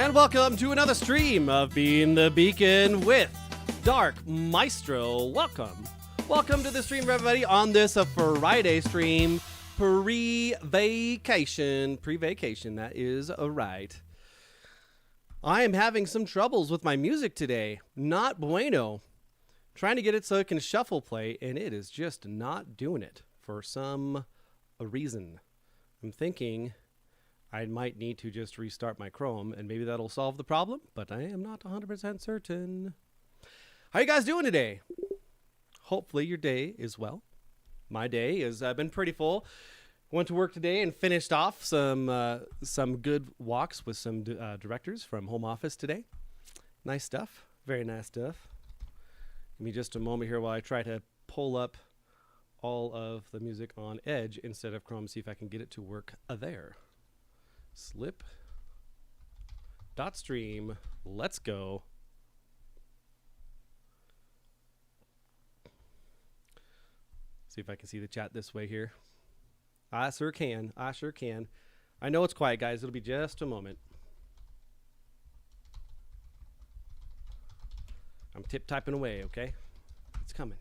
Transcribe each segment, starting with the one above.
And welcome to another stream of Being the Beacon with Dark Maestro. Welcome to the stream, everybody, on this Friday stream. Pre-vacation, that is right. I am having some troubles with my music today. Not bueno. Trying to get it so it can shuffle play, and it is just not doing it for some reason. I'm thinking I might need to just restart my Chrome, and maybe that'll solve the problem, but I am not 100% certain. How you guys doing today? Hopefully your day is well. My day has been pretty full. Went to work today and finished off some good walks with some directors from home office today. Nice stuff. Very nice stuff. Give me just a moment here while I try to pull up all of the music on Edge instead of Chrome, see if I can get it to work there. Slip.stream. Let's go. See if I can see the chat this way here. I sure can. I know it's quiet, guys. It'll be just a moment. I'm typing away, okay? It's coming.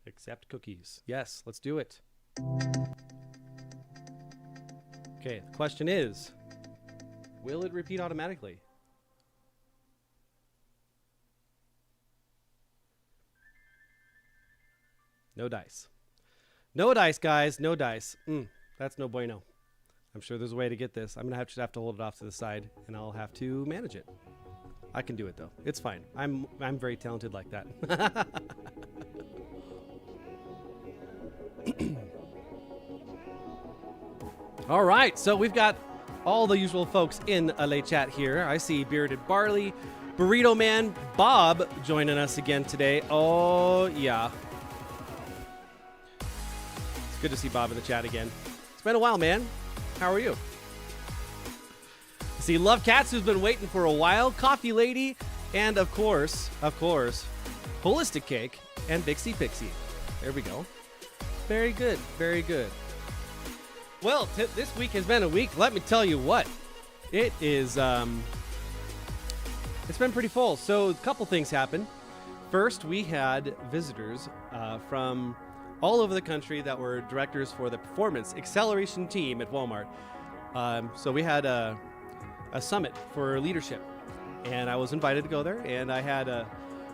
Accept cookies. Yes, let's do it. Okay, the question is, will it repeat automatically? No dice. No dice, guys. No dice. That's no bueno. I'm sure there's a way to get this. I'm going to have to hold it off to the side, and I'll have to manage it. I can do it, though. It's fine. I'm very talented like that. All right, so we've got all the usual folks in LA chat here. I see Bearded Barley, Burrito Man, Bob joining us again today. Oh, yeah. It's good to see Bob in the chat again. It's been a while, man. How are you? I see Love Cats, who's been waiting for a while, Coffee Lady, and of course, Holistic Cake and Bixie Pixie. There we go. Very good, very good. Well, this week has been a week. Let me tell you what. It is, it's been pretty full. So a couple things happened. First, we had visitors from all over the country that were directors for the Performance Acceleration team at Walmart. So we had a summit for leadership, and I was invited to go there, and I had a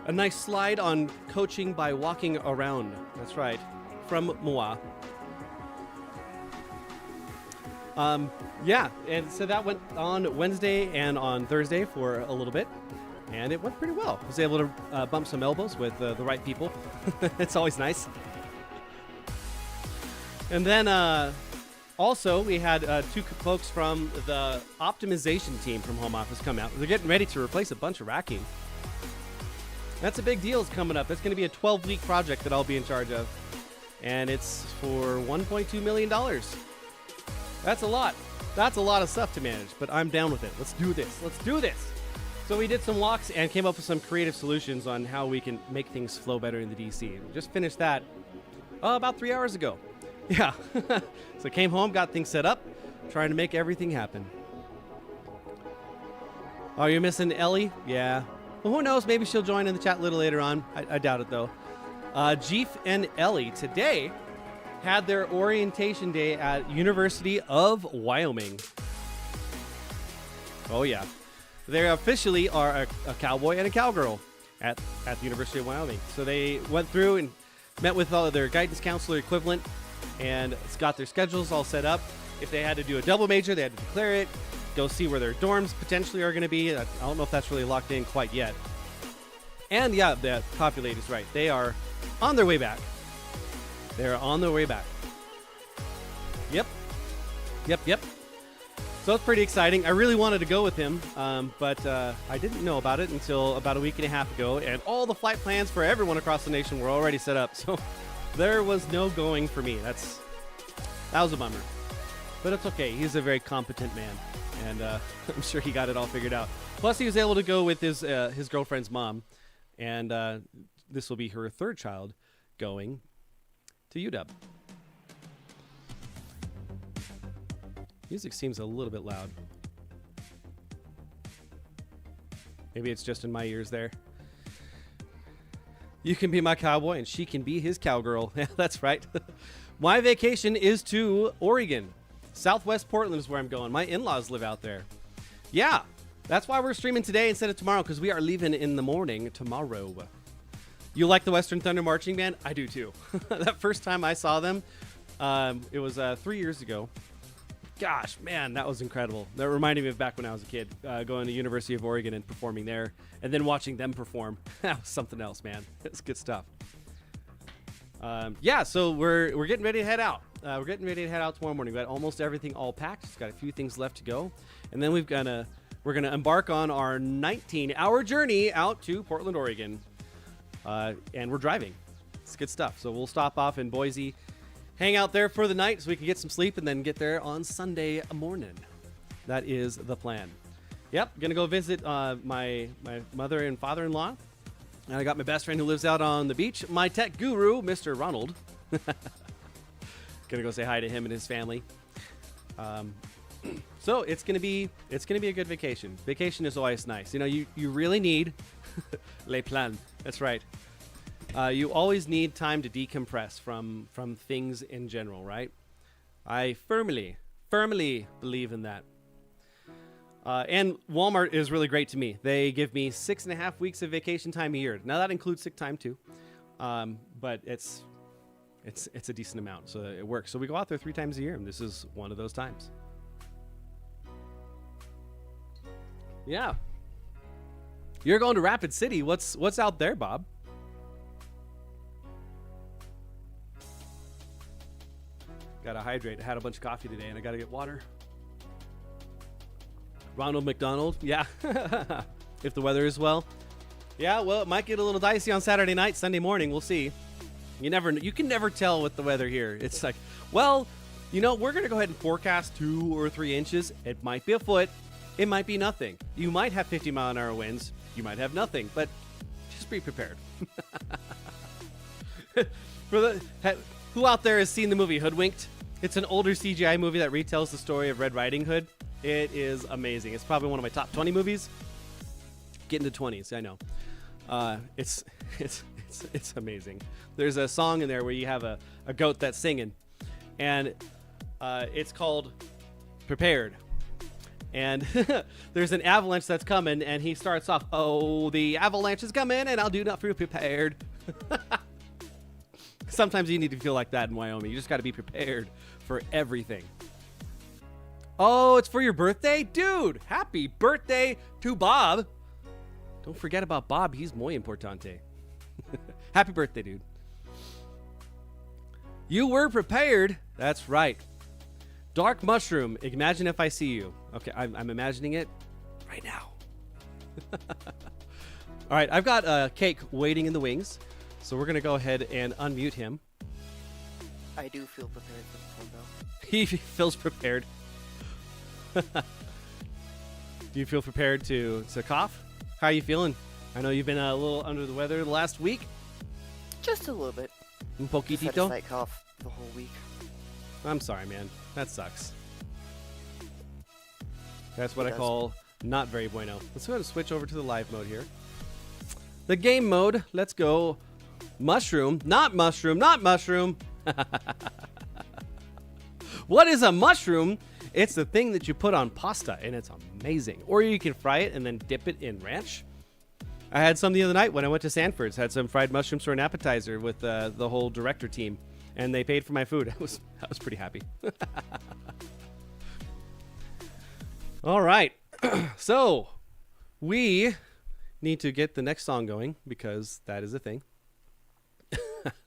nice slide on coaching by walking around. That's right, from Moa. Yeah, and so that went on Wednesday and on Thursday for a little bit, and it went pretty well. I was able to bump some elbows with the right people. It's always nice. And then also we had two folks from the optimization team from home office come out. They're getting ready to replace a bunch of racking. That's a big deal. It's coming up. That's going to be a 12-week project that I'll be in charge of, and it's for $1.2 million. That's a lot. That's a lot of stuff to manage, but I'm down with it. Let's do this. So we did some walks and came up with some creative solutions on how we can make things flow better in the DC. We just finished that about 3 hours ago. Yeah. So came home, got things set up, trying to make everything happen. Are you missing Ellie? Yeah. Well, who knows? Maybe she'll join in the chat a little later on. I doubt it, though. Jeef and Ellie today had their orientation day at University of Wyoming. Oh, yeah. They officially are a cowboy and a cowgirl at the University of Wyoming. So they went through and met with all of their guidance counselor equivalent and got their schedules all set up. If they had to do a double major, they had to declare it, go see where their dorms potentially are going to be. I don't know if that's really locked in quite yet. And yeah, the Coffee Lady's right. They are on their way back. They're on their way back. Yep. So it's pretty exciting. I really wanted to go with him, but I didn't know about it until about a week and a half ago, and all the flight plans for everyone across the nation were already set up, so there was no going for me. That was a bummer. But it's okay. He's a very competent man, and I'm sure he got it all figured out. Plus, he was able to go with his girlfriend's mom, And this will be her third child going to UW. Music seems a little bit loud. Maybe it's just in my ears there. You can be my cowboy and she can be his cowgirl. Yeah, that's right. My vacation is to Oregon. Southwest Portland is where I'm going. My in-laws live out there. Yeah, that's why we're streaming today instead of tomorrow, because we are leaving in the morning tomorrow. You like the Western Thunder Marching Band? I do too. That first time I saw them, it was 3 years ago. Gosh, man, that was incredible. That reminded me of back when I was a kid, going to University of Oregon and performing there, and then watching them perform. That was something else, man. It's good stuff. Yeah, so we're getting ready to head out. We're getting ready to head out tomorrow morning. We've got almost everything all packed. Just got a few things left to go, and then we're gonna embark on our 19-hour journey out to Portland, Oregon, and we're driving. It's good stuff. So we'll stop off in Boise, hang out there for the night so we can get some sleep, and then get there on Sunday morning. That is the plan. Yep, gonna go visit my mother and father-in-law. And I got my best friend who lives out on the beach, my tech guru, Mr. Ronald. Gonna go say hi to him and his family. So it's gonna be a good vacation. Vacation is always nice. You know, you really need les plans. That's right. You always need time to decompress from things in general, right? I firmly believe in that. And Walmart is really great to me. They give me 6.5 weeks of vacation time a year. Now that includes sick time too, but it's a decent amount, so it works. So we go out there 3 times a year, and this is one of those times. Yeah, you're going to Rapid City. What's out there, Bob? Gotta hydrate. I had a bunch of coffee today, and I gotta get water. Ronald McDonald, yeah. If the weather is well. Yeah, well, it might get a little dicey on Saturday night, Sunday morning. We'll see. You can never tell with the weather here. It's like, well, you know, we're going to go ahead and forecast 2 or 3 inches. It might be a foot. It might be nothing. You might have 50-mile-an-hour winds. You might have nothing, but just be prepared. Who out there has seen the movie Hoodwinked? It's an older CGI movie that retells the story of Red Riding Hood. It is amazing. It's probably one of my top 20 movies. Getting to 20s, I know. It's amazing. There's a song in there where you have a goat that's singing, and it's called Prepared. And there's an avalanche that's coming, and he starts off, "Oh, the avalanche is coming, and I'll do not feel prepared." Sometimes you need to feel like that in Wyoming. You just got to be prepared for everything. Oh, it's for your birthday? Dude, happy birthday to Bob. Don't forget about Bob. He's muy importante. Happy birthday, dude. You were prepared. That's right. Dark mushroom. Imagine if I see you. Okay, I'm imagining it right now. All right, I've got a cake waiting in the wings, so we're going to go ahead and unmute him. I do feel prepared for the phone, though. He feels prepared. Do you feel prepared to cough? How are you feeling? I know you've been a little under the weather the last week. Just a little bit. Un Just had a poquitito? slight cough the whole week. I'm sorry, man. That sucks. That's what It I does. call not very bueno. Let's go ahead and switch over to the live mode here. The game mode. Let's go. Mushroom. Not mushroom. Not mushroom. What is a mushroom? It's the thing that you put on pasta, and it's amazing. Or you can fry it and then dip it in ranch. I had some the other night when I went to Sanford's. Had some fried mushrooms for an appetizer with the whole director team, and they paid for my food. I was pretty happy. All right. So we need to get the next song going because that is a thing.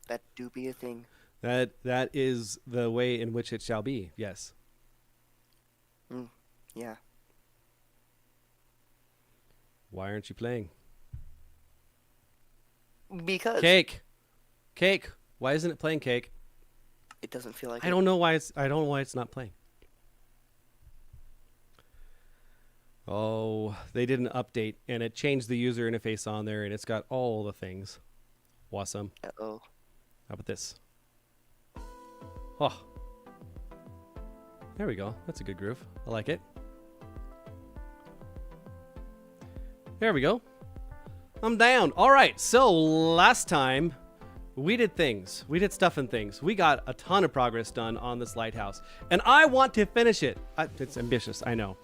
That do be a thing. That is the way in which it shall be. Yes. Yeah. Why aren't you playing? Because Cake. Why isn't it playing, Cake? it doesn't feel like I don't know why it's not playing. Oh, they did an update, and it changed the user interface on there, and it's got all the things. Awesome. Uh-oh. How about this? Oh. There we go. That's a good groove. I like it. There we go. I'm down. All right. So last time we did things. We did stuff and things. We got a ton of progress done on this lighthouse, and I want to finish it. It's ambitious, I know.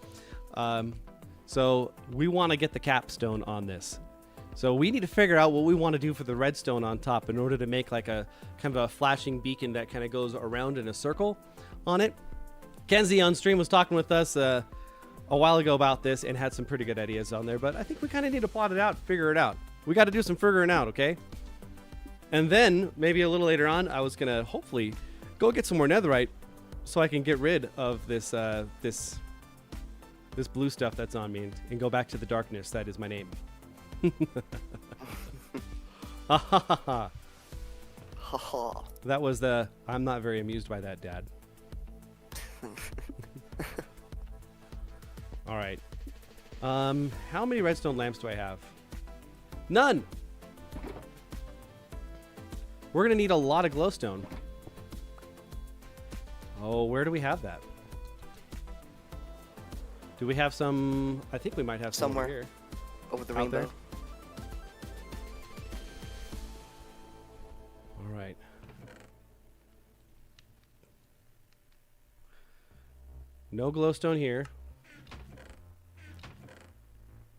So we want to get the capstone on this. So we need to figure out what we want to do for the redstone on top in order to make like a kind of a flashing beacon that kind of goes around in a circle on it. Kenzie on stream was talking with us a while ago about this and had some pretty good ideas on there, but I think we kind of need to plot it out, figure it out. We got to do some figuring out, okay? And then maybe a little later on, I was going to hopefully go get some more netherite so I can get rid of this this blue stuff that's on me and go back to the darkness. That is my name. Haha. That was the... I'm not very amused by that, Dad. All right. How many redstone lamps do I have? None! We're going to need a lot of glowstone. Oh, where do we have that? Do we have some... I think we might have some somewhere over here. over the Out rainbow. there? All right. No glowstone here.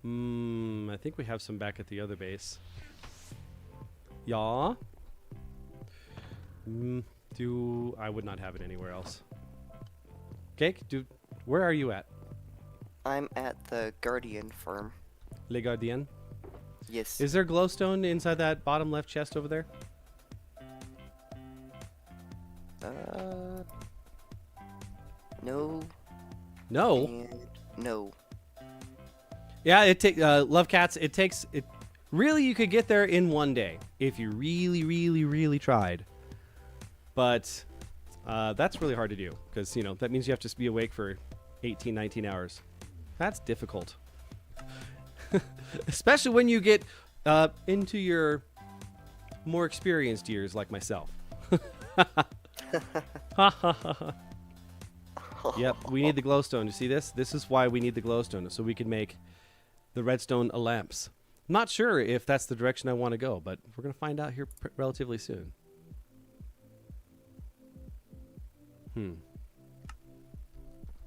I think we have some back at the other base. Yeah. I would not have it anywhere else. Okay, where are you at? I'm at the Guardian farm. Le Gardien? Yes. Is there glowstone inside that bottom left chest over there? No. No. And no. Yeah, it takes Love Cats. It takes it. Really, you could get there in one day if you really, really, really tried. But that's really hard to do because that means you have to be awake for 18, 19 hours. That's difficult, especially when you get into your more experienced years like myself. Yep, we need the glowstone. You see this? This is why we need the glowstone, so we can make the redstone lamps. I'm not sure if that's the direction I want to go, but we're going to find out here relatively soon.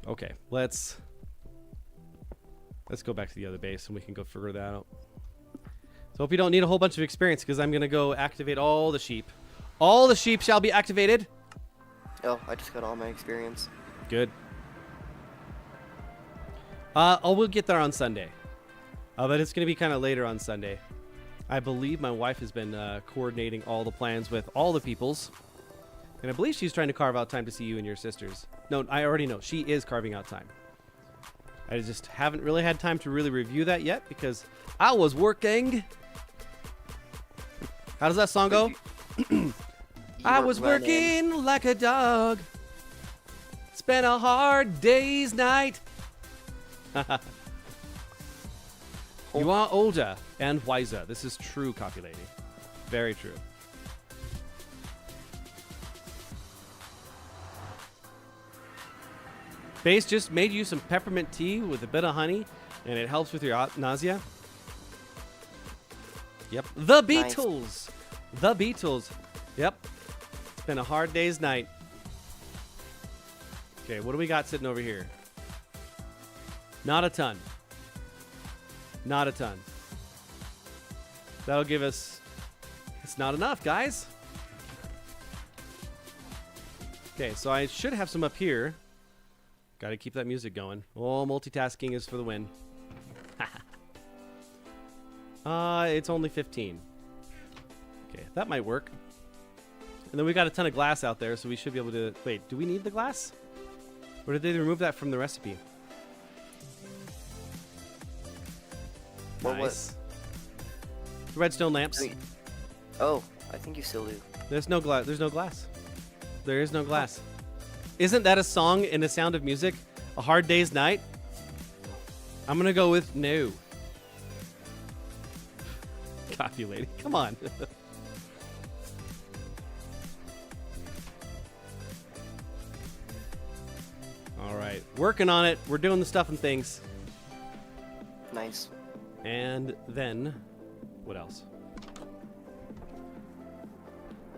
Okay, let's go back to the other base and we can go figure that out. So hope you don't need a whole bunch of experience because I'm going to go activate all the sheep. All the sheep shall be activated. Oh, I just got all my experience. Good. We'll get there on Sunday. But it's going to be kind of later on Sunday. I believe my wife has been coordinating all the plans with all the peoples. And I believe she's trying to carve out time to see you and your sisters. No, I already know. She is carving out time. I just haven't really had time to really review that yet because I was working. How does that song go? I was working like a dog. Spent a hard day's night. You are older and wiser. This is true, Copy Lady. Very true. Base just made you some peppermint tea with a bit of honey, and it helps with your nausea. Yep. The Beatles. Nice. The Beatles. Yep. It's been a hard day's night. Okay, what do we got sitting over here? Not a ton. Not a ton. That'll give us... It's not enough, guys. Okay, so I should have some up here. Got to keep that music going. Oh, multitasking is for the win. It's only 15. Okay, that might work. And then we got a ton of glass out there, so we should be able to... Wait, do we need the glass? Or did they remove that from the recipe? Nice. Redstone lamps. Oh, I think you still do. There's no glass. There's no glass. There is no glass. Isn't that a song in The Sound of Music? A Hard Day's Night? I'm gonna go with no. Coffee lady, come on. All right, working on it. We're doing the stuff and things. Nice. And then, what else?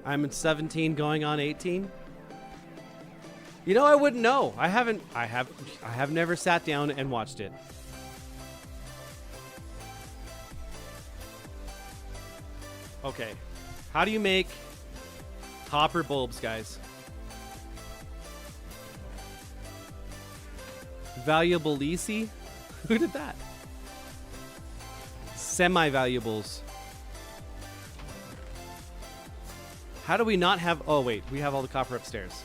I'm at 17 going on 18. You know, I wouldn't know. I have never sat down and watched it. Okay. How do you make copper bulbs, guys? Valuable leasy? Who did that? Semi-valuables. How do we not have... Oh, wait. We have all the copper upstairs.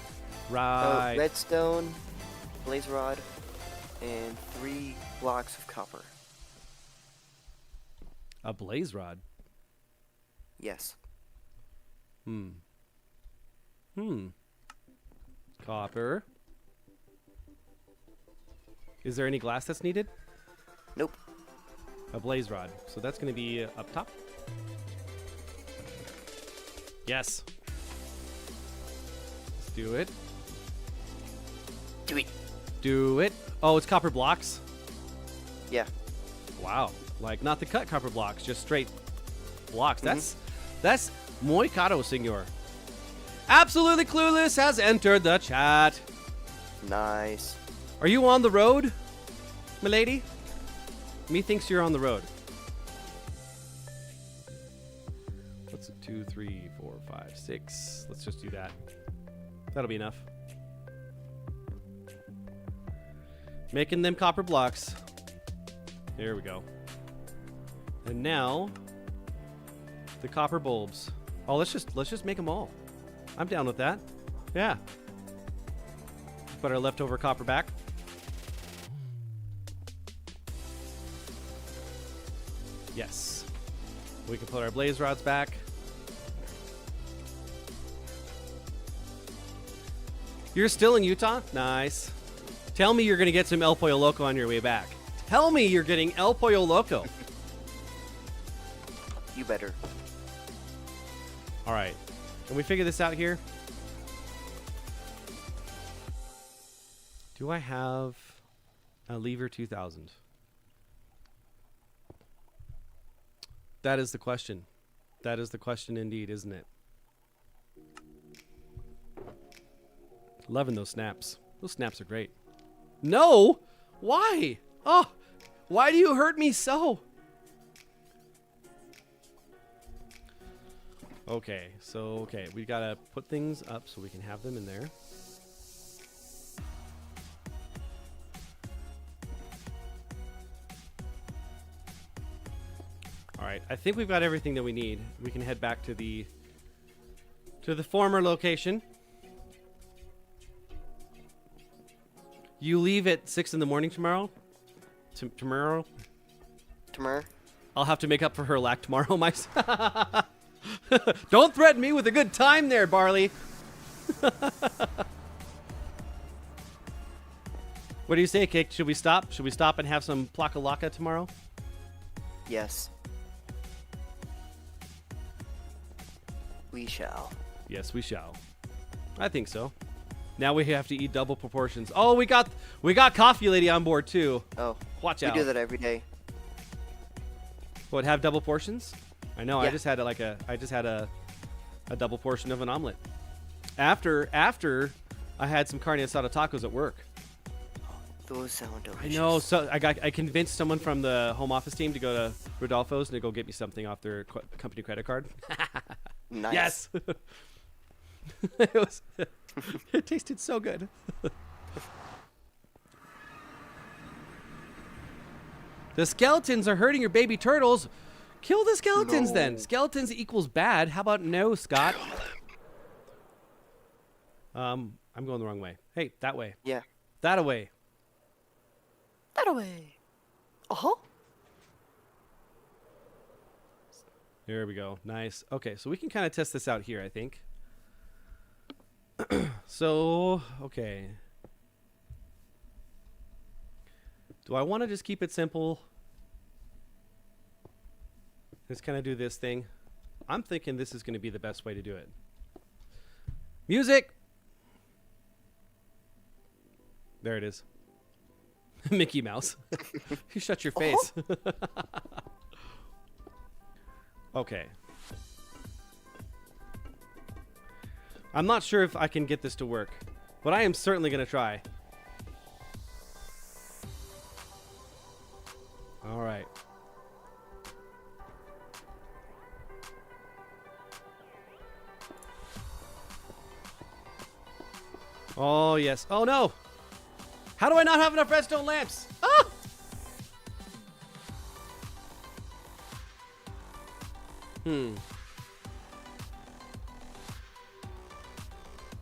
Right. Redstone, blaze rod, and 3 blocks of copper. A blaze rod? Yes. Copper. Is there any glass that's needed? Nope. A blaze rod. So that's going to be up top. Yes. Let's do it. Do it. Do it. Oh, it's copper blocks? Yeah. Wow. Like, not the cut copper blocks, just straight blocks. That's muy caro, senor. Absolutely Clueless has entered the chat. Nice. Are you on the road, milady? Methinks you're on the road. What's it? 2, 3, 4, 5, 6. Let's just do that. That'll be enough. Making them copper blocks. There we go. And now the copper bulbs. Oh, let's just make them all. I'm down with that. Yeah. Put our leftover copper back. Yes. We can put our blaze rods back. You're still in Utah? Nice. Tell me you're going to get some El Pollo Loco on your way back. Tell me you're getting El Pollo Loco. You better. All right. Can we figure this out here? Do I have a lever 2000? That is the question. That is the question indeed, isn't it? Loving those snaps. Those snaps are great. No! Why? Oh, why do you hurt me so? Okay, we gotta put things up so we can have them in there. All right, I think we've got everything that we need. We can head back to the former location. You leave at 6 in the morning tomorrow? Tomorrow? Tomorrow? I'll have to make up for her lack tomorrow, my Don't threaten me with a good time there, Barley. What do you say, Cake? Should we stop? Should we stop and have some Plaka Laka tomorrow? Yes. We shall. Yes, we shall. I think so. Now we have to eat double proportions. Oh, we got Coffee Lady on board too. Oh, watch we out. We do that every day. What, have double portions? I know. Yeah. I just had a double portion of an omelet. After I had some carne asada tacos at work. Those sound delicious. I know. So I convinced someone from the home office team to go to Rodolfo's and to go get me something off their company credit card. Nice. Yes. It tasted so good. The skeletons are hurting your baby turtles. Kill the skeletons then. Skeletons equals bad. How about no, Scott? I'm going the wrong way. Hey, that way. Yeah. That away. That away. Uh-huh. There we go. Nice. Okay, so we can kind of test this out here, I think. So, okay. Do I want to just keep it simple? Just kind of do this thing. I'm thinking this is going to be the best way to do it. Music! There it is. Mickey Mouse. You shut your face. Okay. I'm not sure if I can get this to work, but I am certainly going to try. All right. Oh, yes. Oh, no. How do I not have enough redstone lamps? Ah!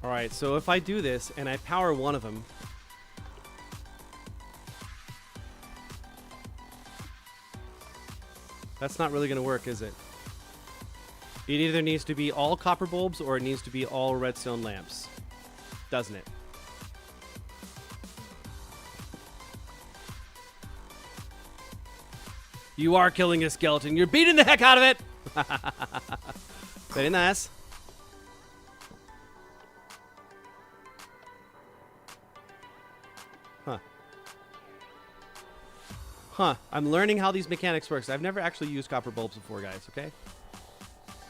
All right, so if I do this and I power one of them, that's not really going to work, is it? It either needs to be all copper bulbs or it needs to be all redstone lamps, doesn't it? You are killing a skeleton. You're beating the heck out of it. Very nice. Huh. I'm learning how these mechanics work. I've never actually used copper bulbs before, guys, okay?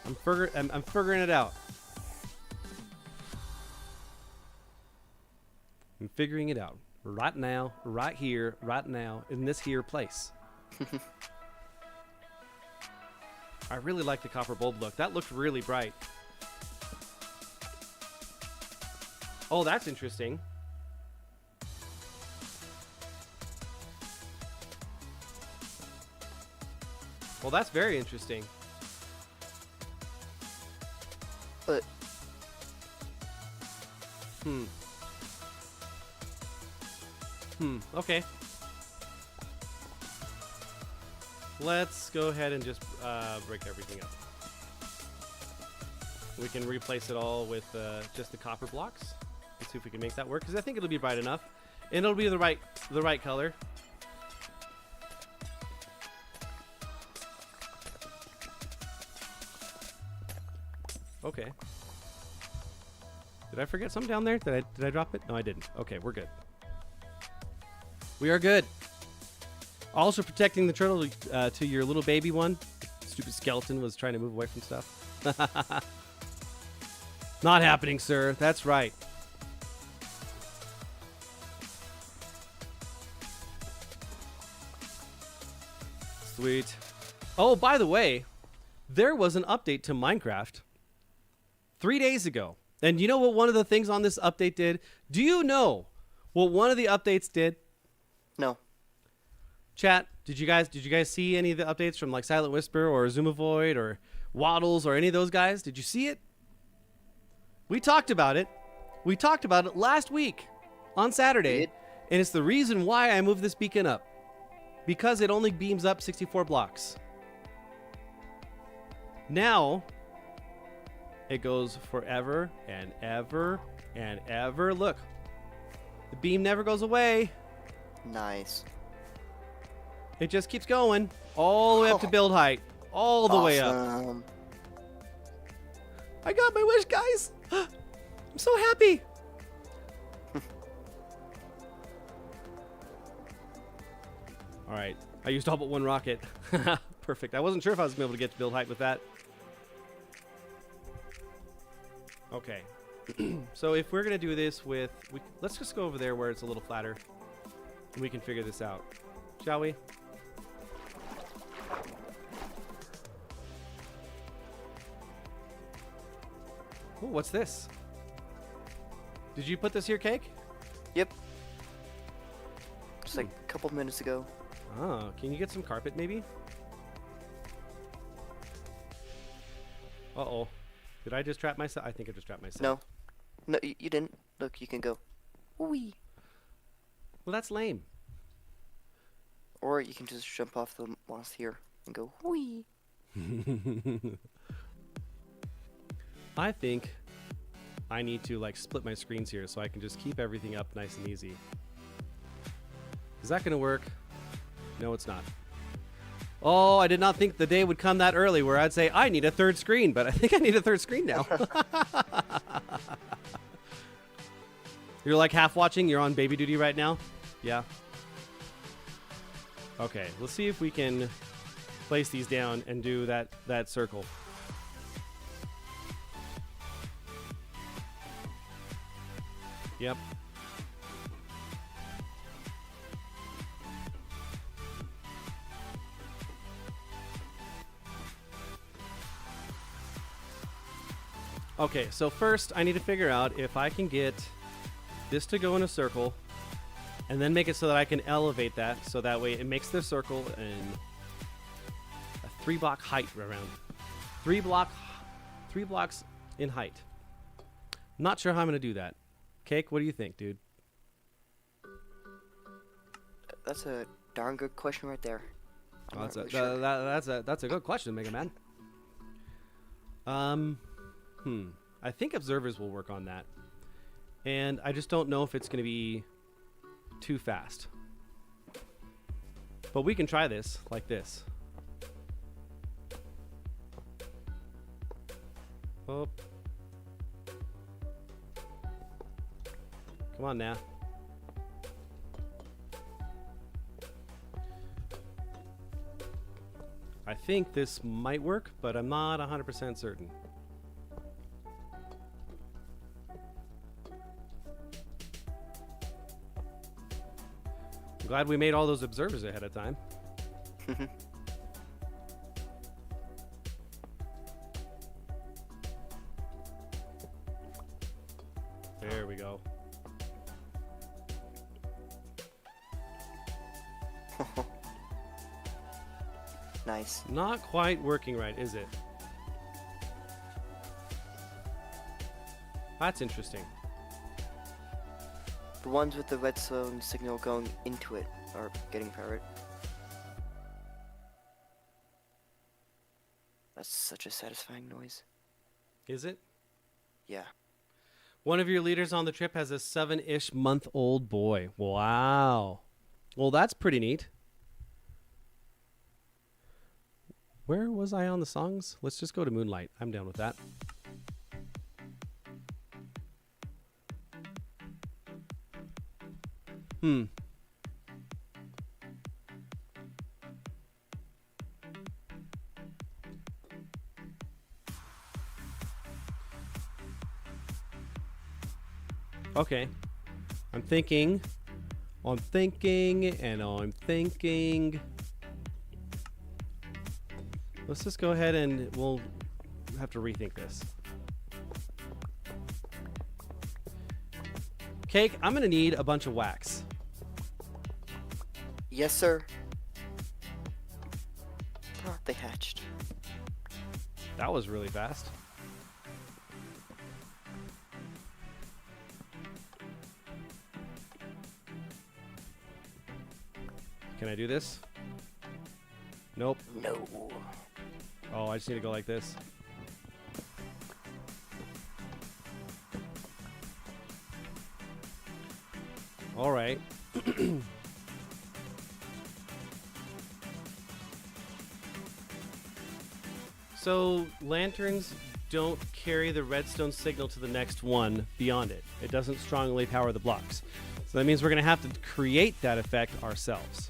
I'm figuring it out. I'm figuring it out. Right now, right here, right now, in this here place. I really like the copper bulb look. That looked really bright. Oh, that's interesting. Well, that's very interesting. But Okay. Let's go ahead and just break everything up. We can replace it all with just the copper blocks. Let's see if we can make that work, because I think it'll be bright enough, and it'll be the right color. Okay. Did I forget something down there? Did I drop it? No, I didn't. Okay, we're good. We are good. Also protecting the turtle to your little baby one. Stupid skeleton was trying to move away from stuff. Not happening, sir. That's right. Sweet. Oh, by the way, there was an update to Minecraft 3 days ago. And you know what one of the things on this update did? Do you know what one of the updates did? no. Chat, did you guys see any of the updates from like Silent Whisper or Zoomovoid or Waddles or any of those guys? Did you see it? We talked about it. We talked about it last week on Saturday. And it's the reason why I moved this beacon up. Because it only beams up 64 blocks. Now, it goes forever and ever and ever. Look, the beam never goes away. Nice. It just keeps going all the way up to build height. All the way up. I got my wish, guys. I'm so happy. All right. I used all but one rocket. Perfect. I wasn't sure if I was going to be able to get to build height with that. Okay. So if we're going to do this with... let's just go over there where it's a little flatter. And we can figure this out. Shall we? Oh, what's this? Did you put this here, Cake? Yep. Just like a couple minutes ago. Oh, can you get some carpet maybe? Uh-oh. Did I just trap myself? I think I just trapped myself. No. No, you didn't. Look, you can go. Wee. Well, that's lame. Or you can just jump off the moss here and go wee. I think I need to like split my screens here so I can just keep everything up nice and easy. Is that going to work? No, it's not. Oh, I did not think the day would come that early where I'd say, I need a third screen, but I think I need a third screen now. You're like half watching? You're on baby duty right now? Yeah. Okay, let's see if we can place these down and do that circle. Yep. Okay, so first I need to figure out if I can get this to go in a circle and then make it so that I can elevate that so that way it makes the circle in a 3-block height around. 3 blocks in height. Not sure how I'm going to do that. Cake, what do you think, dude? That's a darn good question right there. Oh, that's a good question, Mega Man. I think observers will work on that. And I just don't know if it's going to be too fast. But we can try this like this. Oh. Come on now. I think this might work, but I'm not 100% certain. Glad we made all those observers ahead of time. There we go. Nice. Not quite working right, is it? That's interesting. The ones with the redstone signal going into it are getting powered. That's such a satisfying noise. Is it? Yeah. One of your leaders on the trip has a 7-ish month old boy. Wow. Well, that's pretty neat. Where was I on the songs? Let's just go to Moonlight. I'm down with that. Okay. I'm thinking. Let's just go ahead and we'll have to rethink this. Cake, I'm going to need a bunch of wax. Yes, sir. Oh, they hatched. That was really fast. Can I do this? Nope. No. Oh, I just need to go like this. All right. So lanterns don't carry the redstone signal to the next one beyond it. It doesn't strongly power the blocks. So that means we're going to have to create that effect ourselves.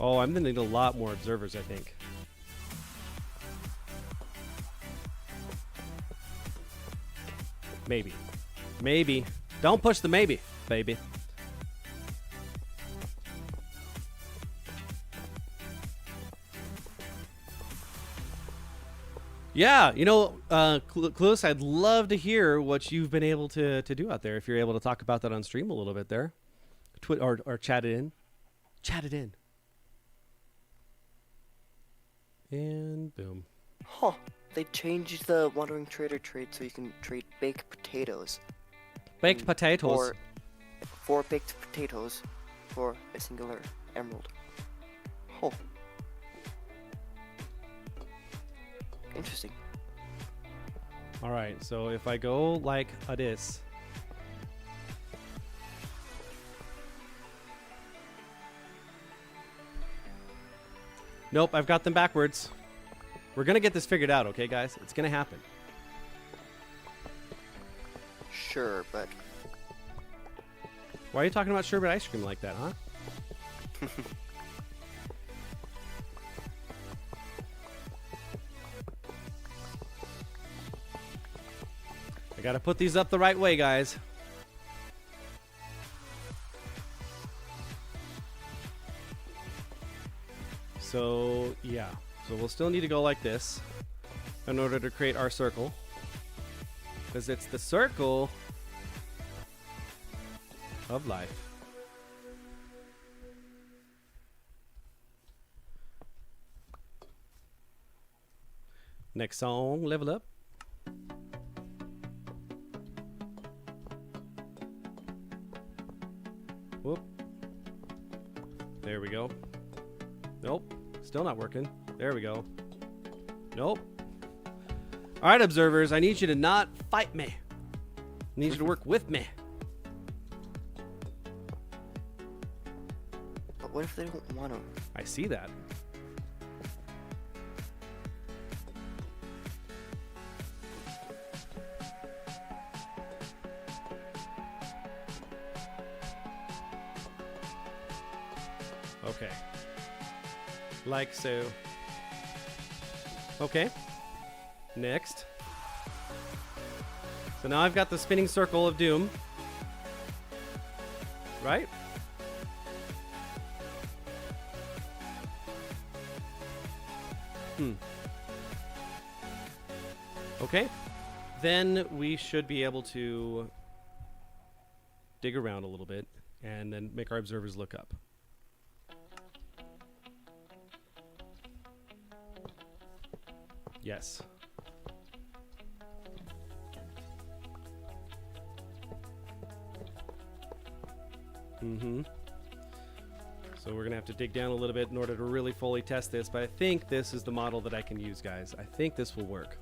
Oh, I'm going to need a lot more observers, I think. Maybe. Maybe. Don't push the maybe, baby. Yeah, you know, Clueless, I'd love to hear what you've been able to do out there. If you're able to talk about that on stream a little bit there. Or chat it in. Chat it in. And boom. Huh. They changed the Wandering Trader trade so you can trade baked potatoes. Baked potatoes. Or 4 baked potatoes for a singular emerald. Huh. Interesting. All right, so if I go like this. Nope, I've got them backwards. We're going to get this figured out, okay, guys? It's going to happen. Sure, but Why are you talking about sherbet ice cream like that, huh? I got to put these up the right way, guys. So, yeah. So we'll still need to go like this in order to create our circle. Because it's the circle of life. Next song, level up. Whoop. There we go. Nope. Still not working. There we go. Nope. All right, observers. I need you to not fight me. I need you to work with me. but what if they don't want to? I see that. Okay. Like so. Okay. Next. So now I've got the spinning circle of doom. Right? Okay. Then we should be able to dig around a little bit and then make our observers look up. Yes. So we're going to have to dig down a little bit in order to really fully test this, but I think this is the model that I can use, guys. I think this will work.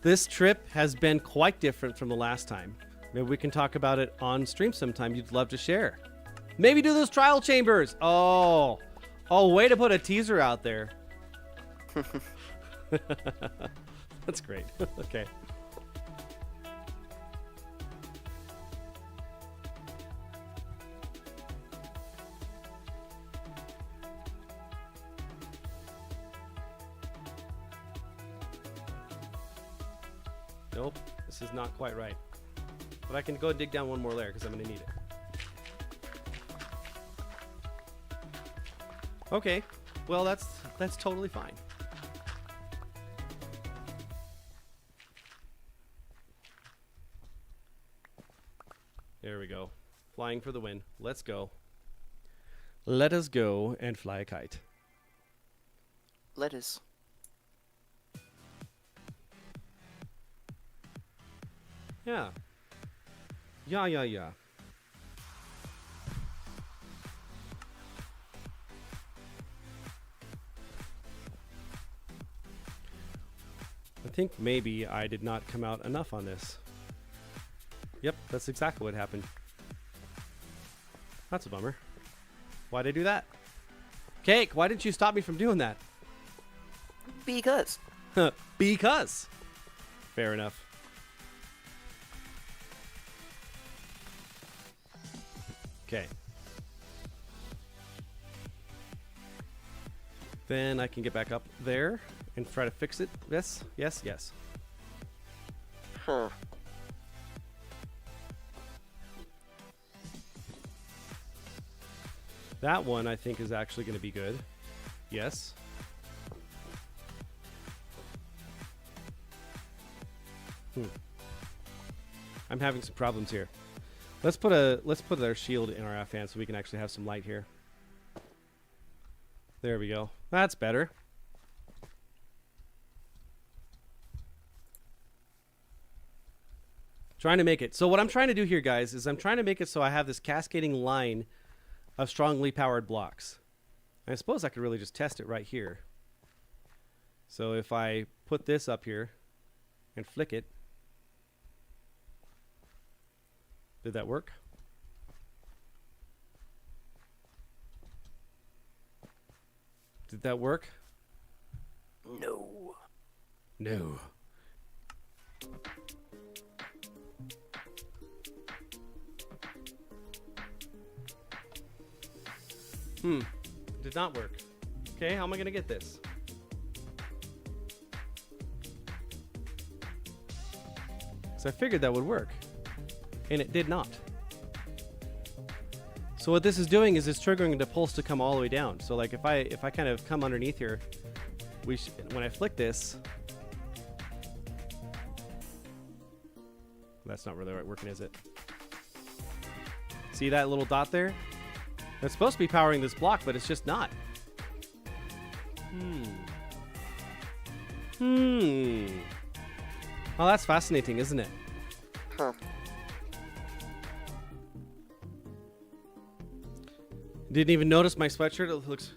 This trip has been quite different from the last time. Maybe we can talk about it on stream sometime. You'd love to share. Maybe do those trial chambers. Oh, way to put a teaser out there. That's great. Okay. Nope, this is not quite right. But I can go dig down one more layer because I'm going to need it. Okay, well that's totally fine. There we go. Flying for the win. Let's go. Let us go and fly a kite. Lettuce. Yeah. Yeah. I think maybe I did not come out enough on this. Yep, that's exactly what happened. That's a bummer. Why'd I do that? Cake, why didn't you stop me from doing that? Because. Because. Fair enough. Okay. Then I can get back up there and try to fix it. Yes. Huh. That one I think is actually going to be good. Yes. I'm having some problems here. Let's put our shield in our F-fan so we can actually have some light here. There we go. That's better. Trying to make it. So what I'm trying to do here, guys, is I'm trying to make it so I have this cascading line of strongly powered blocks. And I suppose I could really just test it right here. So if I put this up here and flick it, did that work? Did that work? No. No. Did not work. Okay, how am I going to get this? So I figured that would work. And it did not. So what this is doing is it's triggering the pulse to come all the way down. So like if I kind of come underneath here, when I flick this, that's not really right working, is it? See that little dot there? It's supposed to be powering this block, but it's just not. Well, that's fascinating, isn't it? Huh. Didn't even notice my sweatshirt. It looks.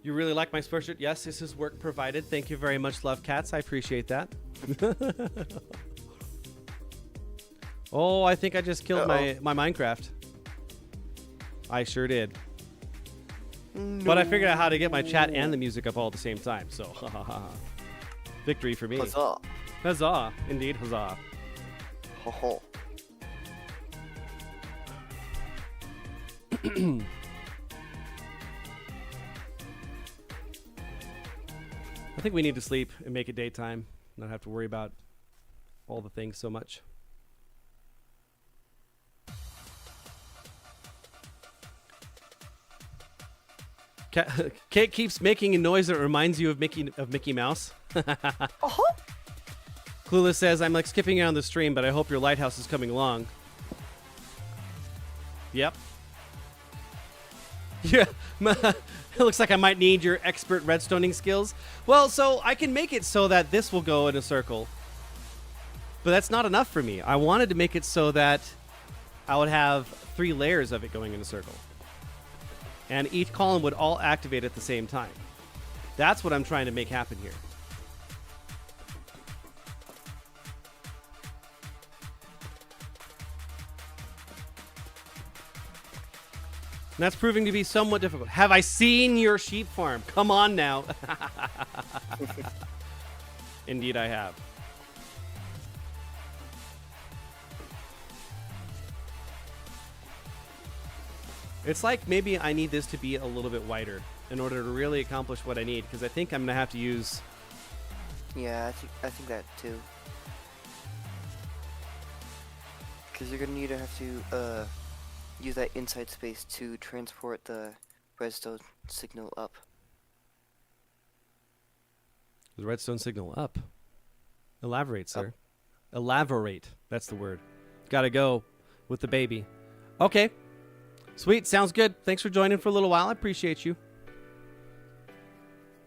You really like my sweatshirt? Yes, this is work provided. Thank you very much, Love Cats. I appreciate that. Oh, I think I just killed my Minecraft. I sure did. No. But I figured out how to get my chat and the music up all at the same time. So, victory for me. Huzzah. Huzzah. Indeed, huzzah. Ho ho. I think we need to sleep and make it daytime. Not have to worry about all the things so much. Kate keeps making a noise that reminds you of Mickey Mouse. Clueless says, I'm like skipping around the stream, but I hope your Lighthouse is coming along. Yep. Yeah. It looks like I might need your expert redstoning skills. Well, so I can make it so that this will go in a circle. But that's not enough for me. I wanted to make it so that I would have 3 layers of it going in a circle. And each column would all activate at the same time. That's what I'm trying to make happen here. And that's proving to be somewhat difficult. Have I seen your sheep farm? Come on now. Indeed I have. It's like maybe I need this to be a little bit wider in order to really accomplish what I need, because I think I'm going to have to use... Yeah, I think that too. Because you're going to have to use that inside space to transport the redstone signal up. The redstone signal up. Elaborate, sir. Up. Elaborate. That's the word. Gotta go with the baby. Okay. Sweet. Sounds good. Thanks for joining for a little while. I appreciate you.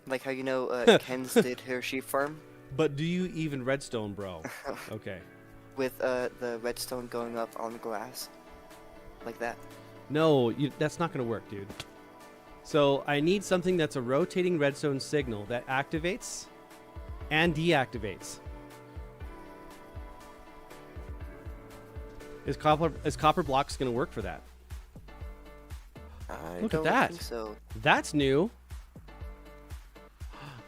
Like how Ken's did her sheep farm? But do you even redstone, bro? Okay. With the redstone going up on the glass. Like that. No, that's not going to work, dude. So I need something that's a rotating redstone signal that activates and deactivates. Is copper blocks going to work for that? I Look don't at that. think so. That's new.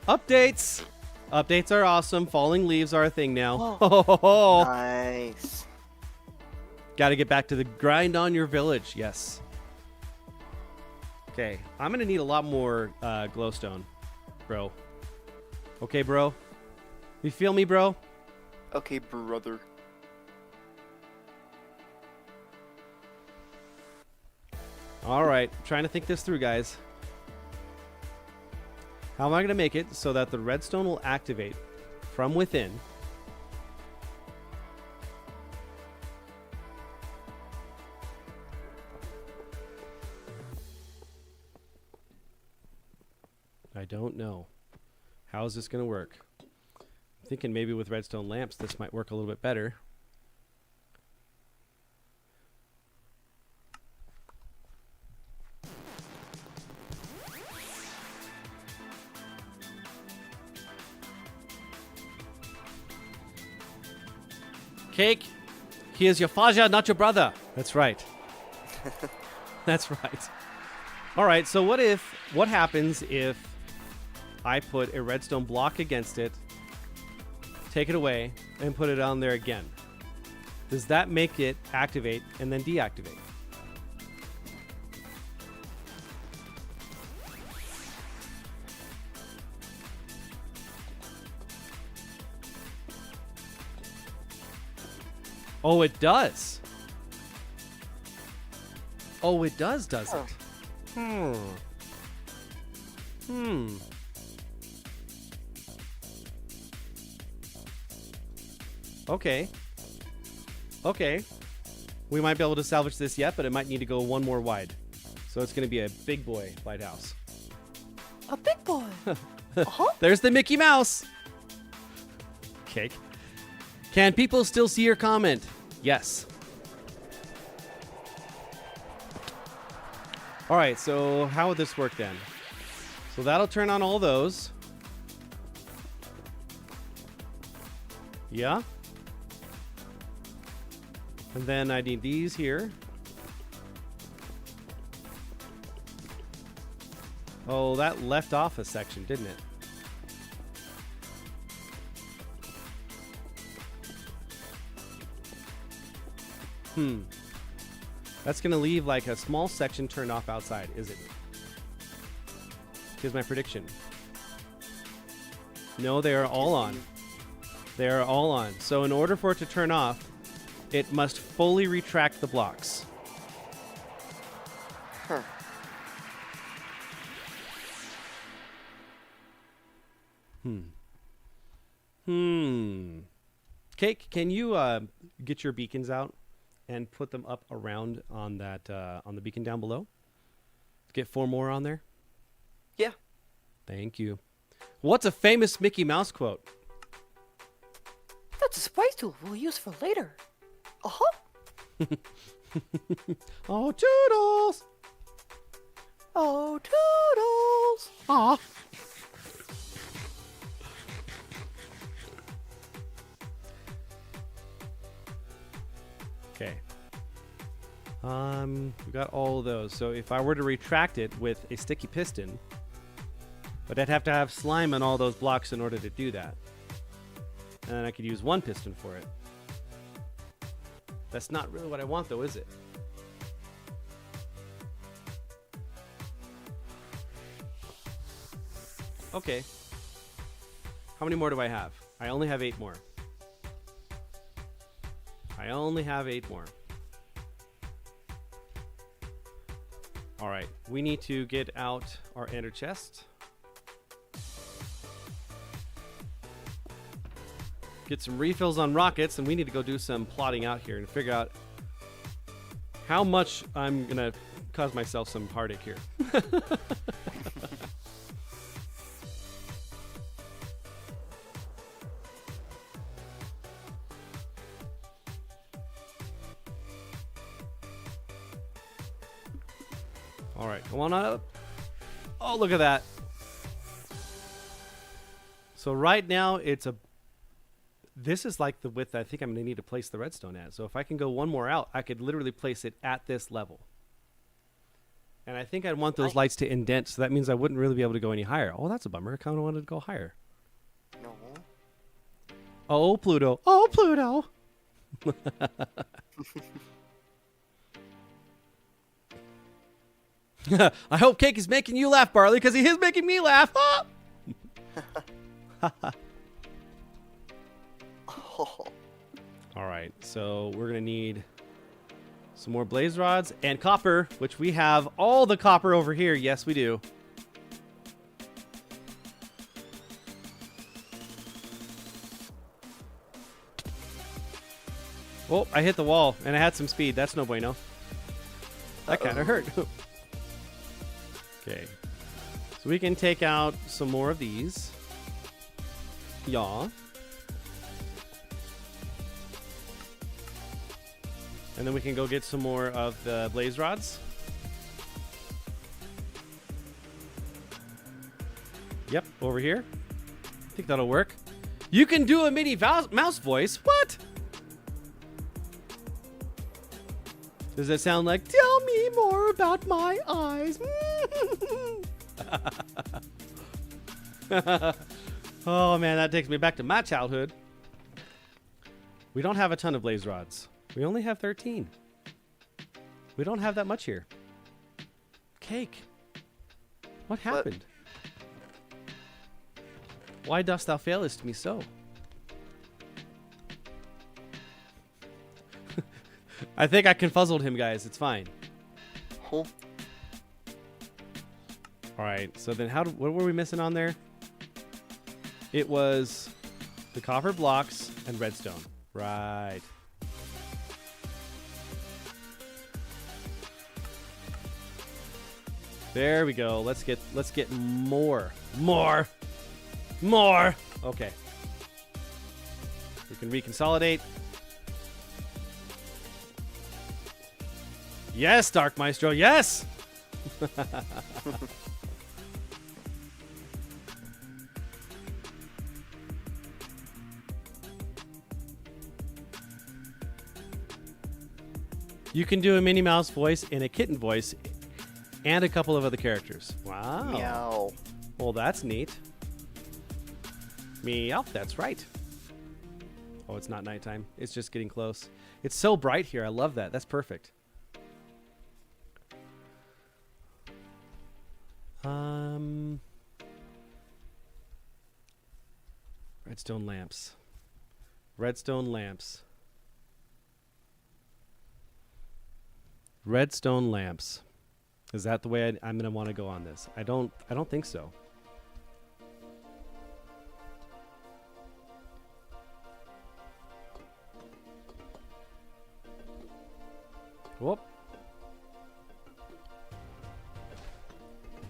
Updates. Updates are awesome. Falling leaves are a thing now. Oh. Nice. Got to get back to the grind on your village. Yes. Okay. I'm going to need a lot more glowstone, bro. Okay, bro? You feel me, bro? Okay, brother. All right. Trying to think this through, guys. How am I going to make it so that the redstone will activate from within? I don't know. How is this going to work? I'm thinking maybe with redstone lamps this might work a little bit better. Cake, he is your father, not your brother. That's right. That's right. All right, so what happens if I put a redstone block against it, take it away, and put it on there again. Does that make it activate and then deactivate? Oh, it does. Oh, it does Oh. it? Okay. Okay. We might be able to salvage this yet, but it might need to go one more wide. So it's going to be a big boy lighthouse. A big boy. Uh-huh. There's the Mickey Mouse. Cake. Can people still see your comment? Yes. All right, so how would this work then? So that'll turn on all those. Yeah. And then I need these here. Oh, that left off a section, didn't it? That's going to leave like a small section turned off outside, is it? Here's my prediction. No, they are all on. They are all on. So in order for it to turn off, it must fully retract the blocks. Huh. Cake, can you get your beacons out and put them up around on that on the beacon down below? Get 4 more on there. Yeah. Thank you. What's a famous Mickey Mouse quote? That's a spice tool we'll use for later. Uh-huh. Oh, Toodles! Oh, Toodles! Aw. Okay. We got all of those. So if I were to retract it with a sticky piston, but I'd have to have slime on all those blocks in order to do that. And then I could use one piston for it. That's not really what I want though, is it? Okay. How many more do I have? I only have 8 more. I only have 8 more. All right, we need to get out our ender chest. Get some refills on rockets, and we need to go do some plotting out here and figure out how much I'm gonna cause myself some heartache here. All right, come on up. Oh, look at that. So right now it's this is like the width I think I'm going to need to place the redstone at. So if I can go one more out, I could literally place it at this level. And I think I'd want those lights to indent, so that means I wouldn't really be able to go any higher. Oh, that's a bummer. I kind of wanted to go higher. No. Oh, Pluto. Oh, Pluto. I hope Cake is making you laugh, Barley, because he is making me laugh. Ah! All right, so we're gonna need some more blaze rods and copper, which we have all the copper over here. Yes, we do. Oh, I hit the wall and I had some speed. That's no bueno. That kind of hurt. Okay, so we can take out some more of these. Yeah. And then we can go get some more of the blaze rods. Yep, over here. I think that'll work. You can do a mini mouse voice. What? Does it sound like, tell me more about my eyes? Oh, man, that takes me back to my childhood. We don't have a ton of blaze rods. We only have 13. We don't have that much here. Cake. What happened? Why dost thou failest me so? I think I confuzzled him, guys. It's fine. Oh. All right. So then what were we missing on there? It was the copper blocks and redstone. Right. There we go. Let's get more. Okay. We can reconsolidate. Yes, Dark Maestro. Yes. You can do a Minnie Mouse voice and a kitten voice and a couple of other characters. Wow. Meow. Well, that's neat. Meow. That's right. Oh, it's not nighttime. It's just getting close. It's so bright here. I love that. That's perfect. Redstone lamps. Redstone lamps. Redstone lamps. Is that the way I'm going to want to go on this? I don't think so. Whoop.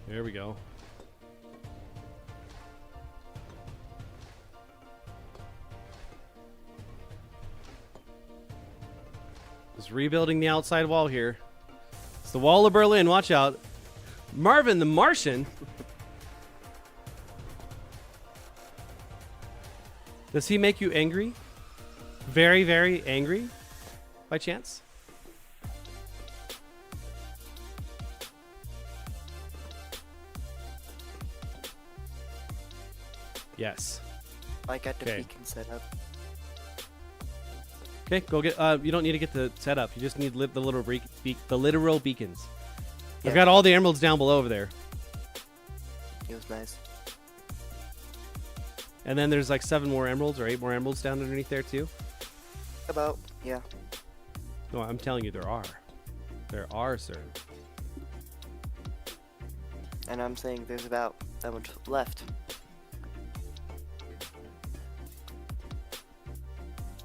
There we go. Just rebuilding the outside wall here. It's the wall of Berlin. Watch out. Marvin the Martian. Does he make you angry? Very, very angry? By chance? Yes. I got the Okay. beacon set up. Okay, go get. You don't need to get the setup. You just need the literal beacons. Yeah. I've got all the emeralds down below over there, It was nice. and then there's like 7 more emeralds or 8 more emeralds down underneath there too. About, yeah. No, I'm telling you, there are. There are, sir. And I'm saying there's about that much left.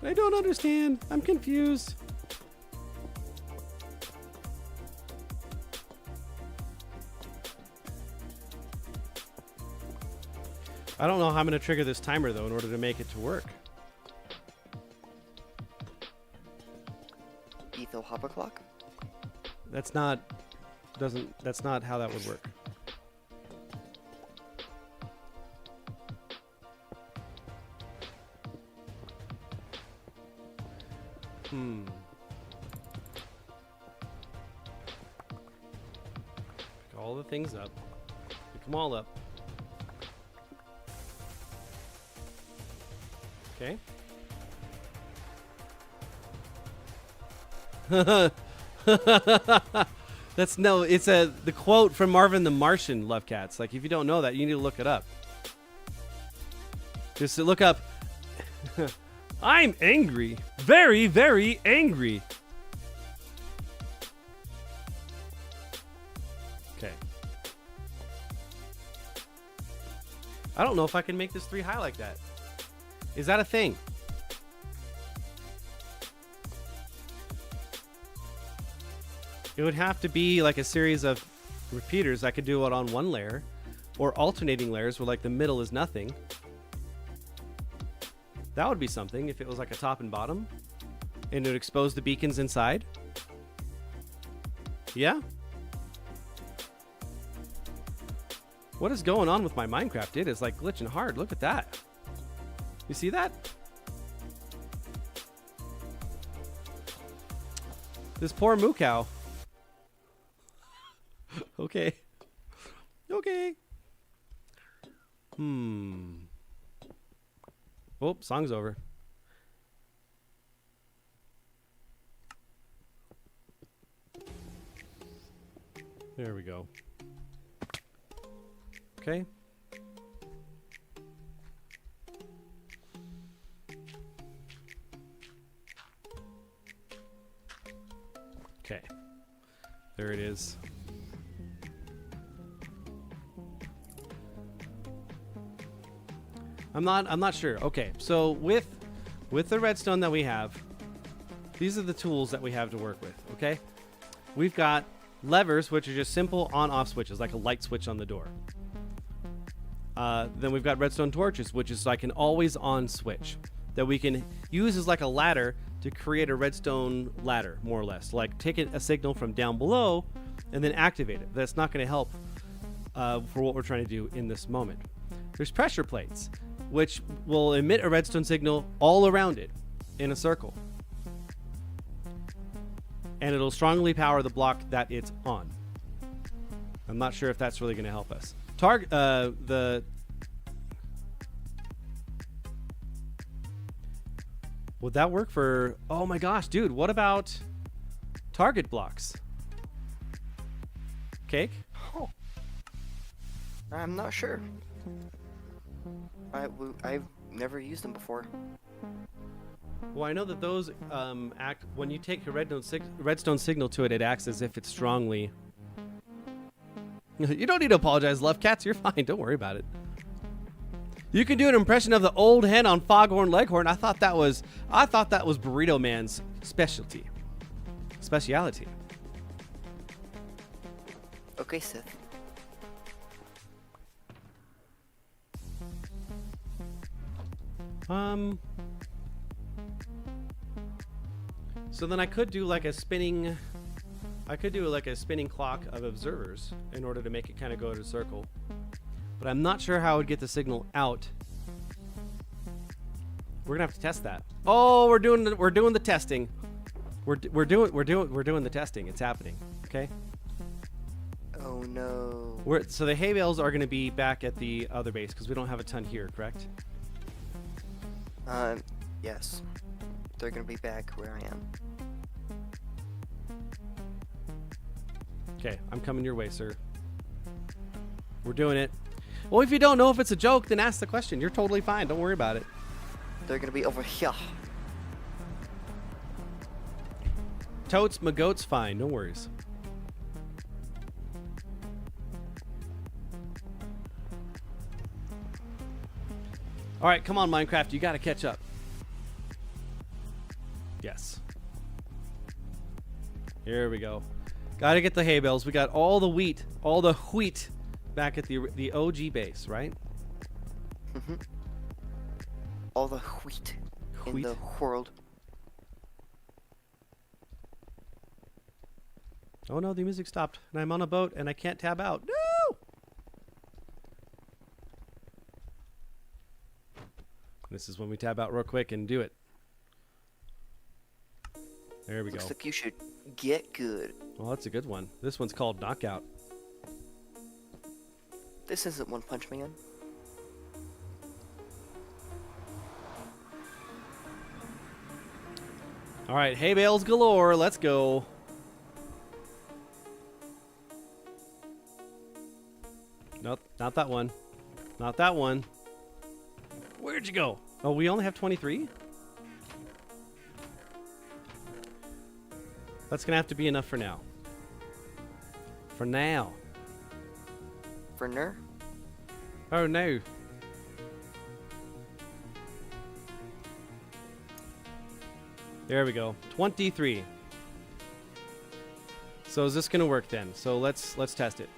I don't understand. I'm confused. I don't know how I'm going to trigger this timer, though, in order to make it to work. Etho hopper clock? That's not how that would work. Pick all the things up. Pick them all up. Okay. It's the quote from Marvin the Martian, Love Cats. Like, if you don't know that, you need to look it up. Just look up I'm angry. Very, very angry. Okay. I don't know if I can make this 3 high like that. Is that a thing? It would have to be like a series of repeaters. I could do it on one layer, or alternating layers where like the middle is nothing. That would be something if it was like a top and bottom and it would expose the beacons inside. Yeah? What is going on with my Minecraft? It is like glitching hard. Look at that. You see that? This poor moo cow. Okay. Okay. Oh, song's over. There we go. Okay. Okay. There it is. I'm not sure. Okay. So with the redstone that we have, these are the tools that we have to work with, okay? We've got levers, which are just simple on-off switches, like a light switch on the door. Then we've got redstone torches, which is like an always-on switch that we can use as like a ladder to create a redstone ladder, more or less. Like take a signal from down below and then activate it. That's not going to help for what we're trying to do in this moment. There's pressure plates, which will emit a redstone signal all around it in a circle. And it'll strongly power the block that it's on. I'm not sure if that's really going to help us. Would that work for... Oh my gosh, dude, what about target blocks? Cake? Oh. I'm not sure. I've never used them before. Well, I know that those act... When you take a redstone signal to it, it acts as if it's strongly... You don't need to apologize, Love Cats. You're fine. Don't worry about it. You can do an impression of the old hen on Foghorn Leghorn. I thought that was Burrito Man's specialty. Speciality. Okay, Sith. So then I could do like a spinning... I could do like a spinning clock of observers in order to make it kind of go in a circle. But I'm not sure how I would get the signal out. We're gonna have to test that. Oh, we're doing the testing. We're doing the testing. It's happening. Okay. Oh no. So the hay bales are gonna be back at the other base because we don't have a ton here, correct? Yes. They're gonna be back where I am. Okay, I'm coming your way, sir. We're doing it. Well, if you don't know if it's a joke, then ask the question. You're totally fine. Don't worry about it. They're gonna be over here. Totes, my goat's fine. No worries. All right, come on, Minecraft. You got to catch up. Yes. Here we go. Got to get the hay bales. We got all the wheat back at the OG base, right? Mm-hmm. All the wheat in the world. Oh no, the music stopped. And I'm on a boat and I can't tab out. No! This is when we tab out real quick and do it. There we go. Looks like you should get good. Well, that's a good one. This one's called Knockout. This isn't One Punch Man. All right, hay bales galore. Let's go. Nope, not that one. Not that one. Where'd you go? Oh, we only have 23? That's going to have to be enough for now. For now. For ner? Oh, no. There we go. 23. So is this going to work then? So let's test it.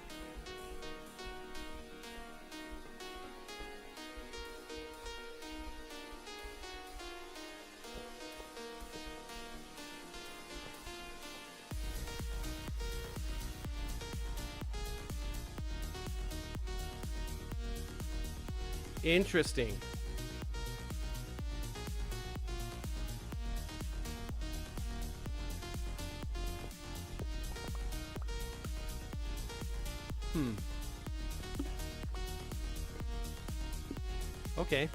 Interesting. Okay.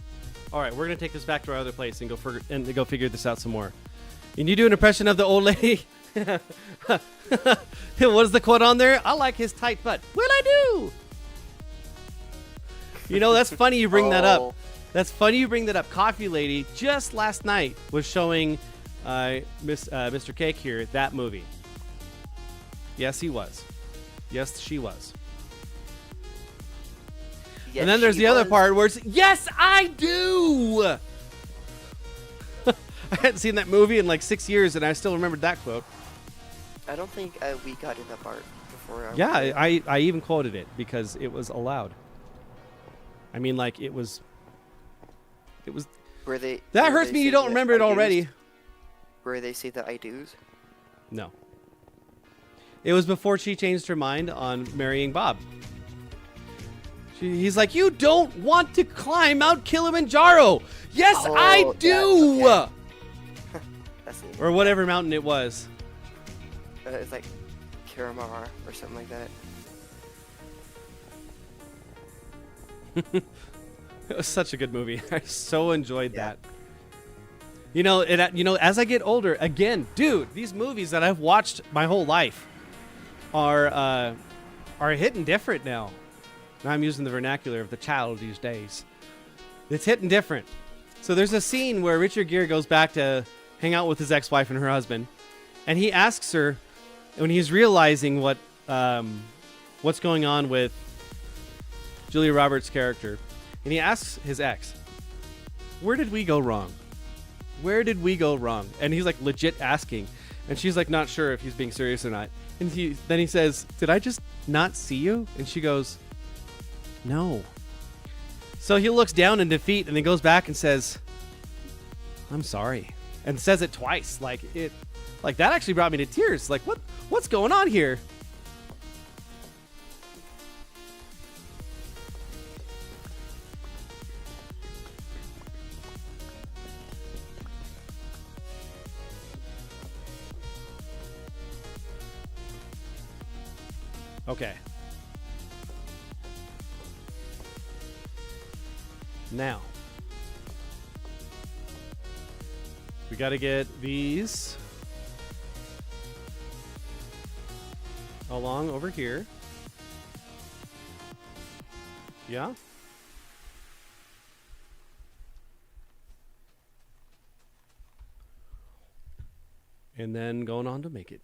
All right, we're gonna take this back to our other place and go figure this out some more. And you do an impression of the old lady. What is the quote on there? I like his tight butt. Well, I do. You know, that's funny you bring that up. That's funny you bring that up. Coffee Lady just last night was showing Mr. Cake here that movie. Yes, he was. Yes, she was. Yes, and then there's the other part where it's, yes, I do. I hadn't seen that movie in like 6 years, and I still remembered that quote. I don't think we got in that part before. Yeah, I even quoted it because it was allowed. I mean, like, it was. Where they. That where hurts they me. say You don't the remember it I do's? already. Where they say the I do's? No. It was before she changed her mind on marrying Bob. He's like, you don't want to climb Mount Kilimanjaro. Yes, I do. Yeah, okay. That's it. Or whatever mountain it was. It's like Karamar or something like that. It was such a good movie. I so enjoyed that. You know, as I get older, again, dude, these movies that I've watched my whole life are hitting different now. Now I'm using the vernacular of the child these days. It's hitting different. So there's a scene where Richard Gere goes back to hang out with his ex-wife and her husband, and he asks her, when he's realizing what's going on with Julia Roberts' character, and he asks his ex, where did we go wrong? Where did we go wrong? And he's like legit asking, and she's like not sure if he's being serious or not. And then he says, did I just not see you? And she goes, no. So he looks down in defeat and then goes back and says, I'm sorry. And says it twice. Like that actually brought me to tears. Like, what's going on here? Okay. Now, we got to get these along over here. Yeah. And then going on to make it.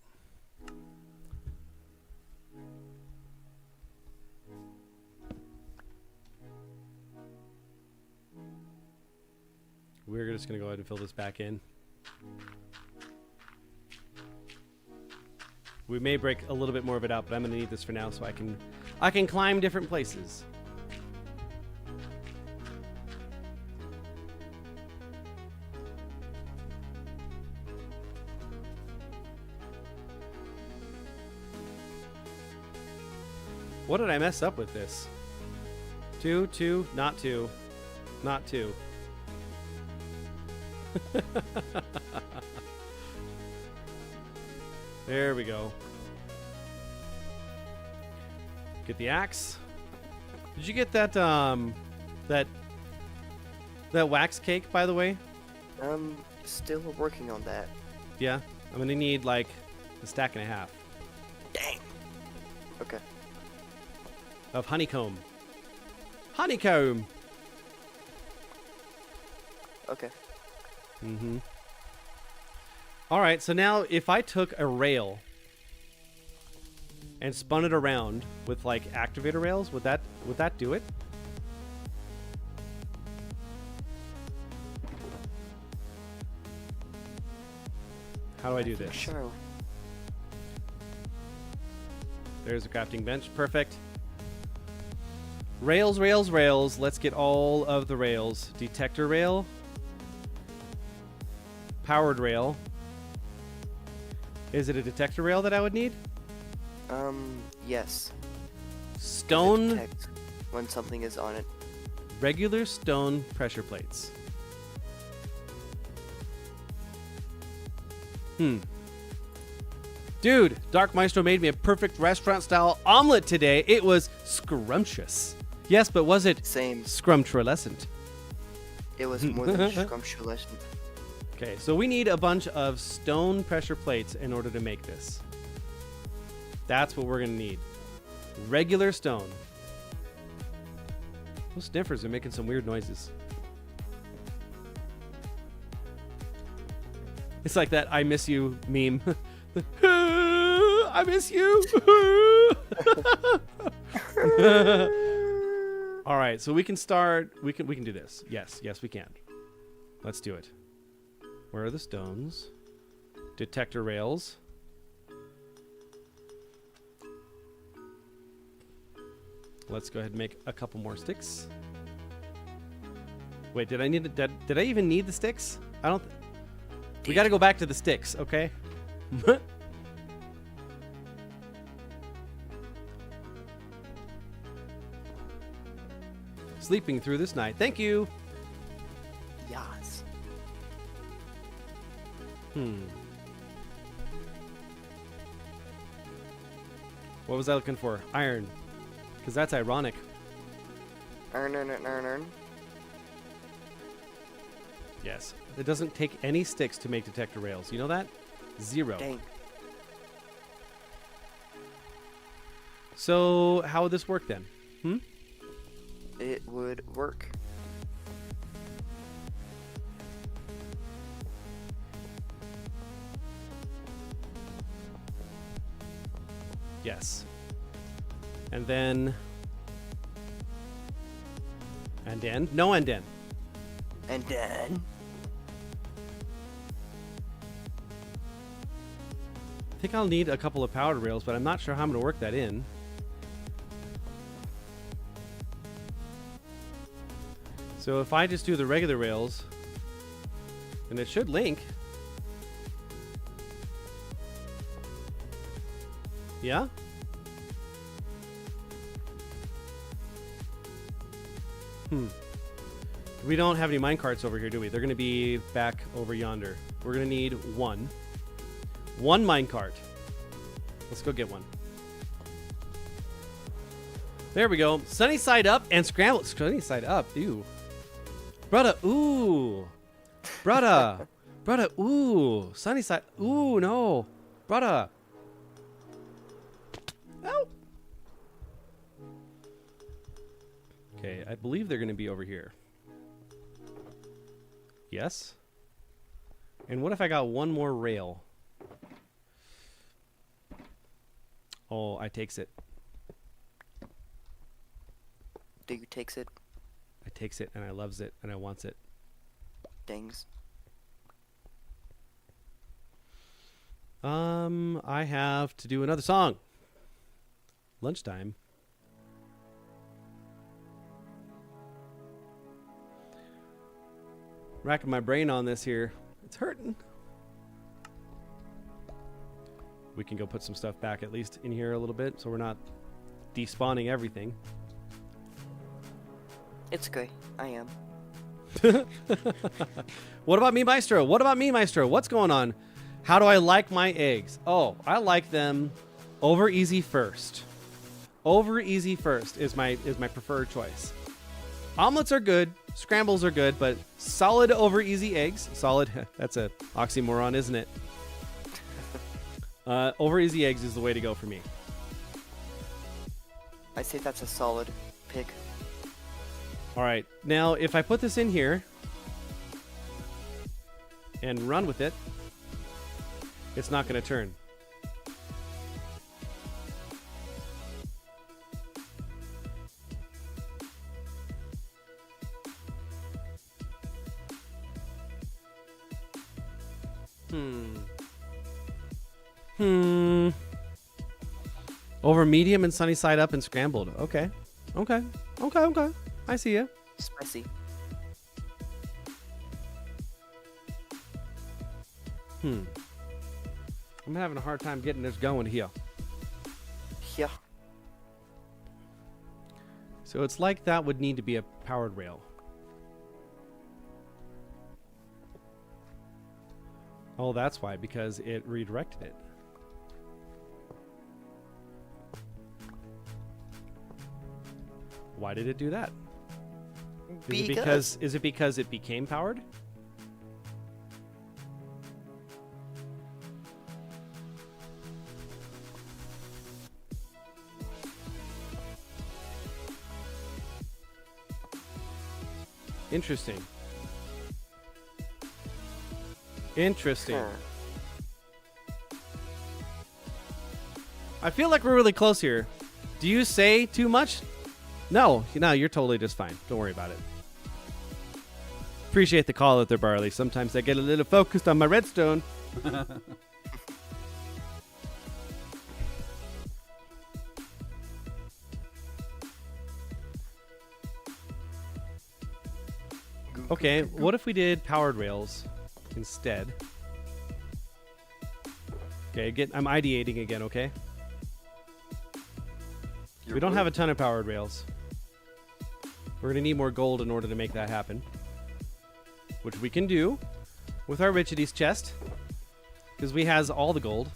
We're just going to go ahead and fill this back in. We may break a little bit more of it out, but I'm going to need this for now so I can climb different places. What did I mess up with this? 2, not 2, not 2. There we go. Get the axe. Did you get that that wax cake, by the way? Still working on that. Yeah, I'm gonna need like a stack and a half. Dang. Okay. Of honeycomb. Honeycomb. Okay. Mm-hmm. All right, so now if I took a rail and spun it around with like activator rails, would that do it? How do I do this? Sure. There's a crafting bench. Perfect. Rails, rails, rails. Let's get all of the rails. Detector rail. Powered rail. Is it a detector rail that I would need? Yes. Stone. Detect when something is on it. Regular stone pressure plates. Dude, Dark Maestro made me a perfect restaurant-style omelet today. It was scrumptious. Yes, but was it Same. scrumptulescent? It was more than scrumptious. Okay, so we need a bunch of stone pressure plates in order to make this. That's what we're going to need. Regular stone. Those sniffers are making some weird noises. It's like that I miss you meme. I miss you. All right, so we can start. We can do this. Yes, we can. Let's do it. Where are the stones? Detector rails. Let's go ahead and make a couple more sticks. Wait, did I need did I even need the sticks? I don't. We got to go back to the sticks, okay? Sleeping through this night. Thank you. Yes. What was I looking for? Iron. Because that's ironic. Iron. Yes. It doesn't take any sticks to make detector rails. You know that? 0. Dang. So, how would this work then? It would work. Yes. And then... And then? No and then. And then... I think I'll need a couple of powered rails, but I'm not sure how I'm going to work that in. So if I just do the regular rails, and it should link. Yeah? We don't have any minecarts over here, do we? They're going to be back over yonder. We're going to need one. One minecart. Let's go get one. There we go. Sunny side up and scramble. Sunny side up. Ew. Brother. Ooh. Brother. Brother. Ooh. Sunny side. Ooh, no. Brother. Oh. Okay, I believe they're going to be over here. Yes. And what if I got one more rail? Oh, I takes it. Do you takes it? I takes it and I loves it and I wants it. Dings. I have to do another song. Lunchtime. Racking my brain on this here. It's hurting. We can go put some stuff back at least in here a little bit so we're not despawning everything. It's okay. I am. What about me, Maestro? What about me, Maestro? What's going on? How do I like my eggs? Oh, I like them over easy first. Over easy first is my preferred choice. Omelets are good, scrambles are good, but solid over easy eggs. Solid, that's a oxymoron, isn't it? Over easy eggs is the way to go for me. I say that's a solid pick. All right, now if I put this in here and run with it, it's not going to turn. Over medium and sunny side up and scrambled. Okay. I see ya. Spicy. I'm having a hard time getting this going here. Yeah. So it's like that would need to be a powered rail. Oh, that's why, because it redirected it. Why did it do that? Is it because it became powered? Interesting. Interesting. Huh. I feel like we're really close here. Do you say too much? No, you're totally just fine. Don't worry about it. Appreciate the call out there, Barley. Sometimes I get a little focused on my redstone. Okay, what if we did powered rails instead? Okay, I'm ideating again, okay? We don't have a ton of powered rails. We're going to need more gold in order to make that happen. Which we can do with our Richides chest. Because we has all the gold.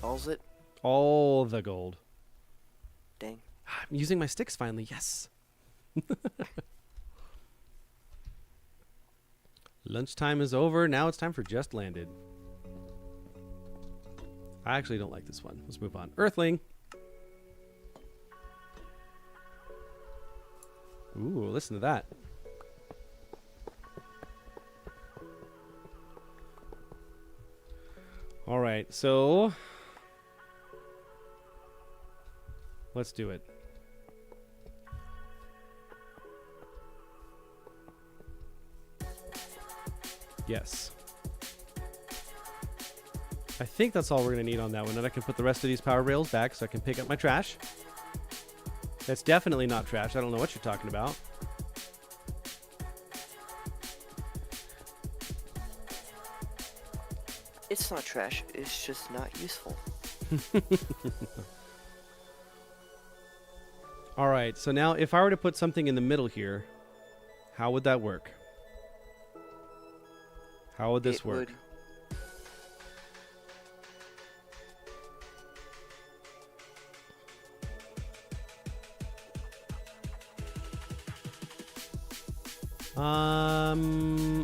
All's it? All the gold. Dang. I'm using my sticks finally, yes. Lunchtime is over. Now it's time for Just Landed. I actually don't like this one. Let's move on. Earthling. Ooh, listen to that. All right, so let's do it. Yes. I think that's all we're going to need on that one. And I can put the rest of these power rails back so I can pick up my trash. That's definitely not trash. I don't know what you're talking about. It's not trash. It's just not useful. All right. So now if I were to put something in the middle here, how would that work? How would this work?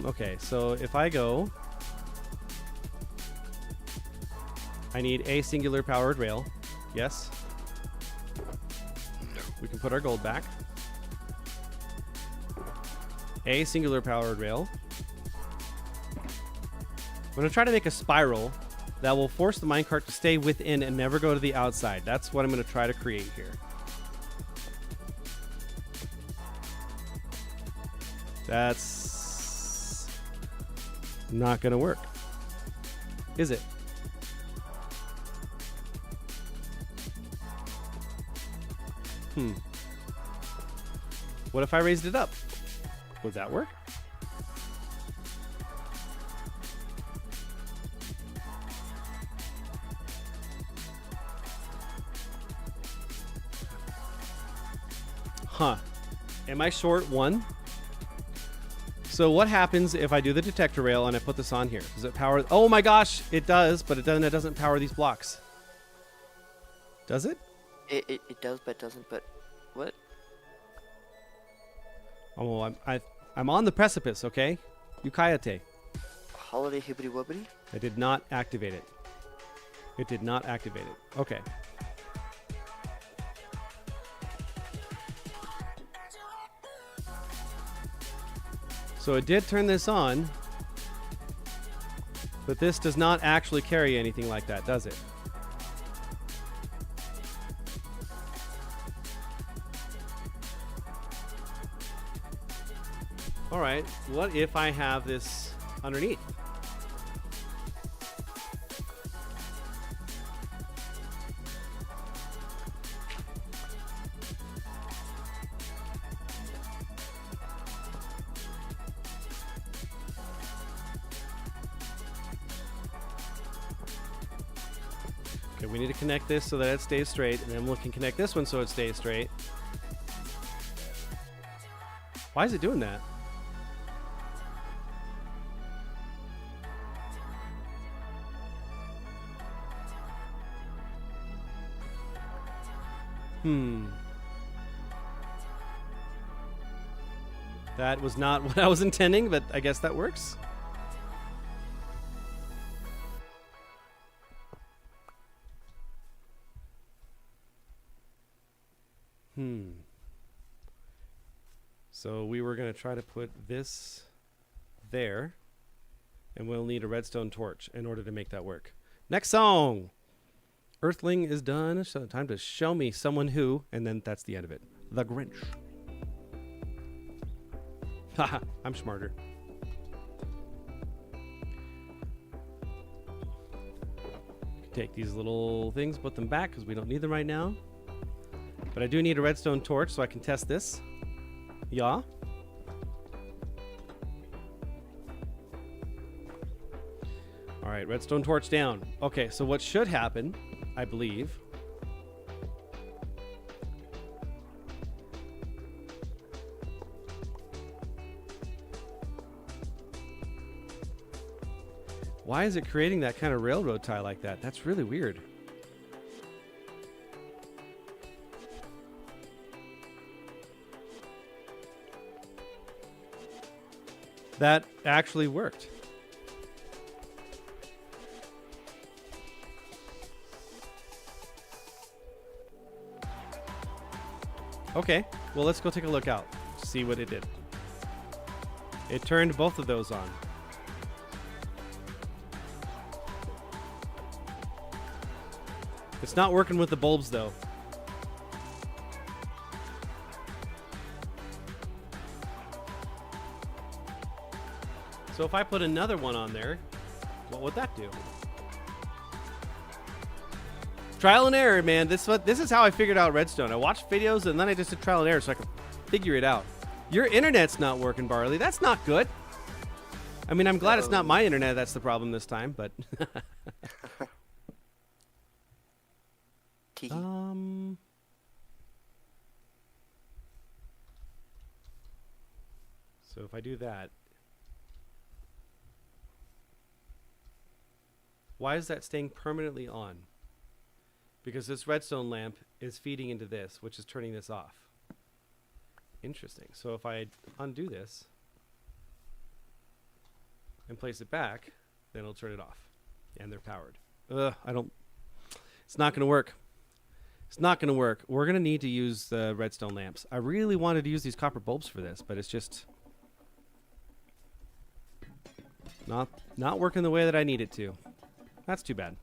Okay, so if I go, I need a singular powered rail. Yes. We can put our gold back. A singular powered rail. I'm going to try to make a spiral that will force the minecart to stay within and never go to the outside. That's what I'm going to try to create here. That's not going to work, is it? What if I raised it up? Would that work? Huh. Am I short one? So what happens if I do the detector rail and I put this on here? Does it power? Oh my gosh, it does, but it doesn't power these blocks. Does it? It does, but doesn't. But what? Oh, I'm on the precipice. Okay, Yukayate. Holiday hibbity wubbity? I did not activate it. It did not activate it. Okay. So it did turn this on, but this does not actually carry anything like that, does it? All right, what if I have this underneath? Okay, we need to connect this so that it stays straight, and then we can connect this one so it stays straight. Why is it doing that? That was not what I was intending, but I guess that works. So we were going to try to put this there, and we'll need a redstone torch in order to make that work. Next song! Earthling is done, so time to show me someone who, and then that's the end of it. The Grinch. Haha, I'm smarter. Take these little things, put them back because we don't need them right now. But I do need a redstone torch so I can test this. Yeah. All right, redstone torch down. Okay, so what should happen, I believe, why is it creating that kind of railroad tie like that? That's really weird. That actually worked. Okay, well, let's go take a look out, see what it did. It turned both of those on. It's not working with the bulbs, though. So if I put another one on there, what would that do? Trial and error, man. This is how I figured out redstone. I watched videos and then I just did trial and error so I could figure it out. Your internet's not working, Barley. That's not good. I mean, I'm glad it's not my internet that's the problem this time, but... So if I do that... Why is that staying permanently on? Because this redstone lamp is feeding into this, which is turning this off. Interesting. So if I undo this and place it back, then it'll turn it off. And they're powered. It's not going to work. It's not going to work. We're going to need to use the redstone lamps. I really wanted to use these copper bulbs for this, but it's just not working the way that I need it to. That's too bad.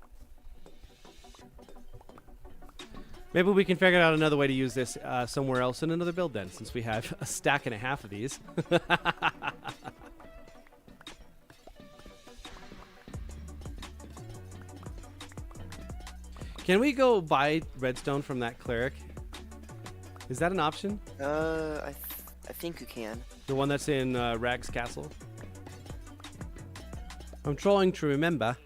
Maybe we can figure out another way to use this somewhere else in another build then, since we have a stack and a half of these. Can we go buy redstone from that cleric? Is that an option? I think you can. The one that's in Rag's Castle? I'm trying to remember.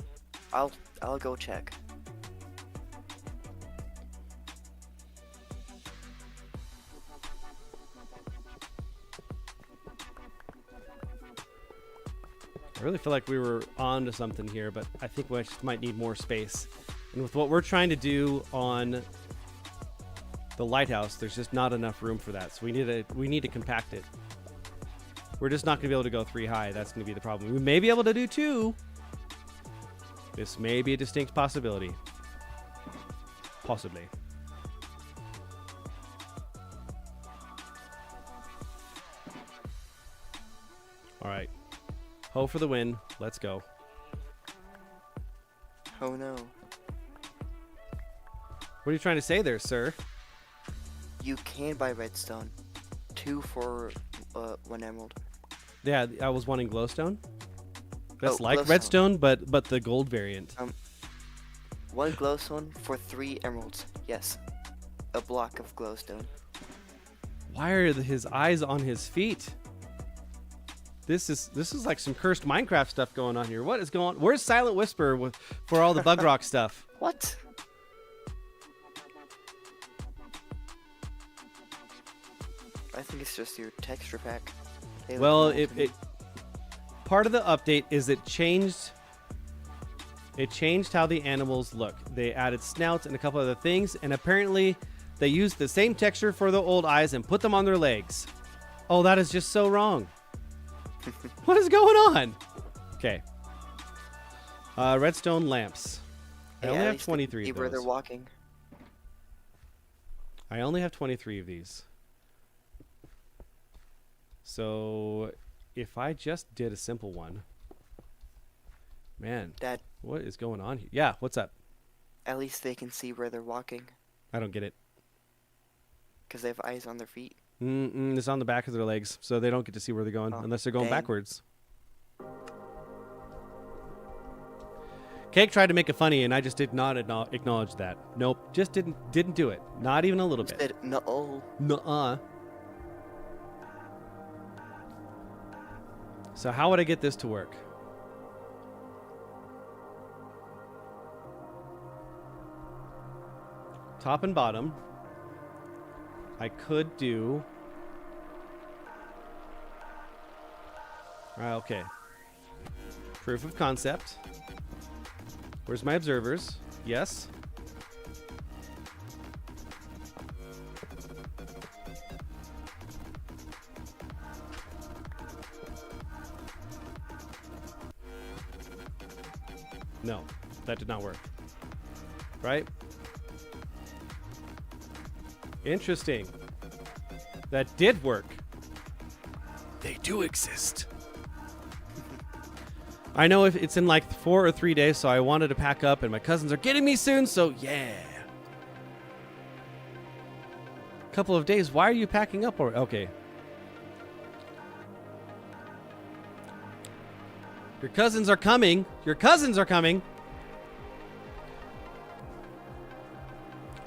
I'll go check. I really feel like we were on to something here, but I think we just might need more space. And with what we're trying to do on the lighthouse, there's just not enough room for that. So we need to compact it. We're just not going to be able to go 3 high. That's going to be the problem. We may be able to do 2. This may be a distinct possibility. Possibly. All right. Ho for the win. Let's go. Oh no. What are you trying to say there, sir? You can buy redstone. 2 for 1 emerald. Yeah, I was wanting glowstone. That's like glowstone. redstone, but the gold variant. 1 glowstone for 3 emeralds. Yes. A block of glowstone. Why are his eyes on his feet? This is like some cursed Minecraft stuff going on here. What is going on? Where's Silent Whisper for all the bug rock stuff? What? I think it's just your texture pack. Well, it part of the update is it changed how the animals look. They added snouts and a couple other things, and apparently they used the same texture for the old eyes and put them on their legs. Oh, that is just so wrong. What is going on? Okay. Redstone lamps. I only have 23 of where they're those. walking. I only have 23 of these. So if I just did a simple one. Man, Dad, what is going on here? Yeah, what's up? at least they can see where they're walking. I don't get it. Because they have eyes on their feet. It's on the back of their legs, so they don't get to see where they're going unless they're going backwards. Cake tried to make it funny, and I just did not acknowledge that. Nope, just didn't do it. Not even a little bit. Said, no. Nuh-uh. So how would I get this to work? Top and bottom. I could do... okay. Proof of concept. Where's my observers? Yes. No, that did not work. Right? Interesting. That did work. They do exist. I know if it's in like 4 or 3 days, so I wanted to pack up, and my cousins are getting me soon, so yeah. Couple of days. Why are you packing up? Or okay. Your cousins are coming. Your cousins are coming.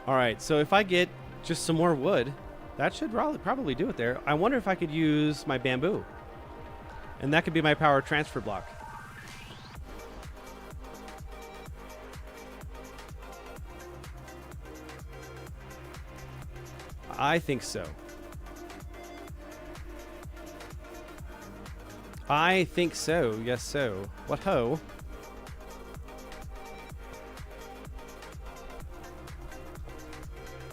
All right. So if I get just some more wood, that should probably do it there. I wonder if I could use my bamboo, and that could be my power transfer block. I think so. I think so. Yes, so. What ho?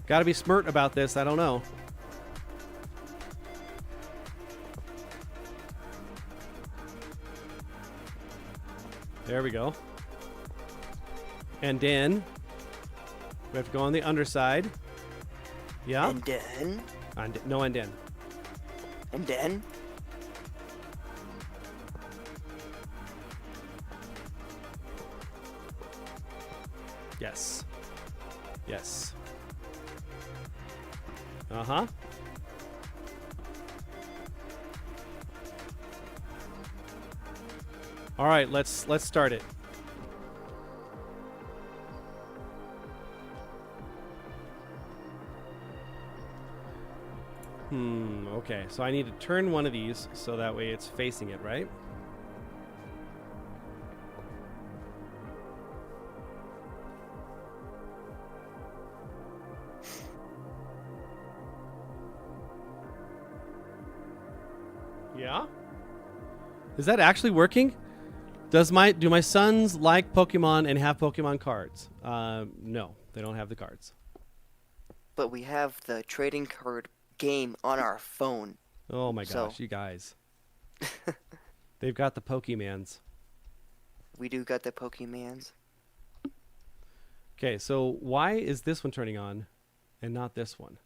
Gotta be smart about this. I don't know. There we go. And then we have to go on the underside. Yeah. And then. No, and then. And then. Yes. Yes. Uh-huh. All right, let's start it. Okay, so I need to turn one of these so that way it's facing it, right? Yeah? Is that actually working? Do my sons like Pokemon and have Pokemon cards? No, they don't have the cards. But we have the trading card game on our phone. Oh my gosh, you guys. They've got the Pokemans. We do got the Pokemans. Okay, so why is this one turning on and not this one?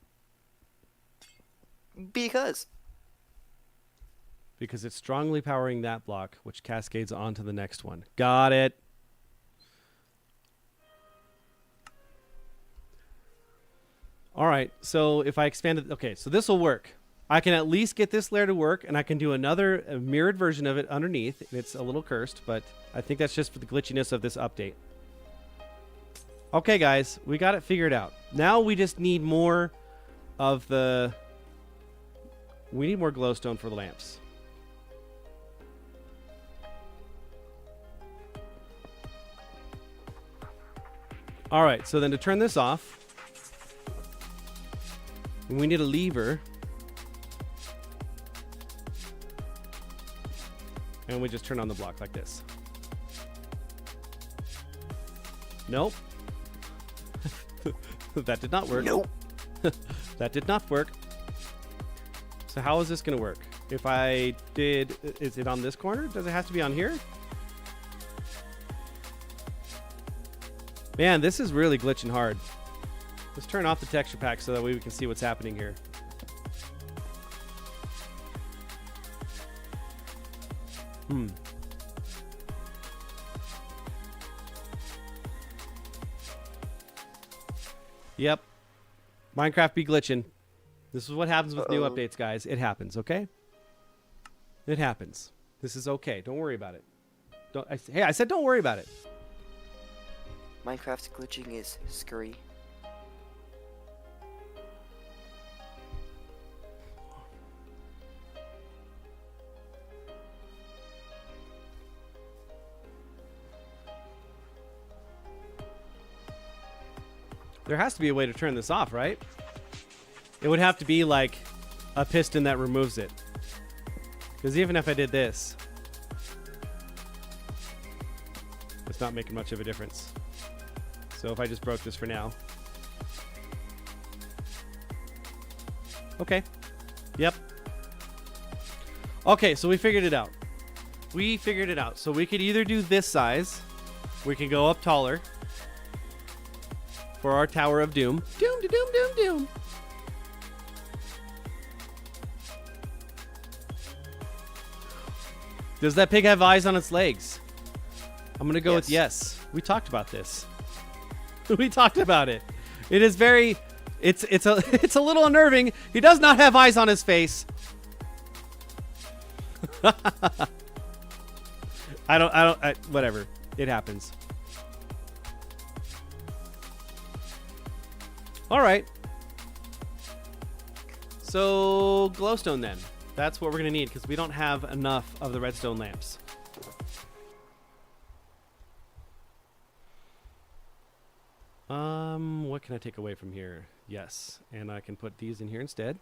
Because it's strongly powering that block, which cascades onto the next one. Got it. All right, so if I expand it, okay, so this will work. I can at least get this layer to work, and I can do another mirrored version of it underneath. It's a little cursed, but I think that's just for the glitchiness of this update. Okay, guys, we got it figured out. Now we just need more of the... We need more glowstone for the lamps. All right, so then to turn this off, we need a lever. And we just turn on the block like this. Nope. That did not work. Nope. That did not work. So how is this going to work? If I did... Is it on this corner? Does it have to be on here? Man, this is really glitching hard. Let's turn off the texture pack so that way we can see what's happening here. Yep. Minecraft be glitching. This is what happens with new updates, guys. It happens, okay? It happens. This is okay. Don't worry about it. Hey, I said don't worry about it. Minecraft glitching is scurry. There has to be a way to turn this off, right? It would have to be like a piston that removes it. Because even if I did this, it's not making much of a difference. So if I just broke this for now. Okay. Yep. Okay, so we figured it out. We figured it out. So we could either do this size. We can go up taller. For our Tower of Doom. Doom, doom, doom, doom. Does that pig have eyes on its legs? I'm going to go with yes. We talked about this. We talked about it. It is very... It's a little unnerving. He does not have eyes on his face. Whatever. It happens. All right. So glowstone then. That's what we're going to need because we don't have enough of the redstone lamps. What can I take away from here? Yes, and I can put these in here instead.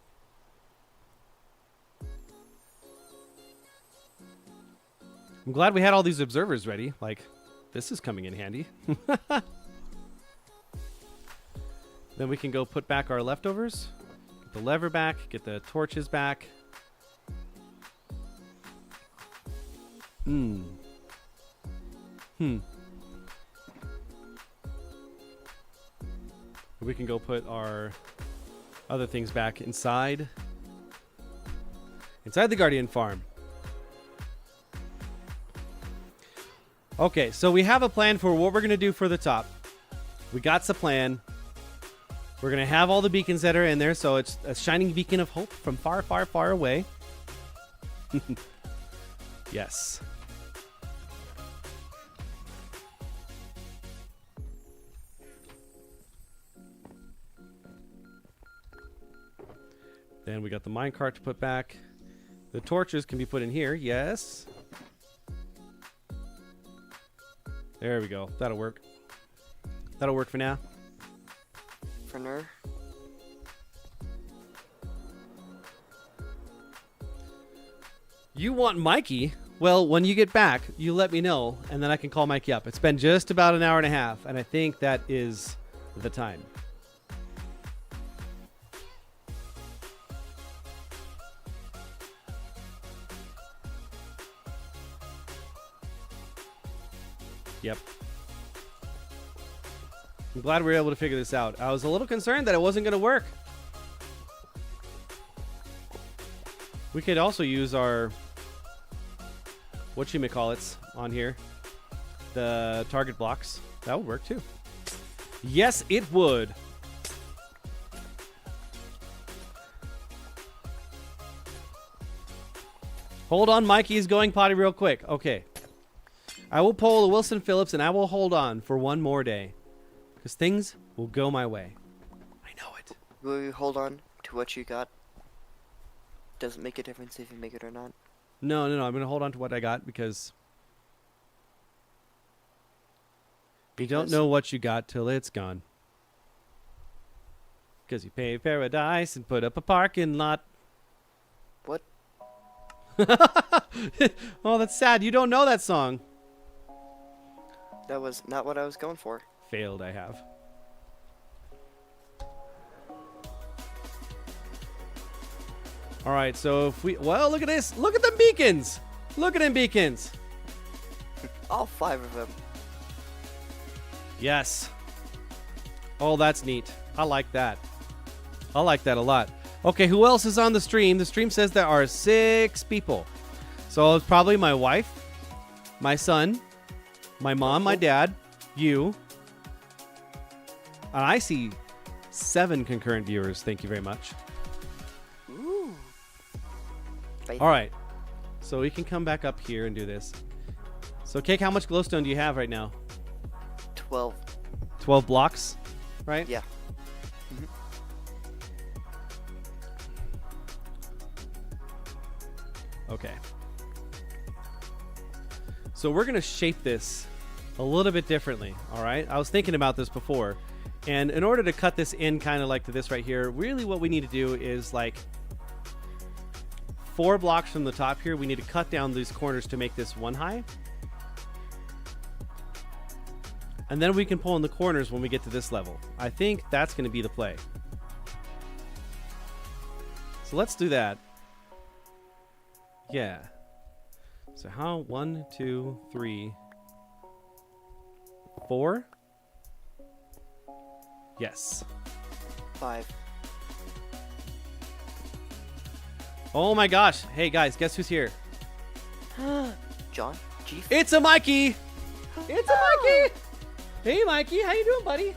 I'm glad we had all these observers ready. Like, this is coming in handy. Then we can go put back our leftovers. Get the lever back. Get the torches back. We can go put our other things back inside the Guardian farm. Okay, so we have a plan for what we're going to do for the top. We got the plan. We're going to have all the beacons that are in there, so it's a shining beacon of hope from far, far, far away. Yes. Then we got the minecart to put back. The torches can be put in here. Yes. There we go. That'll work. That'll work for now. For now. You want Mikey? Well, when you get back, you let me know, and then I can call Mikey up. It's been just about an hour and a half, and I think that is the time. Yep. I'm glad we were able to figure this out. I was a little concerned that it wasn't going to work. We could also use our whatchamacallits on here. The target blocks. That would work too. Yes, it would. Hold on, Mikey is going potty real quick. Okay. I will pull the Wilson Phillips and I will hold on for one more day. Because things will go my way. I know it. Will you hold on to what you got? Doesn't make a difference if you make it or not. No. I'm going to hold on to what I got because you don't know what you got till it's gone. Because you pay paradise and put up a parking lot. What? Oh, that's sad. You don't know that song. That was not what I was going for. Failed, I have. All right, so if we... Well, look at this. Look at them beacons. Look at them beacons. All 5 of them. Yes. Oh, that's neat. I like that. I like that a lot. Okay, who else is on the stream? The stream says there are 6 people. So it's probably my wife, my son, my mom, my dad, you. And I see 7 concurrent viewers. Thank you very much. Ooh. All right. So we can come back up here and do this. So, Cake, how much glowstone do you have right now? 12. 12 blocks, right? Yeah. Okay. So we're going to shape this a little bit differently, all right? I was thinking about this before. And in order to cut this in kind of like to this right here, really what we need to do is like 4 blocks from the top here. We need to cut down these corners to make this 1 high. And then we can pull in the corners when we get to this level. I think that's going to be the play. So let's do that. Yeah. So how? 1, 2, 3, 4. Yes. 5. Oh my gosh. Hey guys, guess who's here? John? Chief? It's a Mikey. It's a Mikey. Hey Mikey, how you doing, buddy?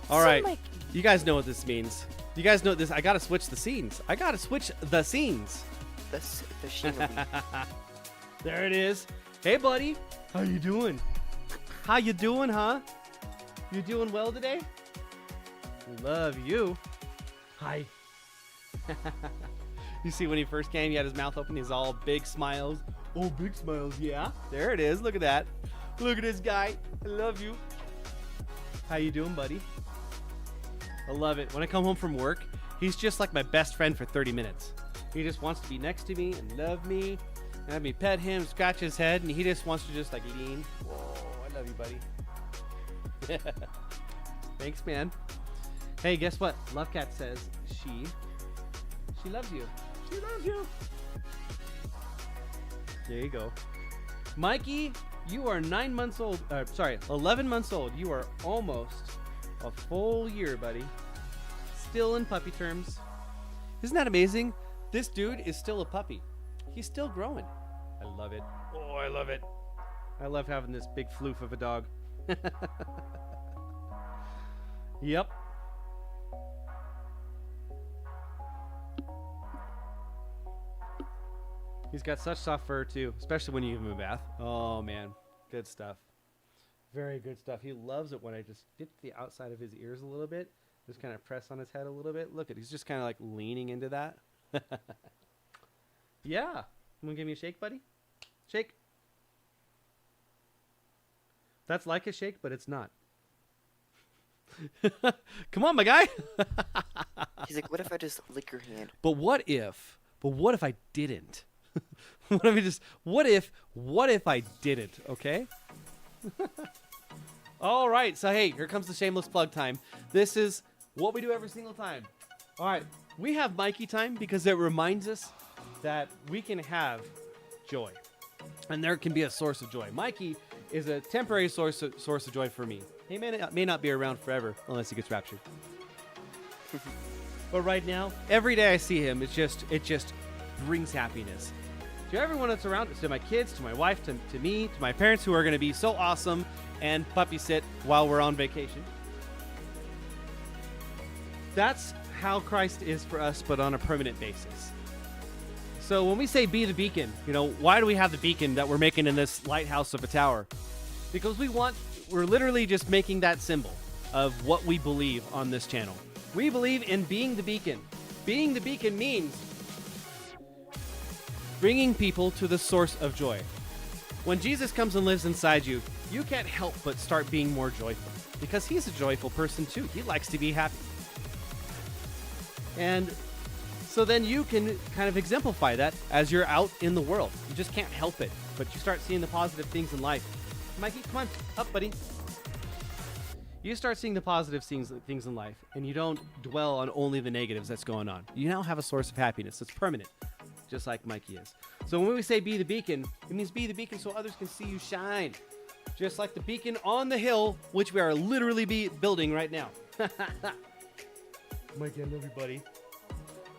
All right. Mikey. You guys know what this means. You guys know this. I gotta switch the scenes. I gotta switch the scenes. The scenery. There it is. Hey, buddy. How you doing? How you doing, huh? You doing well today? Love you. Hi. You see when he first came, he had his mouth open. He's all big smiles. Oh, big smiles, yeah. There it is. Look at that. Look at this guy. I love you. How you doing, buddy? I love it. When I come home from work, he's just like my best friend for 30 minutes. He just wants to be next to me and love me. And have me pet him, scratch his head, and he just wants to just like lean. Whoa, I love you, buddy. Thanks, man. Hey, guess what? Lovecat says she loves you. She loves you. There you go. Mikey, you are 9 months old. 11 months old. You are almost a full year, buddy. Still in puppy terms. Isn't that amazing? This dude is still a puppy. He's still growing. I love it. Oh, I love it. I love having this big floof of a dog. Yep. He's got such soft fur too, especially when you give him a bath. Oh man, good stuff. Very good stuff. He loves it when I just dip the outside of his ears a little bit, just kind of press on his head a little bit. Look at, he's just kind of like leaning into that. Yeah. You want to give me a shake, buddy? Shake. That's like a shake, but it's not. Come on, my guy. He's like, what if I just lick your hand? But what if I didn't? What if I didn't, okay? All right, so hey, here comes the shameless plug time. This is what we do every single time. All right, we have Mikey time because it reminds us that we can have joy. And there can be a source of joy. Mikey is a temporary source of joy for me. He may not be around forever unless he gets raptured. But right now, every day I see him, it just brings happiness. To everyone that's around, to my kids, to my wife, to me, to my parents who are going to be so awesome and puppy sit while we're on vacation. That's how Christ is for us, but on a permanent basis. So when we say be the beacon, why do we have the beacon that we're making in this lighthouse of a tower? Because we're literally just making that symbol of what we believe on this channel. We believe in being the beacon. Being the beacon means bringing people to the source of joy. When Jesus comes and lives inside you, you can't help but start being more joyful because he's a joyful person too. He likes to be happy. And so then you can kind of exemplify that as you're out in the world. You just can't help it, but you start seeing the positive things in life. Mikey, come on, up, buddy. you start seeing the positive things in life, and you don't dwell on only the negatives that's going on. You now have a source of happiness that's permanent, just like Mikey is. So when we say be the beacon, it means be the beacon so others can see you shine. Just like the beacon on the hill, which we are literally building right now. Mikey, I love you, buddy.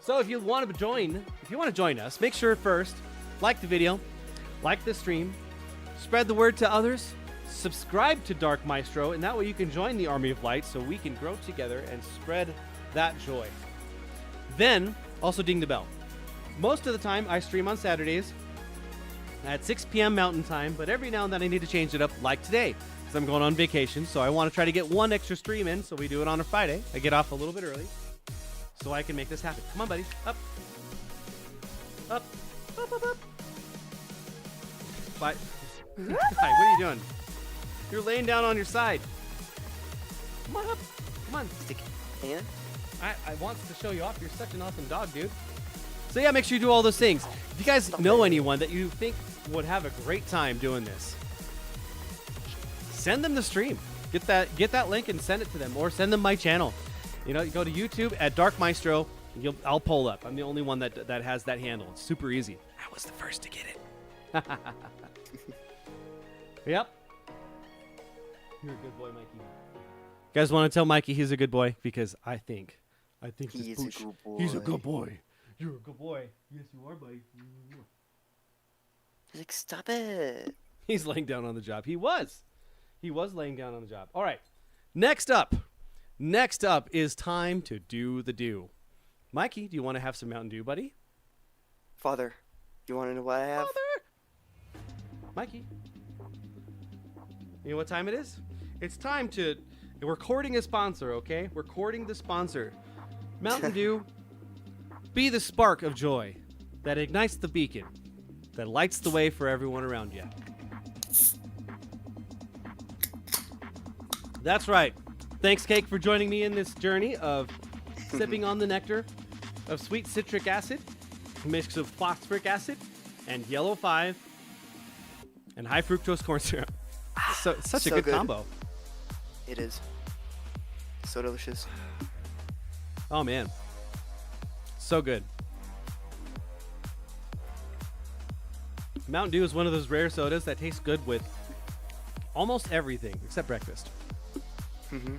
So if you want to join us, make sure first, like the video, like the stream, spread the word to others, subscribe to Dark Maestro, and that way you can join the Army of Light so we can grow together and spread that joy. Then, also ding the bell. Most of the time, I stream on Saturdays at 6 p.m. Mountain Time, but every now and then I need to change it up, like today, because I'm going on vacation, so I want to try to get one extra stream in, so we do it on a Friday. I get off a little bit early, so I can make this happen. Come on, buddy. Up. Up. Up, up, up. Bye. Hi, what are you doing? You're laying down on your side. Come on up. Come on. Stick hand. I want to show you off. You're such an awesome dog, dude. So yeah, make sure you do all those things. If you guys know anyone that you think would have a great time doing this, send them the stream. Get that link and send it to them, or send them my channel. You know, you go to YouTube at Dark Maestro. I'll pull up. I'm the only one that has that handle. It's super easy. I was the first to get it. Yep. You're a good boy, Mikey. You guys want to tell Mikey he's a good boy? Because I think He's a good boy. He's a good boy. You're a good boy. Yes, you are, buddy. He's like, stop it. He's laying down on the job. He was laying down on the job. All right. Next up is time to do the do. Mikey, do you want to have some Mountain Dew, buddy? Father, you want to know what I have? Father! Mikey. You know what time it is? It's time to... We're courting a sponsor, okay? We're courting the sponsor. Mountain Dew, be the spark of joy that ignites the beacon, that lights the way for everyone around you. That's right. Thanks, Cake, for joining me in this journey of sipping on the nectar of sweet citric acid, mixed with phosphoric acid, and yellow 5, and high fructose corn syrup. So such a good combo. It is. So delicious. Oh, man. So good. Mountain Dew is one of those rare sodas that tastes good with almost everything except breakfast. Mm-hmm.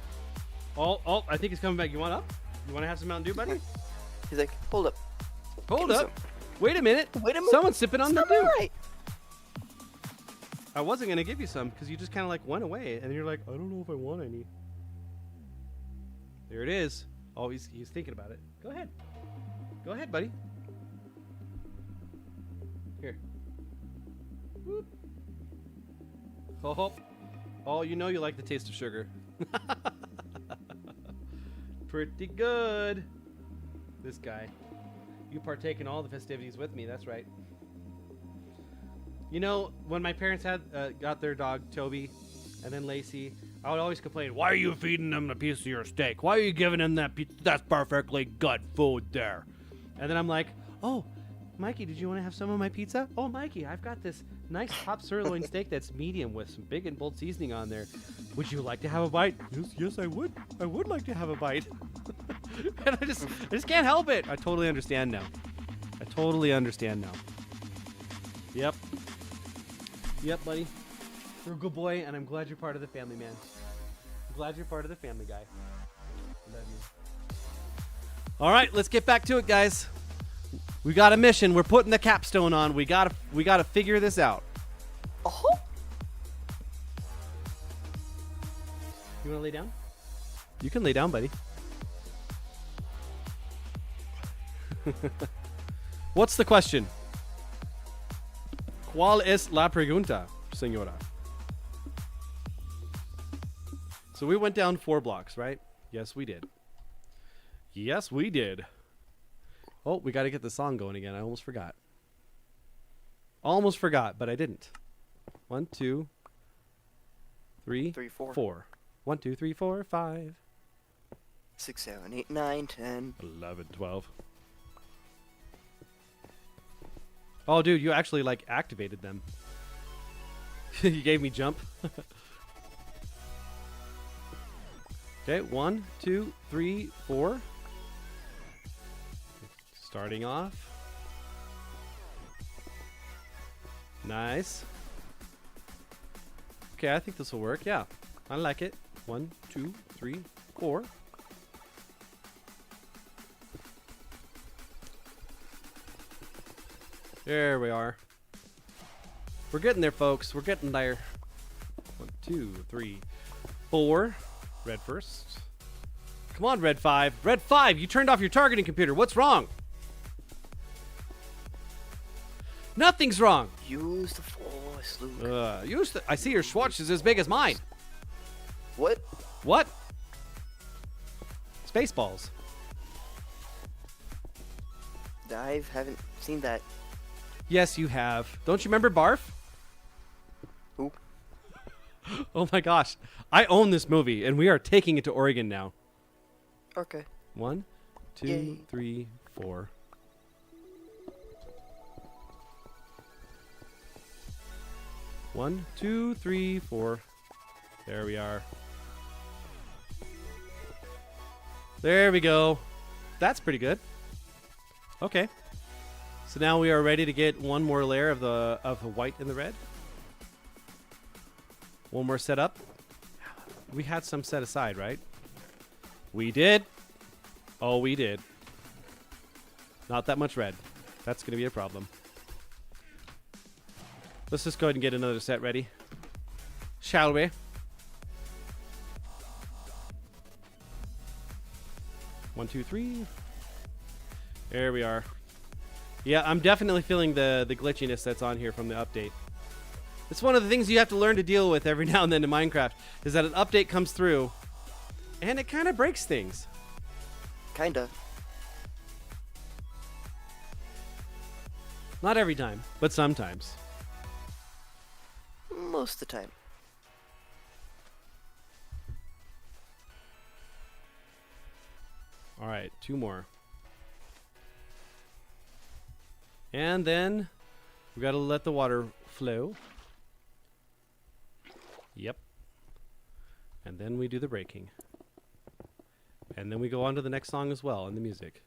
Oh, I think he's coming back. You want up? You want to have some Mountain Dew, buddy? He's like, hold up. Hold up. Wait a minute. Someone's sipping on the Dew. Right. I wasn't going to give you some because you just kind of like went away. And you're like, I don't know if I want any. There it is. Oh, he's thinking about it. Go ahead. Go ahead, buddy. Here. Whoop. Oh, you know you like the taste of sugar. Pretty good. This guy. You partake in all the festivities with me. That's right. You know, when my parents had got their dog, Toby, and then Lacey, I would always complain, why are you feeding them a piece of your steak? Why are you giving them that piece? That's perfectly good food there. And then I'm like, oh, Mikey, did you want to have some of my pizza? Oh, Mikey, I've got this nice top sirloin steak that's medium with some big and bold seasoning on there. Would you like to have a bite? Yes, I would. I would like to have a bite. And I just can't help it. I totally understand now. Yep. Yep, buddy. You're a good boy, and I'm glad you're part of the family, man. I'm glad you're part of the family, guy. I love you. All right, let's get back to it, guys. We got a mission. We're putting the capstone on. We gotta figure this out. Oh. You wanna lay down? You can lay down, buddy. What's the question? ¿Cuál es la pregunta, señora? So we went down 4 blocks, right? Yes, we did. Yes, we did. Oh, we got to get the song going again. I almost forgot. But I didn't. 1, 2, 3, 4. 1, 2, 3, 4, 5, 6, 7, 8, 9, 10, 11, 12. Oh, dude, you actually like activated them. You gave me jump. Okay, 1, 2, 3, 4. Starting off. Nice. Okay, I think this will work. Yeah, I like it. 1, 2, 3, 4. There we are. We're getting there, folks. We're getting there. 1, 2, 3, 4. Red first. Come on, Red 5. Red 5, you turned off your targeting computer. What's wrong? Nothing's wrong. Use the force, Luke. I see your swatch is as big as mine. What? What? Spaceballs. I haven't seen that. Yes, you have. Don't you remember Barf? Who? Oh my gosh. I own this movie, and we are taking it to Oregon now. Okay. 1, 2, Yay. 3, 4. One, 2, 3, 4. There we are. There we go. That's pretty good. Okay. So now we are ready to get one more layer of the white and the red. One more setup. We had some set aside, right? We did. Oh, we did. Not that much red. That's going to be a problem. Let's just go ahead and get another set ready. Shall we? One, 2, 3. There we are. Yeah, I'm definitely feeling the glitchiness that's on here from the update. It's one of the things you have to learn to deal with every now and then in Minecraft, is that an update comes through, and it kind of breaks things. Kinda. Not every time, but sometimes. Most of the time. All right, 2 more. And then we got to let the water flow. Yep. And then we do the breaking. And then we go on to the next song as well, and the music.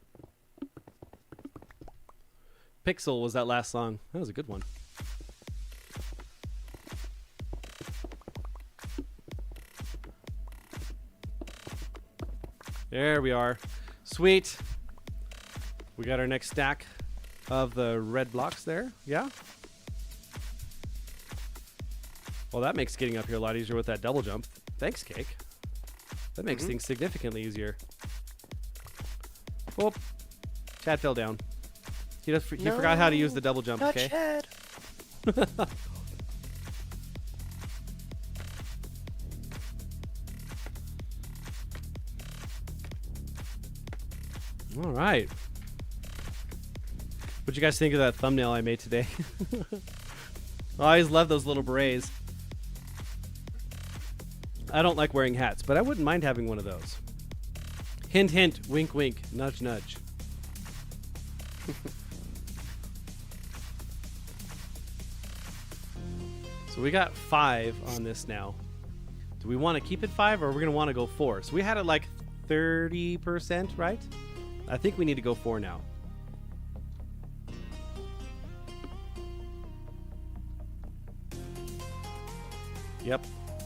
Pixel was that last song. That was a good one. There we are. Sweet. We got our next stack of the red blocks there. Yeah. Well, that makes getting up here a lot easier with that double jump. Thanks, Cake. That makes things significantly easier. Whoop. Chad fell down. He forgot how to use the double jump, Not okay? Chad. All right. What'd you guys think of that thumbnail I made today? I always love those little berets. I don't like wearing hats, but I wouldn't mind having one of those. Hint, hint, wink, wink, nudge, nudge. So we got 5 on this now. Do we want to keep it 5 or are we going to want to go 4? So we had it like 30%, right? I think we need to go 4 now. Yep,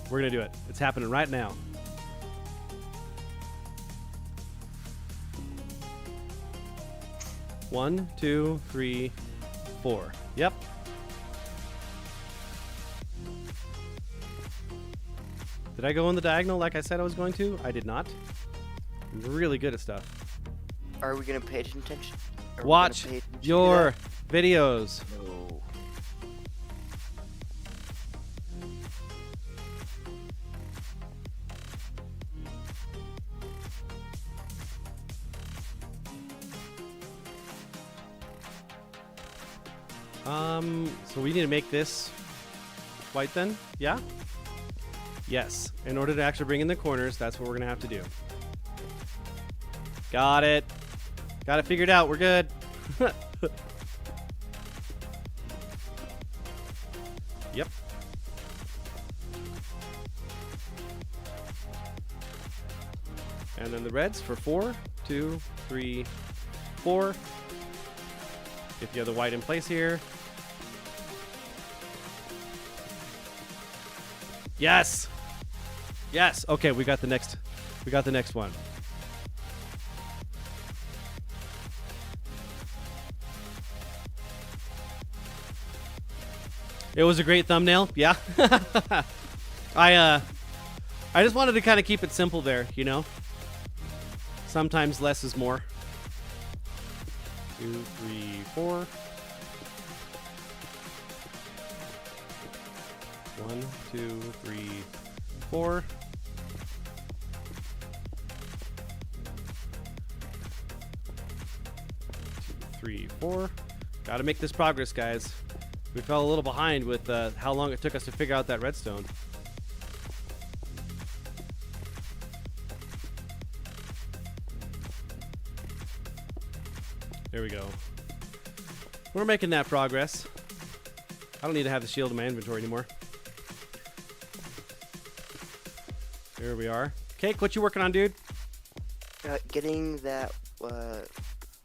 we're going to do it. It's happening right now. One, 2, 3, 4. Yep. Did I go in the diagonal like I said I was going to? I did not. I'm really good at stuff. Are we gonna pay attention? Are we Watch gonna pay attention to your that? videos. No. So we need to make this white then? Yeah? Yes. In order to actually bring in the corners, that's what we're going to have to do. Got it. Got it figured out. We're good. Yep. And then the reds for 4, 2, 3, 4. Get the other white in place here. Yes. Yes. Okay, we got the next one. It was a great thumbnail. Yeah. I just wanted to kind of keep it simple there, you know? Sometimes less is more. 2, 3, 4. 1, 2, 3, 4. 2, 3, 4. Gotta make this progress, guys. We fell a little behind with how long it took us to figure out that redstone. There we go. We're making that progress. I don't need to have the shield in my inventory anymore. There we are. Cake, what you working on, dude? Getting that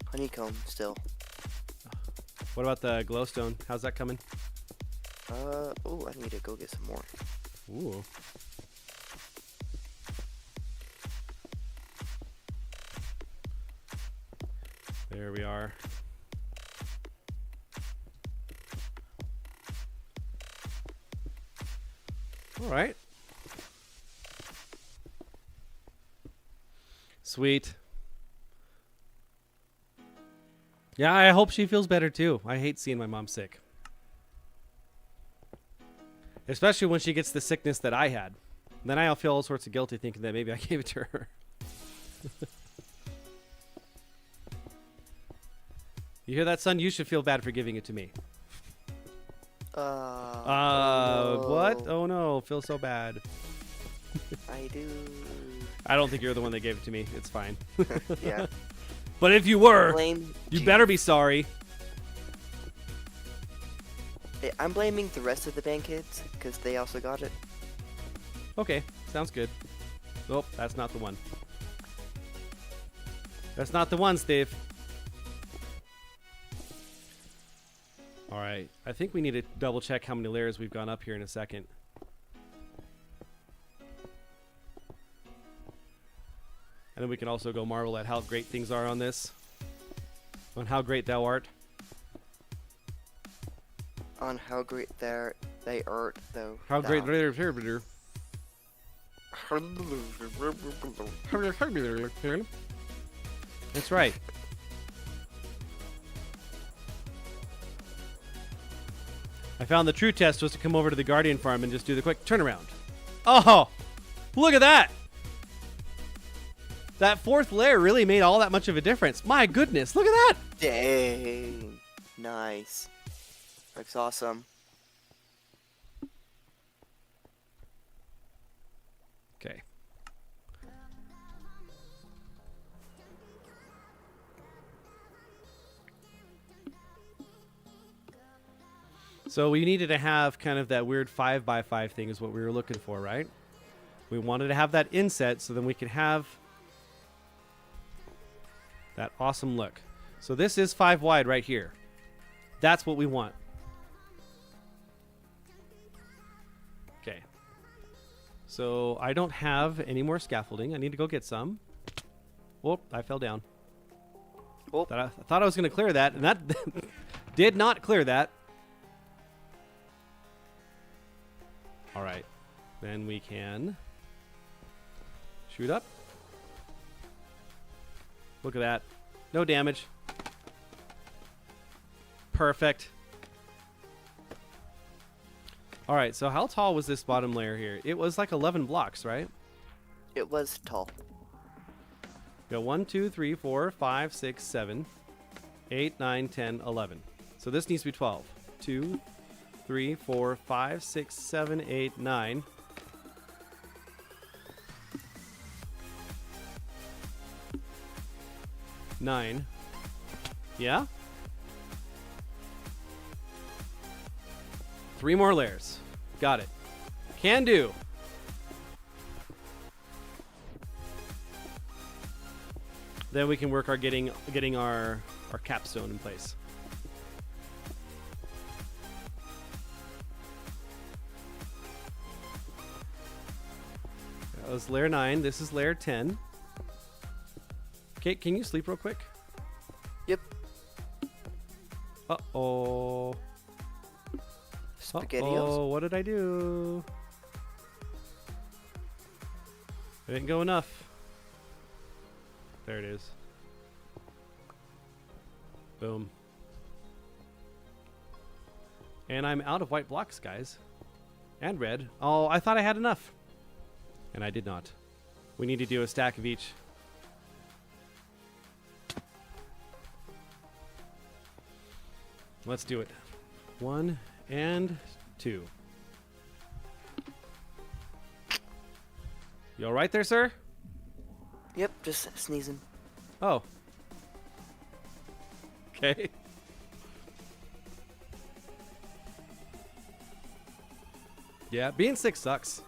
honeycomb still. What about the glowstone? How's that coming? Oh, I need to go get some more. Ooh. There we are. All right. Sweet. Yeah, I hope she feels better too. I hate seeing my mom sick. Especially when she gets the sickness that I had. Then I'll feel all sorts of guilty thinking that maybe I gave it to her. You hear that, son? You should feel bad for giving it to me. What? Oh no, feel so bad. I do. I don't think you're the one that gave it to me. It's fine. Yeah. But if you were, Blame you better be sorry. Hey, I'm blaming the rest of the band kids because they also got it. Okay, sounds good. Oh, that's not the one. That's not the one, Steve. All right, I think we need to double check how many layers we've gone up here in a second. And then we can also go marvel at how great things are on this. On how great thou art. On how great they are, though. How great they are. That's right. I found the true test was to come over to the Guardian farm and just do the quick turnaround. Oh, look at that. That fourth layer really made all that much of a difference. My goodness, look at that. Dang. Nice. Looks awesome. Okay. So we needed to have kind of that weird 5x5 thing is what we were looking for, right? We wanted to have that inset so then we could have that awesome look. So this is 5 wide right here. That's what we want. Okay. So I don't have any more scaffolding. I need to go get some. Whoop, I fell down. Oh. I thought I was going to clear that, and that did not clear that. All right. Then we can shoot up. Look at that. No damage. Perfect. All right, so how tall was this bottom layer here? It was like 11 blocks, right? It was tall. We got 1, 2, 3, 4, 5, 6, 7, 8, 9, 10, 11. So this needs to be 12. 2, 3, 4, 5, 6, 7, 8, 9. Nine. Yeah? 3 more layers. Got it. Can do. then we can work our getting our capstone in place. That was layer 9. This is layer 10. Okay, can you sleep real quick? Yep. Uh-oh. SpaghettiOs. Uh-oh, what did I do? I didn't go enough. There it is. Boom. And I'm out of white blocks, guys. And red. Oh, I thought I had enough. And I did not. We need to do a stack of each. Let's do it. 1 and 2. You all right there, sir? Yep, just sneezing. Oh. Okay. Yeah, being sick sucks.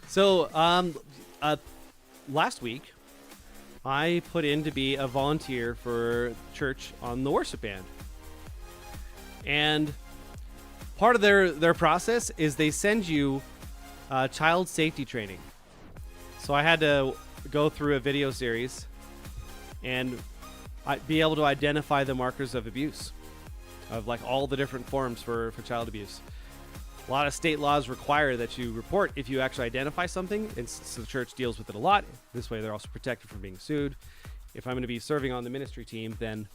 So, last week, I put in to be a volunteer for church on the worship band. And part of their process is they send you child safety training. So I had to go through a video series and be able to identify the markers of abuse, of like all the different forms for child abuse. A lot of state laws require that you report if you actually identify something, and so the church deals with it a lot. This way they're also protected from being sued. If I'm going to be serving on the ministry team, then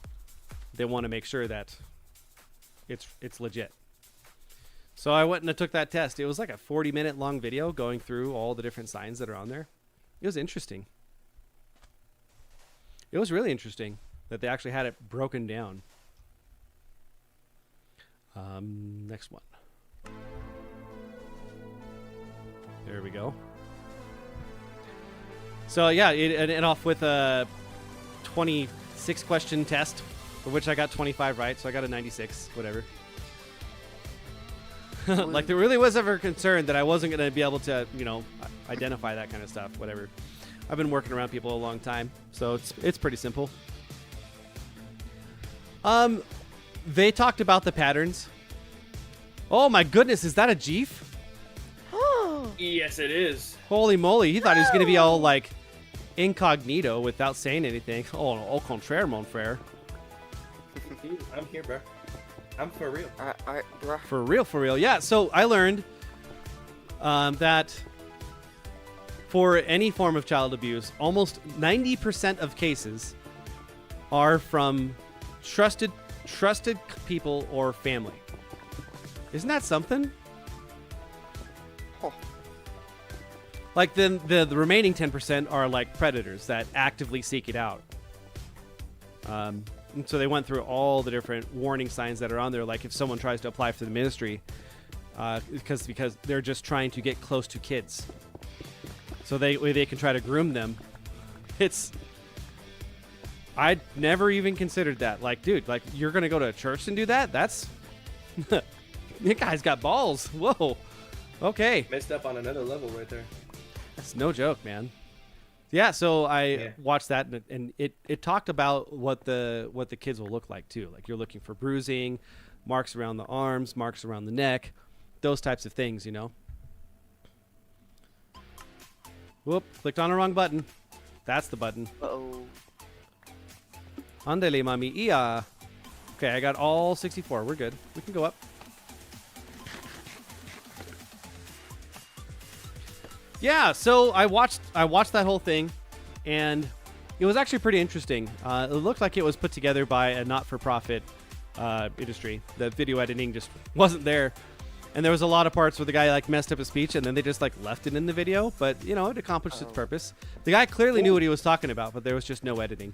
they want to make sure that it's legit. So I went and I took that test. It was like a 40-minute long video going through all the different signs that are on there. It was interesting. It was really interesting that they actually had it broken down. Next one. There we go. So yeah, it ended off with a 26 question test, for which I got 25 right, so I got a 96, whatever. Like there really was ever concern that I wasn't going to be able to, identify that kind of stuff, whatever. I've been working around people a long time, so it's pretty simple. They talked about the patterns. Oh my goodness, is that a Jeef? Yes, it is. Holy moly, he thought he was going to be all like incognito without saying anything. Oh, au contraire, mon frère. I'm here, bro. I'm for real. Alright, bro. For real. Yeah, so I learned that for any form of child abuse, almost 90% of cases are from trusted people or family. Isn't that something? Oh. Like then the remaining 10% are like predators that actively seek it out. And so they went through all the different warning signs that are on there, like if someone tries to apply for the ministry, because they're just trying to get close to kids, so they can try to groom them. I'd never even considered that. Like, dude, like you're gonna go to a church and do that? That's that guy's got balls. Whoa. Okay. Messed up on another level right there. That's no joke, man. Yeah, so I watched that, and it talked about what the kids will look like too. Like you're looking for bruising, marks around the arms, marks around the neck, those types of things, Whoop, clicked on the wrong button. That's the button. Uh-oh. Andele, mami, ia. Okay, I got all 64. We're good. We can go up. Yeah, so I watched that whole thing, and it was actually pretty interesting. It looked like it was put together by a not-for-profit industry. The video editing just wasn't there, and there was a lot of parts where the guy like messed up his speech, and then they just like left it in the video. But it accomplished its purpose. The guy clearly knew what he was talking about, but there was just no editing.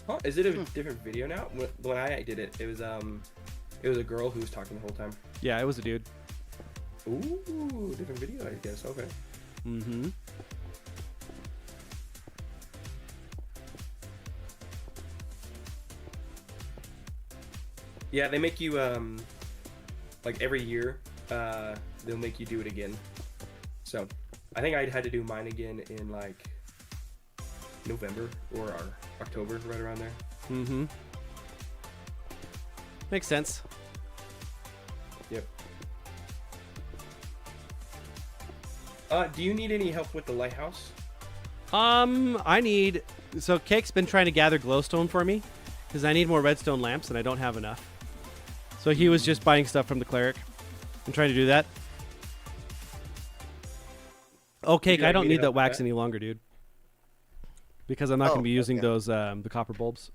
Huh? Is it a different video now? When I did it, it was a girl who was talking the whole time. Yeah, it was a dude. Ooh, different video, I guess. Okay. Mm-hmm. Yeah, they make you like every year, they'll make you do it again. So I think I had to do mine again in like November or October, right around there. Mm-hmm. Makes sense. Yep. Do you need any help with the lighthouse? So Cake's been trying to gather glowstone for me because I need more redstone lamps and I don't have enough. So he was just buying stuff from the cleric. I'm trying to do that. Oh, Cake, I don't need that wax any longer, dude. Because I'm not going to be using those the copper bulbs.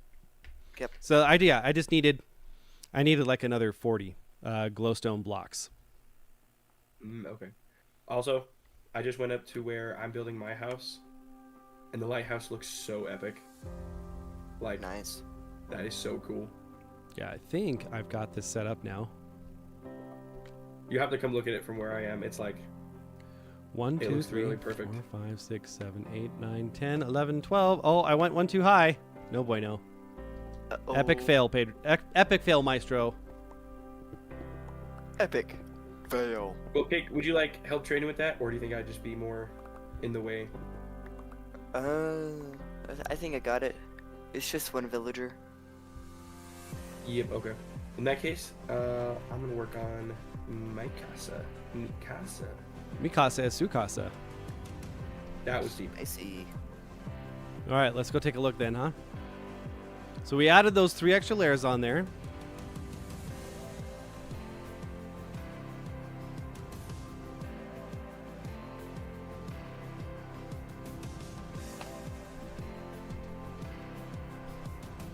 Yep. So I needed like another 40 glowstone blocks. Okay. Also, I just went up to where I'm building my house, and the lighthouse looks so epic. Like, nice. That is so cool. Yeah, I think I've got this set up now. You have to come look at it from where I am. It's like 1, 2, 3, really perfect. 4, 5, 6, 7, 8, 9, 10, 11, 12. Oh, I went one too high. No bueno. Epic fail, epic fail, Maestro. Epic fail. Okay, would you like help training with that, or do you think I'd just be more in the way? I think I got it. It's just one villager. Yep. Okay. In that case, I'm gonna work on my casa. Mikasa es su casa. That was deep. I see. All right, let's go take a look then, huh? So we added those 3 extra layers on there.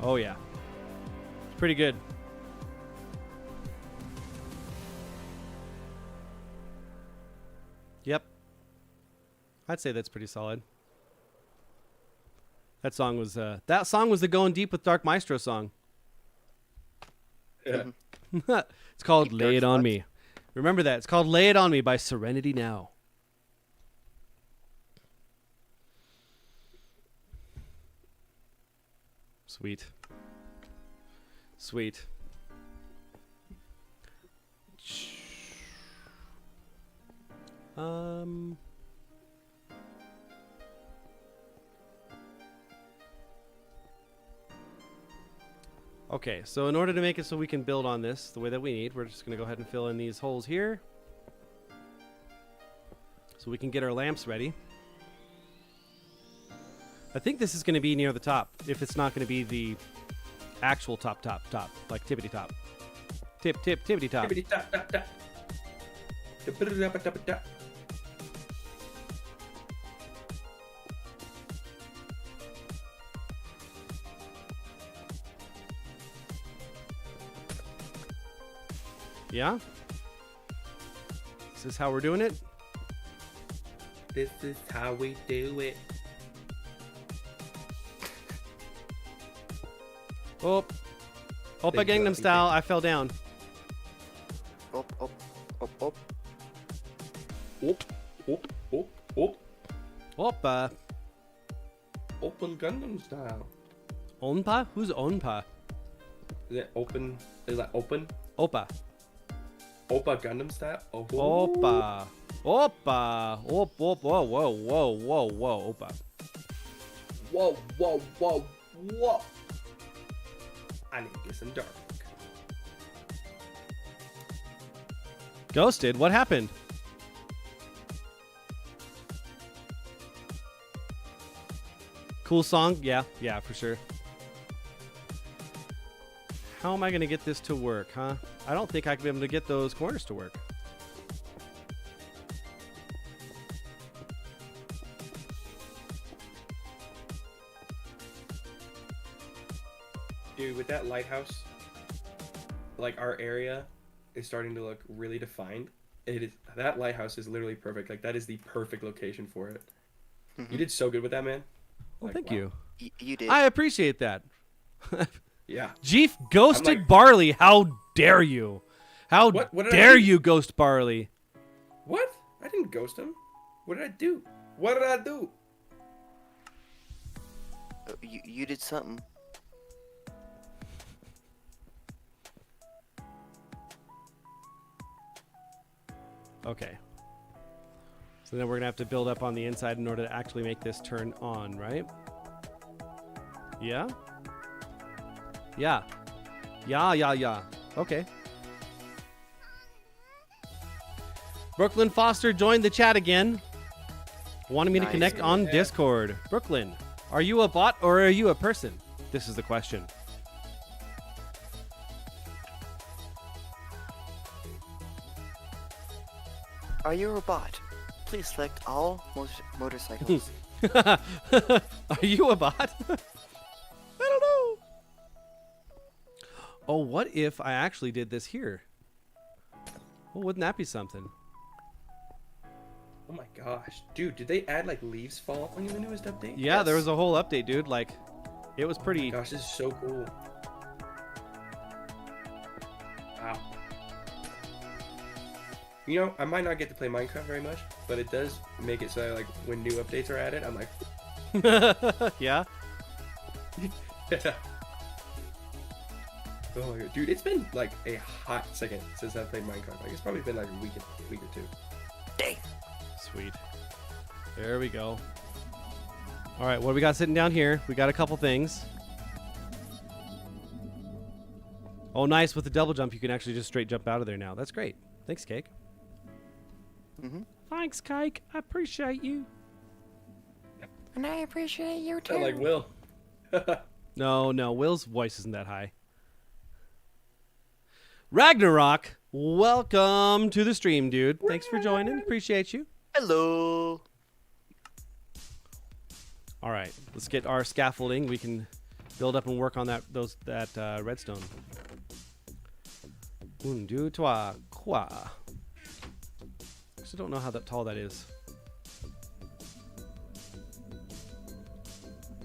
Oh yeah. It's pretty good. Yep. I'd say that's pretty solid. That song was the Going Deep with Dark Maestro song. Yeah. It's called Deep Lay Dark It On Spots. Me. Remember that. It's called Lay It On Me by Serenity Now. Sweet. Sweet. Okay, so in order to make it so we can build on this the way that we need, we're just going to go ahead and fill in these holes here. So we can get our lamps ready. I think this is going to be near the top, if it's not going to be the actual top, like tippity top. Tippity top. Tippity tap tap tap. Tippity tap tap tap. Yeah? This is how we're doing it? This is how we do it. Oh. Oppa Gangnam Style, I fell down. Op, op, op, op. Op, op, op, op. Oppa. Open Gundam style. Onpa? Who's Onpa? Is it open? Is that open? Oppa. Oppa Gundam style? Oh. Oppa. Oppa. Op, op, whoa, whoa, whoa, whoa, whoa, Oppa. Whoa, whoa, whoa, whoa. I need to get some dark. Ghosted? What happened? Cool song? Yeah, for sure. How am I going to get this to work, huh? I don't think I can be able to get those corners to work. Dude, with that lighthouse, like our area is starting to look really defined. That lighthouse is literally perfect. Like that is the perfect location for it. You did so good with that, man. Well, Like, thank wow. you. You did. I appreciate that. Yeah. Jeef ghosted like- Barley. How dare you? How What did I dare do? you ghost Barley? What? I didn't ghost him. What did I do? What did I do? You did something. Okay. So then we're going to have to build up on the inside in order to actually make this turn on, right? Yeah? Yeah. Yeah. Okay. Brooklyn Foster joined the chat again. Wanting me to Nice. connect on Discord. Brooklyn, are you a bot or are you a person? This is the question. Are you a bot? Please select all motorcycles. Are you a bot? I don't know. Oh, what if I actually did this here? Well, wouldn't that be something? Oh my gosh, dude! Did they add like leaves falling in the newest update? Yeah, Yes. there was a whole update, dude. Like, it was pretty. Gosh, this is so cool. Wow. You know, I might not get to play Minecraft very much, but it does make it so that, like, when new updates are added, I'm like, Yeah. yeah. Oh my god, dude! It's been like a hot second since I played Minecraft. Like, it's probably been like a week or two. Dang. Sweet. There we go. All right, what do we got sitting down here? We got a couple things. Oh, nice. With the double jump, you can actually just straight jump out of there now. That's great. Thanks, Cake. Mm-hmm. Thanks, Cake. I appreciate you. And I appreciate you too. Sound like Will. No. Will's voice isn't that high. Ragnarok, welcome to the stream, dude. Thanks for joining. Appreciate you. Hello. All right, let's get our scaffolding. We can build up and work on that redstone. Un, deux, trois, quatre. Actually, don't know how tall that is.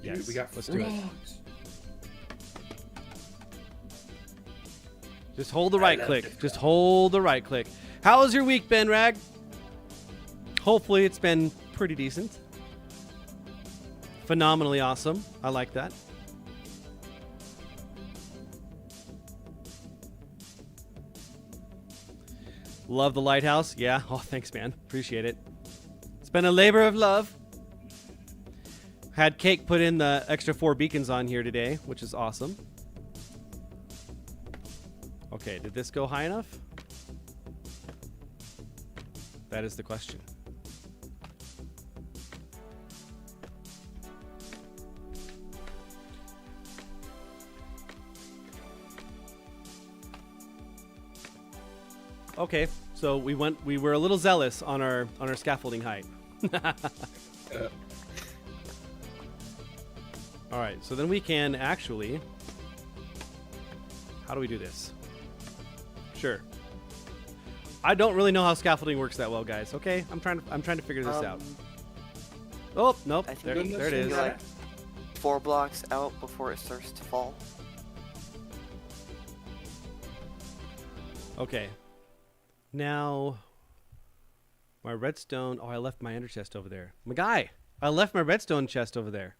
Dude, Yes, we got let's do it. frogs. Just hold the right click. Just hold the right click. How has your week been, Rag? Hopefully it's been pretty decent. Phenomenally awesome. I like that. Love the Lighthouse. Yeah. Oh, thanks, man. Appreciate it. It's been a labor of love. Had Cake put in the extra 4 beacons on here today, which is awesome. Okay, did this go high enough? That is the question. Okay, so we were a little zealous on our scaffolding height. All right, so then we can actually, how do we do this? Sure. I don't really know how scaffolding works that well, guys. Okay, I'm trying to figure this out. Oh, nope. I think There you it is. You're like 4 blocks out before it starts to fall. Okay. Now, my redstone. Oh, I left my ender chest over there. My guy, I left my redstone chest over there.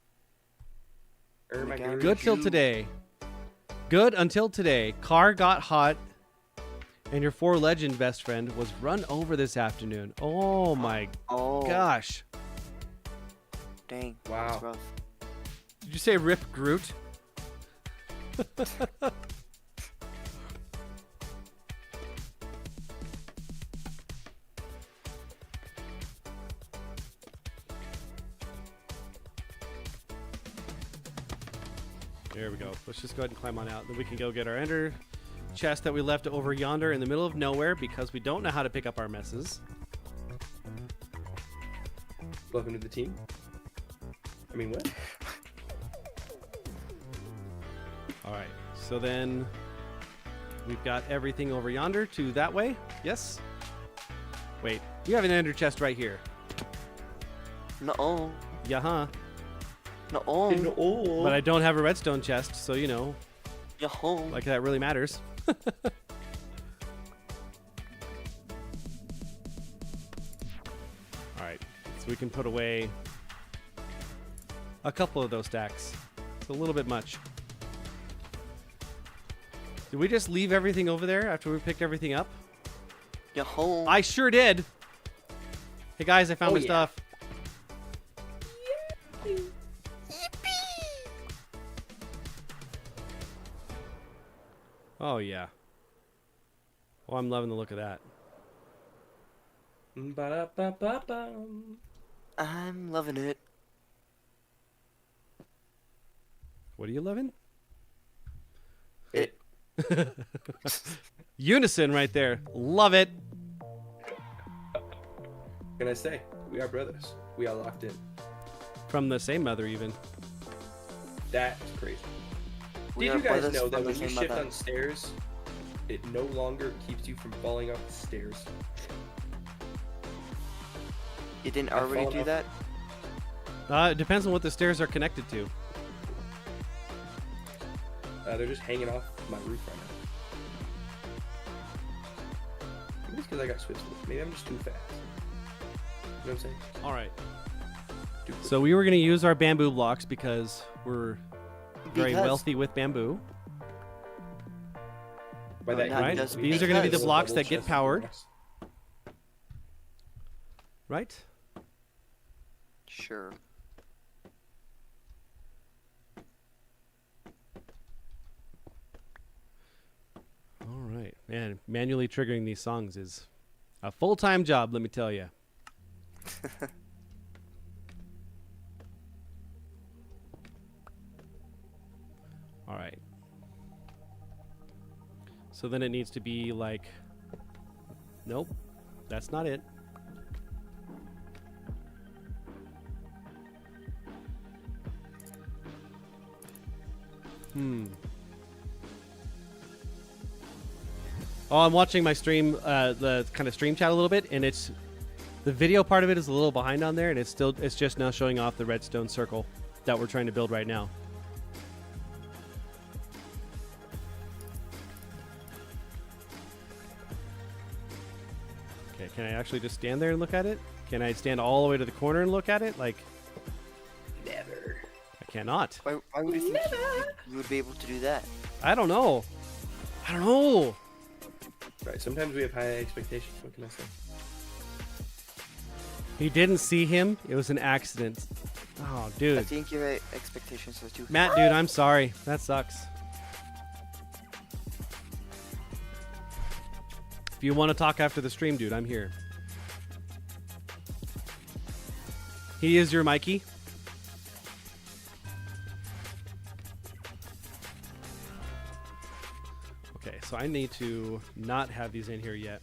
Good till today. Good until today. Car got hot, and your 4 legend best friend was run over this afternoon. Oh my gosh. Dang. Wow. That's rough. Did you say Rip Groot? There we go. Let's just go ahead and climb on out. Then we can go get our ender chest that we left over yonder in the middle of nowhere because we don't know how to pick up our messes. Welcome to the team. I mean, what? All right. So then we've got everything over yonder to that way. Yes? Wait. You have an ender chest right here. No. Yeah-huh. No. But I don't have a redstone chest, so, you know, Yo. like that really matters. Alright, so we can put away a couple of those stacks. It's a little bit much. Did we just leave everything over there after we picked everything up? Yo. I sure did! Hey guys, I found my stuff. Oh, yeah. Oh, I'm loving the look of that. Ba-da-ba-ba-bum. I'm loving it. What are you loving? It. Unison right there. Love it. What can I say? We are brothers. We are locked in. From the same mother, even. That is crazy. We Did are you guys brothers know from that the when you same shift mother. on stairs, it no longer keeps you from falling off the stairs? You didn't I've already fallen do off- that? It depends on what the stairs are connected to. They're just hanging off my roof right now. Maybe it's because I got Swift. Maybe I'm just too fast. You know what I'm saying? All right. Too quick. So we were going to use our bamboo blocks because we're very Because- wealthy with bamboo. By No, that, not you Right? mean just we These are going to be the because- blocks double that get chest powered. blocks. Right? Sure. All right. Man, manually triggering these songs is a full-time job, let me tell you. All right. So then it needs to be like, nope, that's not it. Oh, I'm watching my stream, the kind of stream chat a little bit, and it's the video part of it is a little behind on there, and it's just now showing off the redstone circle that we're trying to build right now. Okay, can I actually just stand there and look at it? Can I stand all the way to the corner and look at it? Like, Never. I cannot. Why would you think you would be able to do that? I don't know. I don't know. Right. Sometimes we have high expectations. What can I say? You didn't see him. It was an accident. Oh, I dude. think your expectations are too Matt, dude, I'm sorry. That sucks. If you want to talk after the stream, dude, I'm here. He is your Mikey. Okay, so I need to not have these in here yet.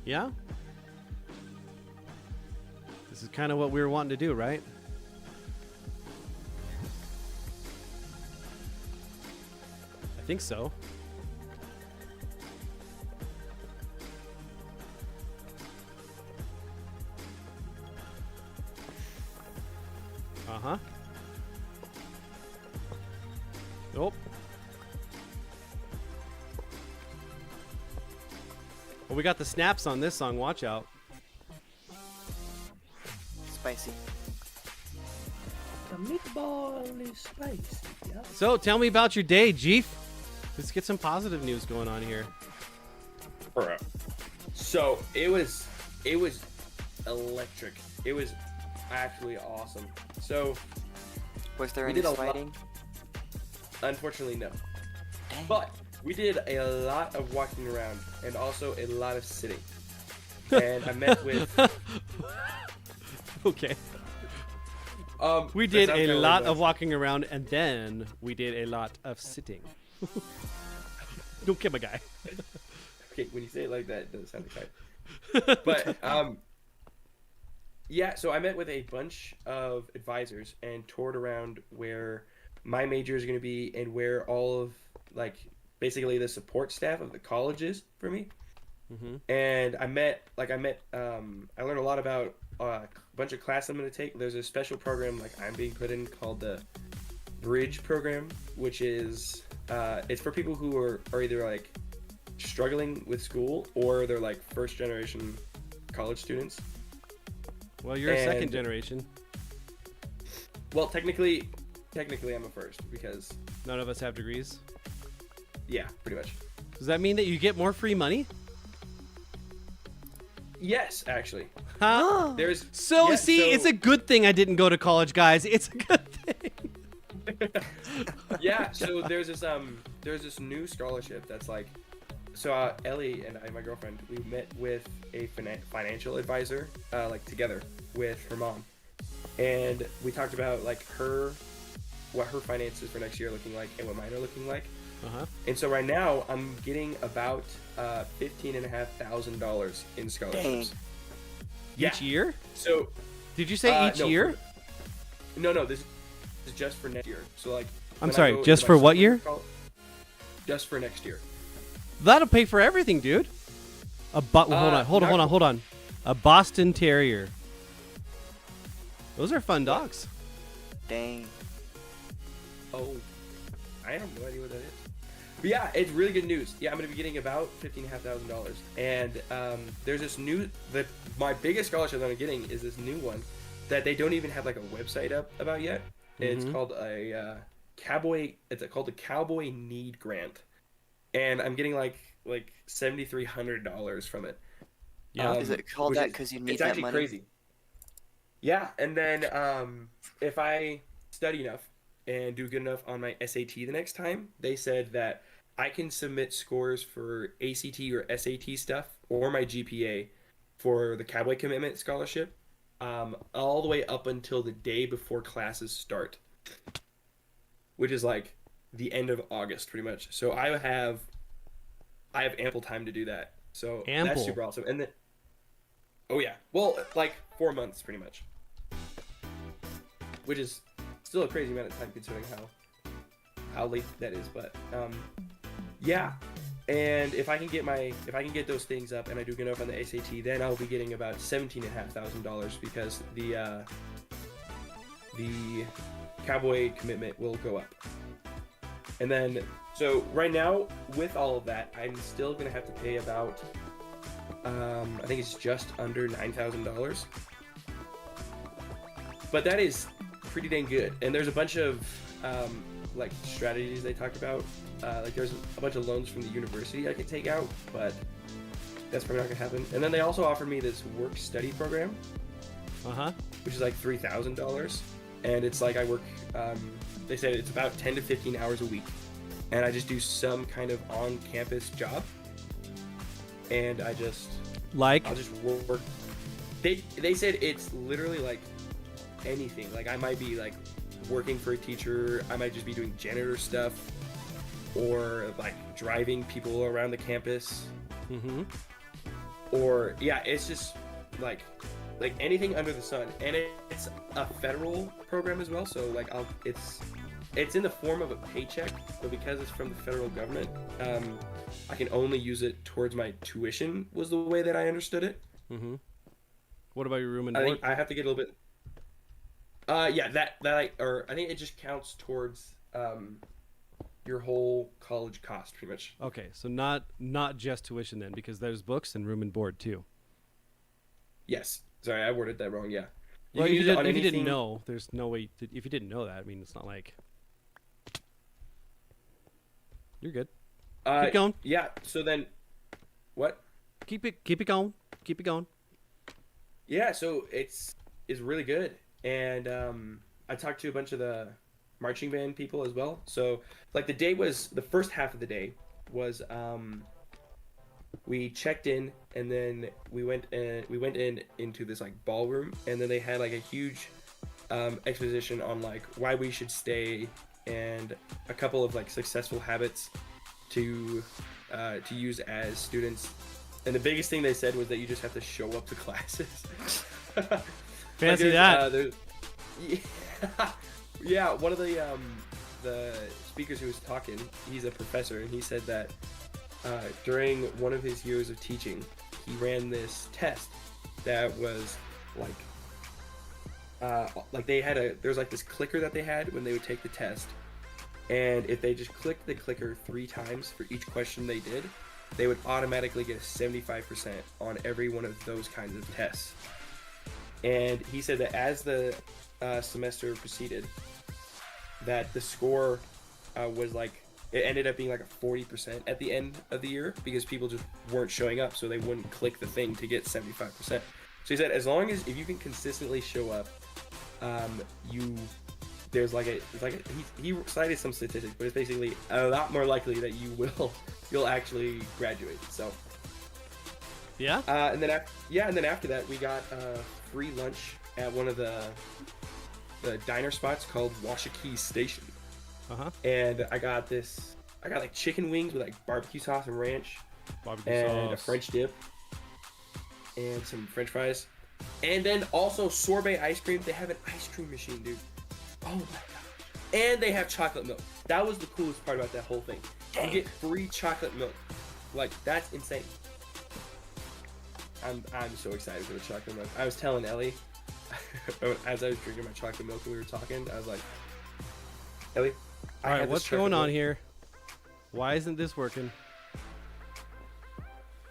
Yeah? This is kind of what we were wanting to do, right? I think so. Uh-huh. Nope. Well, we got the snaps on this song. Watch out. spicy. The meatball is spicy. Yeah. So, tell me about your day, Jeef. Let's get some positive news going on here. Bro. So it was electric. It was actually awesome. So Was there We any did a lot- sliding? unfortunately no. Dang. But we did a lot of walking around and also a lot of sitting. And I met with Okay. We that did sounds a kinda lot like- of walking around, and then we did a lot of sitting. Don't kill my guy. Okay, when you say it like that, it does sound exciting. But yeah, so I met with a bunch of advisors and toured around where my major is going to be and where all of like basically the support staff of the college is for me. Mm-hmm. And I learned a lot about a bunch of classes I'm going to take. There's a special program like I'm being put in called the Bridge program, which is it's for people who are either like struggling with school or they're like first generation college students. Well, you're a second And- generation. Well, technically, technically I'm a first because None of us have degrees. yeah, pretty much. Does that mean that you get more free money? Yes, actually. Huh? There's So yeah, see, so- it's a good thing I didn't go to college, guys. It's a good thing. yeah. So there's this new scholarship that's like, so Ellie and I, my girlfriend, we met with a financial advisor, like together with her mom, and we talked about like what her finances for next year are looking like and what mine are looking like. Uh-huh. And so right now I'm getting about $15,500 in scholarships. Yeah. Each year? So Did you say each no, year? no, this is just for next year. So like, I'm when I sorry, go just into my for what summer year? just for next year. That'll pay for everything, dude. Hold on. A Boston Terrier. Those are fun dogs. Dang. Oh, I have no idea what that is. But yeah, it's really good news. Yeah, I'm gonna be getting about $15,500, and there's this new. My biggest scholarship that I'm getting is this new one that they don't even have like a website up about yet. It's called a cowboy. It's called the Cowboy Need Grant, and I'm getting like $7,300 from it. Yeah. Is it called which that is- because you need it's that actually money? crazy. Yeah, and then if I study enough and do good enough on my SAT the next time, they said that I can submit scores for ACT or SAT stuff or my GPA for the Cowboy Commitment Scholarship, all the way up until the day before classes start, which is like the end of August, pretty much. So I have ample time to do that. So Ample. that's super awesome. And then, oh yeah, well, like 4 months, pretty much, which is still a crazy amount of time considering how late that is. But yeah, and if I can get those things up and I do good enough on the SAT, then I'll be getting about $17,500 because the Cowboy commitment will go up. And then, so right now, with all of that, I'm still gonna have to pay about, I think it's just under $9,000. But that is pretty dang good. And there's a bunch of like strategies they talk about. Like there's a bunch of loans from the university I can take out, but that's probably not gonna happen. And then they also offered me this work study program, Uh-huh. which is like $3,000, and it's like I work. They said it's about 10 to 15 hours a week, and I just do some kind of on-campus job, and I'll just work. They said it's literally like anything. Like I might be like working for a teacher. I might just be doing janitor stuff, or like driving people around the campus. Mm-hmm. Or yeah, it's just like anything under the sun, and it's a federal program as well. So like it's in the form of a paycheck, but because it's from the federal government, I can only use it towards my tuition. Was the way that I understood it. Mm-hmm. What about your room and I board? think I have to get a little bit. Yeah, I think it just counts towards your whole college cost, pretty much. Okay, so not just tuition then, because there's books and room and board too. Yes. Sorry, I worded that wrong. Yeah. Well, can if use you it on didn't anything- know, there's no way. If you didn't know that, I mean, it's not like you're good. Keep going. Yeah. So then, what? Keep it going. Keep it going. Yeah. So it's really good, and I talked to a bunch of the marching band people as well. So like the first half of the day was we checked in, and then we went into this like ballroom, and then they had like a huge exposition on like why we should stay and a couple of like successful habits to use as students. And the biggest thing they said was that you just have to show up to classes. Fancy Like, that. Yeah, one of the speakers who was talking, he's a professor, and he said that during one of his years of teaching, he ran this test that was like they had there's like this clicker that they had when they would take the test, and if they just clicked the clicker 3 times for each question they did, they would automatically get a 75% on every one of those kinds of tests. And he said that as the semester proceeded, that the score was like, it ended up being like a 40% at the end of the year because people just weren't showing up, so they wouldn't click the thing to get 75%. So he said, as long as if you can consistently show up, there's like a he cited some statistics, but it's basically a lot more likely that you'll actually graduate. So Yeah. and then after that we got free lunch at one of the diner spots called Washakie Station. And I got like chicken wings with like barbecue sauce and ranch, a French dip, and some French fries, and then also sorbet ice cream. They have an ice cream machine, dude. Oh my god! And they have chocolate milk. That was the coolest part about that whole thing. You get free chocolate milk. Like, that's insane. I'm so excited for the chocolate milk. I was telling Ellie as I was drinking my chocolate milk and we were talking, I was like, Ellie, all right, what's going on here? Why isn't this working?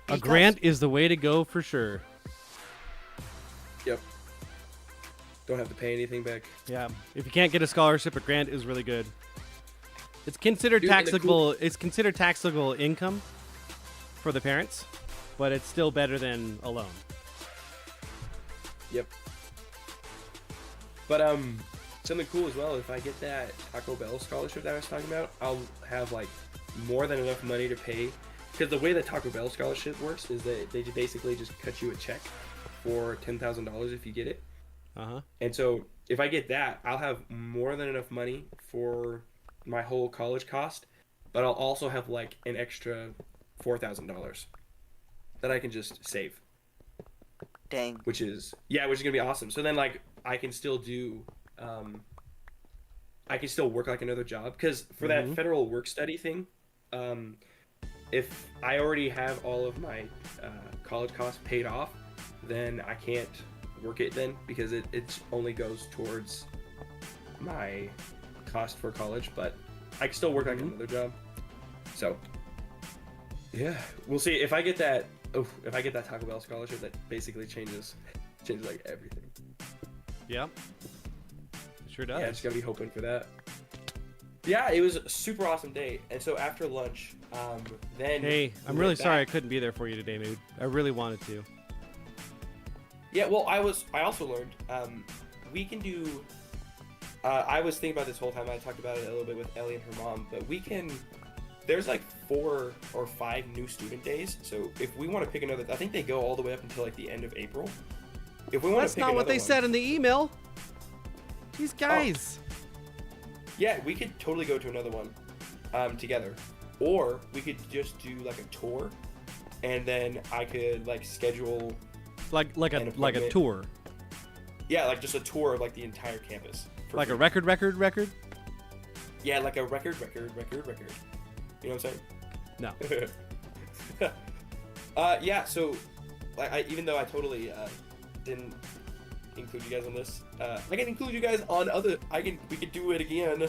A grant is the way to go for sure. Yep. Don't have to pay anything back. Yeah. If you can't get a scholarship, a grant is really good. It's considered Dude, taxable. It's considered taxable income for the parents, but it's still better than a loan. Yep. But something cool as well. If I get that Taco Bell scholarship that I was talking about, I'll have like more than enough money to pay. Because the way the Taco Bell scholarship works is that they basically just cut you a check for $10,000 if you get it. And so if I get that, I'll have more than enough money for my whole college cost, but I'll also have like an extra $4,000 that I can just save. Dang. Which is gonna be awesome. So then like I can still do, I can still work like another job, because for that federal work study thing, if I already have all of my college costs paid off, then I can't work it then, because it only goes towards my cost for college, but I can still work like another job. So yeah, we'll see if I get that. If I get that Taco Bell scholarship, that basically changes like everything. Yeah, sure does. Yeah, I just gotta be hoping for that. Yeah, it was a super awesome day. And so after lunch, then hey, I'm really sorry I couldn't be there for you today, dude. I really wanted to. Yeah, well, I also learned we can do. I was thinking about this whole time. I talked about it a little bit with Ellie and her mom, but we can. There's like 4 or 5 new student days. So if we want to pick another, I think they go all the way up until like the end of April. If we want That's to pick not what they one, said in the email. These guys. Yeah, we could totally go to another one together, or we could just do like a tour, and then I could like schedule like a tour. Yeah, like just a tour of like the entire campus. Like free. A record. Yeah, like a record. You know what I'm saying? No. Yeah. So, like, even though I totally didn't include you guys on this, I can include you guys on other. We could do it again.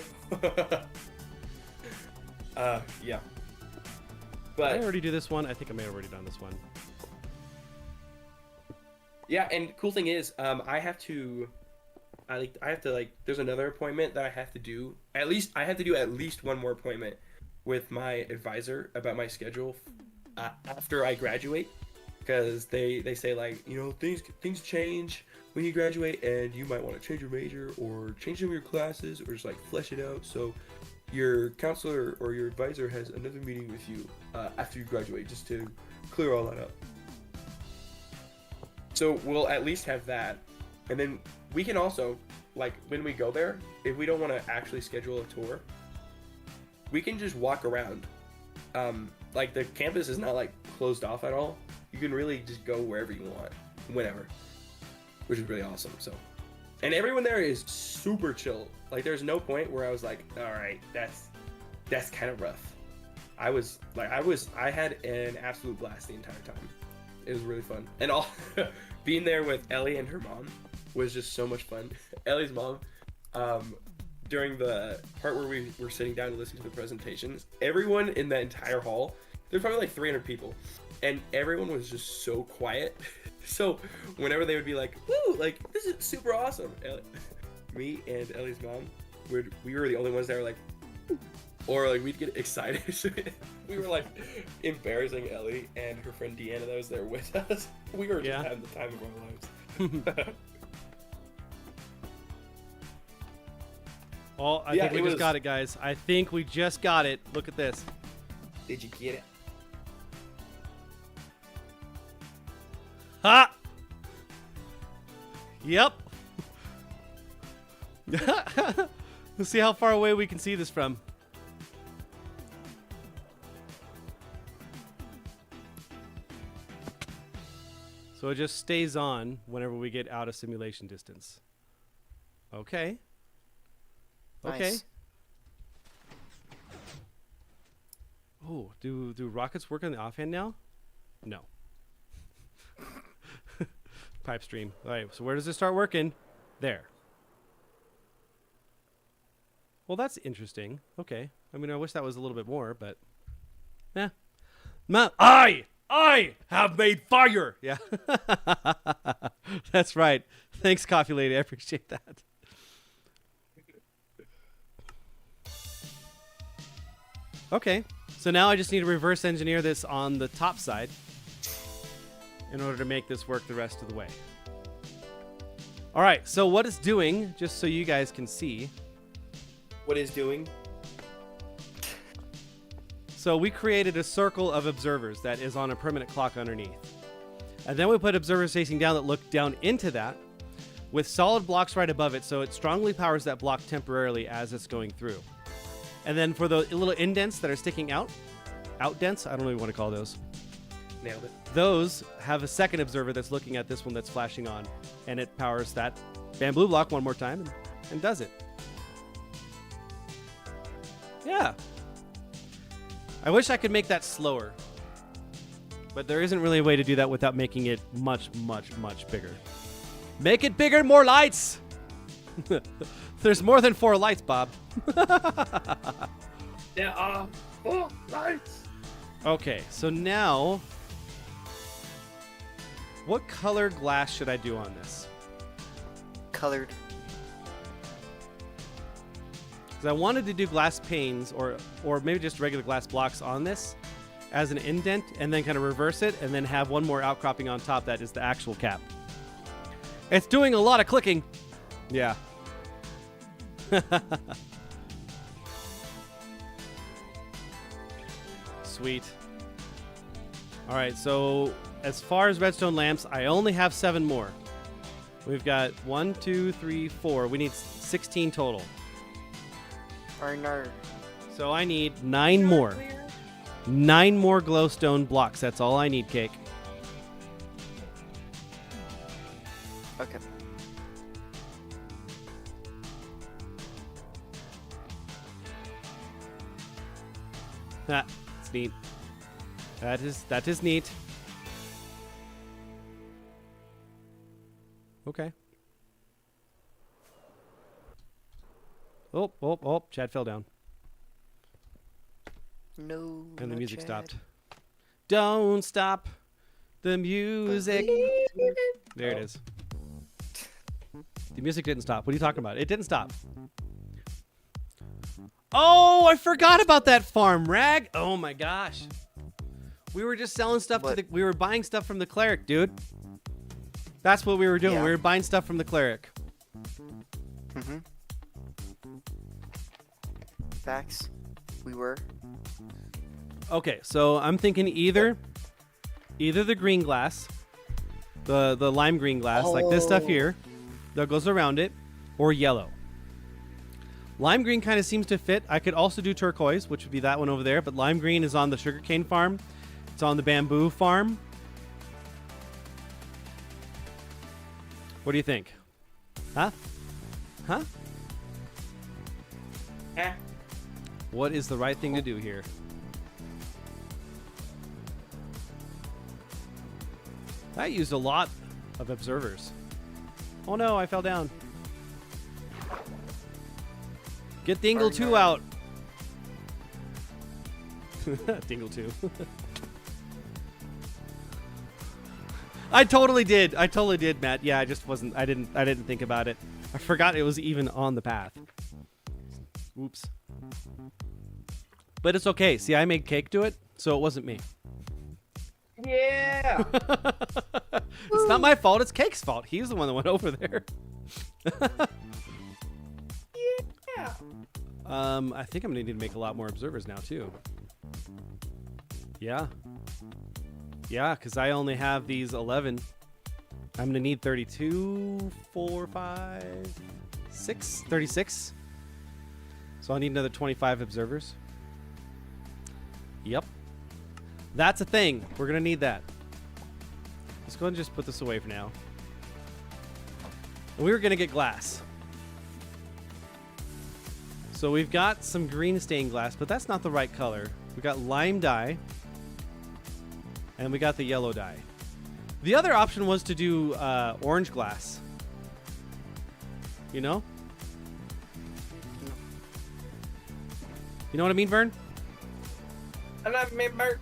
Yeah. But did I already do this one? I think I may have already done this one. Yeah, and cool thing is, I have to there's another appointment that I have to do. I have to do at least one more appointment with my advisor about my schedule after I graduate, because they say, like, you know, things change when you graduate, and you might want to change your major or change some of your classes or just like flesh it out. So your counselor or your advisor has another meeting with you after you graduate, just to clear all that up. So we'll at least have that, and then we can also, like, when we go there, if we don't want to actually schedule a tour, we can just walk around. Like, the campus is not like closed off at all. You can really just go wherever you want, whenever, which is really awesome. So, and everyone there is super chill. Like, there's no point where I was like, all right, that's kind of rough. I had an absolute blast the entire time. It was really fun, and all being there with Ellie and her mom was just so much fun. Ellie's mom, during the part where we were sitting down to listen to the presentations, everyone in that entire hall, there's probably like 300 people, and everyone was just so quiet. So whenever they would be like, "Woo, like, this is super awesome," me and Ellie's mom we were the only ones that were like, or like we'd get excited. We were like embarrassing Ellie and her friend Deanna that was there with us. We were just having the time of our lives. Oh, I think we just got it, guys. I think we just got it. Look at this. Did you get it? Ha! Yep. Let's see how far away we can see this from. So it just stays on whenever we get out of simulation distance. Okay. Okay. Nice. Oh, do rockets work on the offhand now? No. Pipe stream. All right, so where does it start working? There. Well, that's interesting. Okay. I mean, I wish that was a little bit more, but yeah. I have made fire. Yeah. That's right. Thanks, Coffee Lady. I appreciate that. Okay. So now I just need to reverse engineer this on the top side in order to make this work the rest of the way. All right. So what it's doing, just so you guys can see. What is doing? So we created a circle of observers that is on a permanent clock underneath. And then we put observers facing down that look down into that with solid blocks right above it, so it strongly powers that block temporarily as it's going through. And then for the little indents that are sticking out dents, I don't know what you want to call those. Nailed it. Those have a second observer that's looking at this one that's flashing on, and it powers that bamboo block one more time and does it. Yeah. I wish I could make that slower, but there isn't really a way to do that without making it much, much, much bigger. Make it bigger, more lights! There's more than 4 lights, Bob. There are 4 lights. Okay, so now, what color glass should I do on this? Colored. Because I wanted to do glass panes or maybe just regular glass blocks on this as an indent and then kind of reverse it and then have one more outcropping on top that is the actual cap. It's doing a lot of clicking. Yeah. Sweet. All right, so as far as redstone lamps, I only have 7 more. We've got 1, 2, 3, 4. We need 16 total. Or no. So I need 9 more. 9 more glowstone blocks. That's all I need, Cake. Okay. It's neat. That is neat. Okay. Oh, Chad fell down. No. And the no music chat. stopped. Don't stop the music. There it is. The music didn't stop. What are you talking about? It didn't stop. Oh, I forgot about that farm, Rag. Oh my gosh. We were just selling stuff to we were buying stuff from the cleric, dude. That's what we were doing. Yeah. We were buying stuff from the cleric. Mm-hmm. Facts. We were. Okay, so I'm thinking either the green glass, the lime green glass, like this stuff here, that goes around it, or yellow. Lime green kind of seems to fit. I could also do turquoise, which would be that one over there, but lime green is on the sugarcane farm. It's on the bamboo farm. What do you think? Huh? Huh? What is the right thing to do here? I used a lot of observers. Oh no, I fell down. Get Dingle 2 out. Dingle 2. I totally did, Matt. Yeah, I just wasn't. I didn't think about it. I forgot it was even on the path. Oops. But it's okay. See, I made Cake do it, so it wasn't me. Yeah. It's not my fault. It's Cake's fault. He's the one that went over there. Yeah. I think I'm gonna need to make a lot more observers now too. Yeah. Yeah, because I only have these 11. I'm gonna need 32, 4, 5, 6, 36. So I'll need another 25 observers. Yep. That's a thing. We're gonna need that. Let's go ahead and just put this away for now. And we were gonna get glass. So we've got some green stained glass, but that's not the right color. We got lime dye. And we got the yellow dye. The other option was to do orange glass. You know? You know what I mean, Vern? I love me, Bert.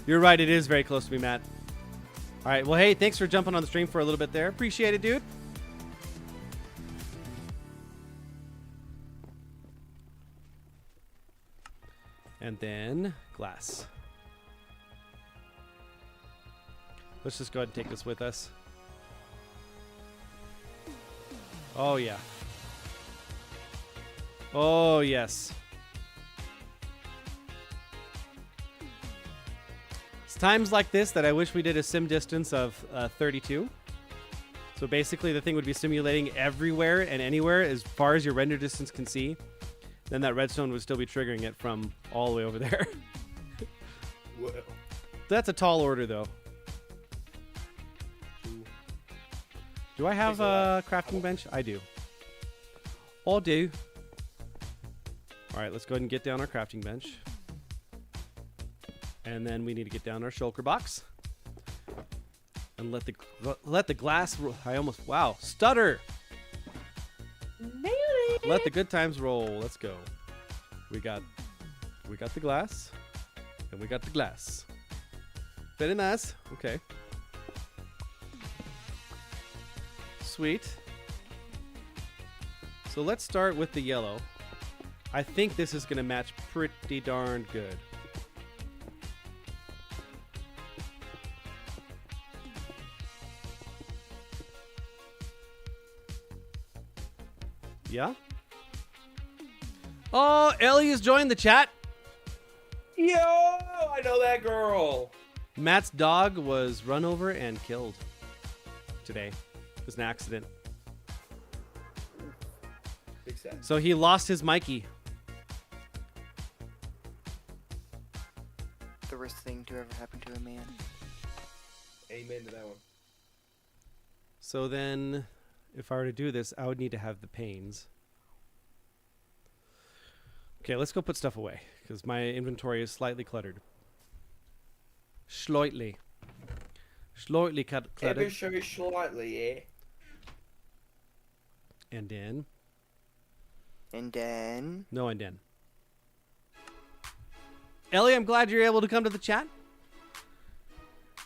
You're right. It is very close to me, Matt. All right. Well, hey, thanks for jumping on the stream for a little bit there. Appreciate it, dude. And then glass. Let's just go ahead and take this with us. Oh, yeah. Oh, yes. It's times like this that I wish we did a sim distance of 32. So basically the thing would be simulating everywhere and anywhere as far as your render distance can see. Then that redstone would still be triggering it from all the way over there. Whoa. That's a tall order, though. Do I have a crafting bench? I do. All do. All right, let's go ahead and get down our crafting bench. And then we need to get down our shulker box. And let the glass I almost wow, stutter. Let the good times roll. Let's go. We got the glass. And we got the glass. Very nice. Okay. Sweet. So let's start with the yellow. I think this is going to match pretty darn good. Yeah? Oh, Ellie has joined the chat. Yo, I know that girl. Matt's dog was run over and killed today. It was an accident. Big sad. So he lost his Mikey. The worst thing to ever happen to a man. Amen to that one. So then, if I were to do this, I would need to have the panes. Okay, let's go put stuff away, because my inventory is slightly cluttered. Slightly. Slightly Ever cluttered. so slightly, yeah. And then. And then... No, and then. Ellie, I'm glad you're able to come to the chat.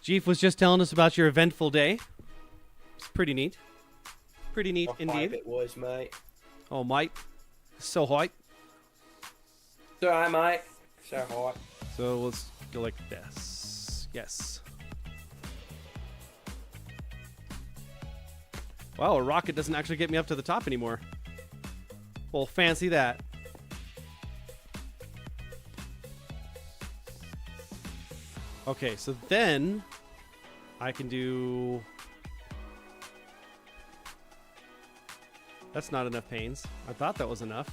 Jeef was just telling us about your eventful day. It's pretty neat. Pretty neat indeed. It was, mate. Oh, mate. So hot. Sorry, mate. So hot. So let's go like this. Yes. Wow, a rocket doesn't actually get me up to the top anymore. Well, fancy that. Okay, so then I can do... That's not enough panes. I thought that was enough.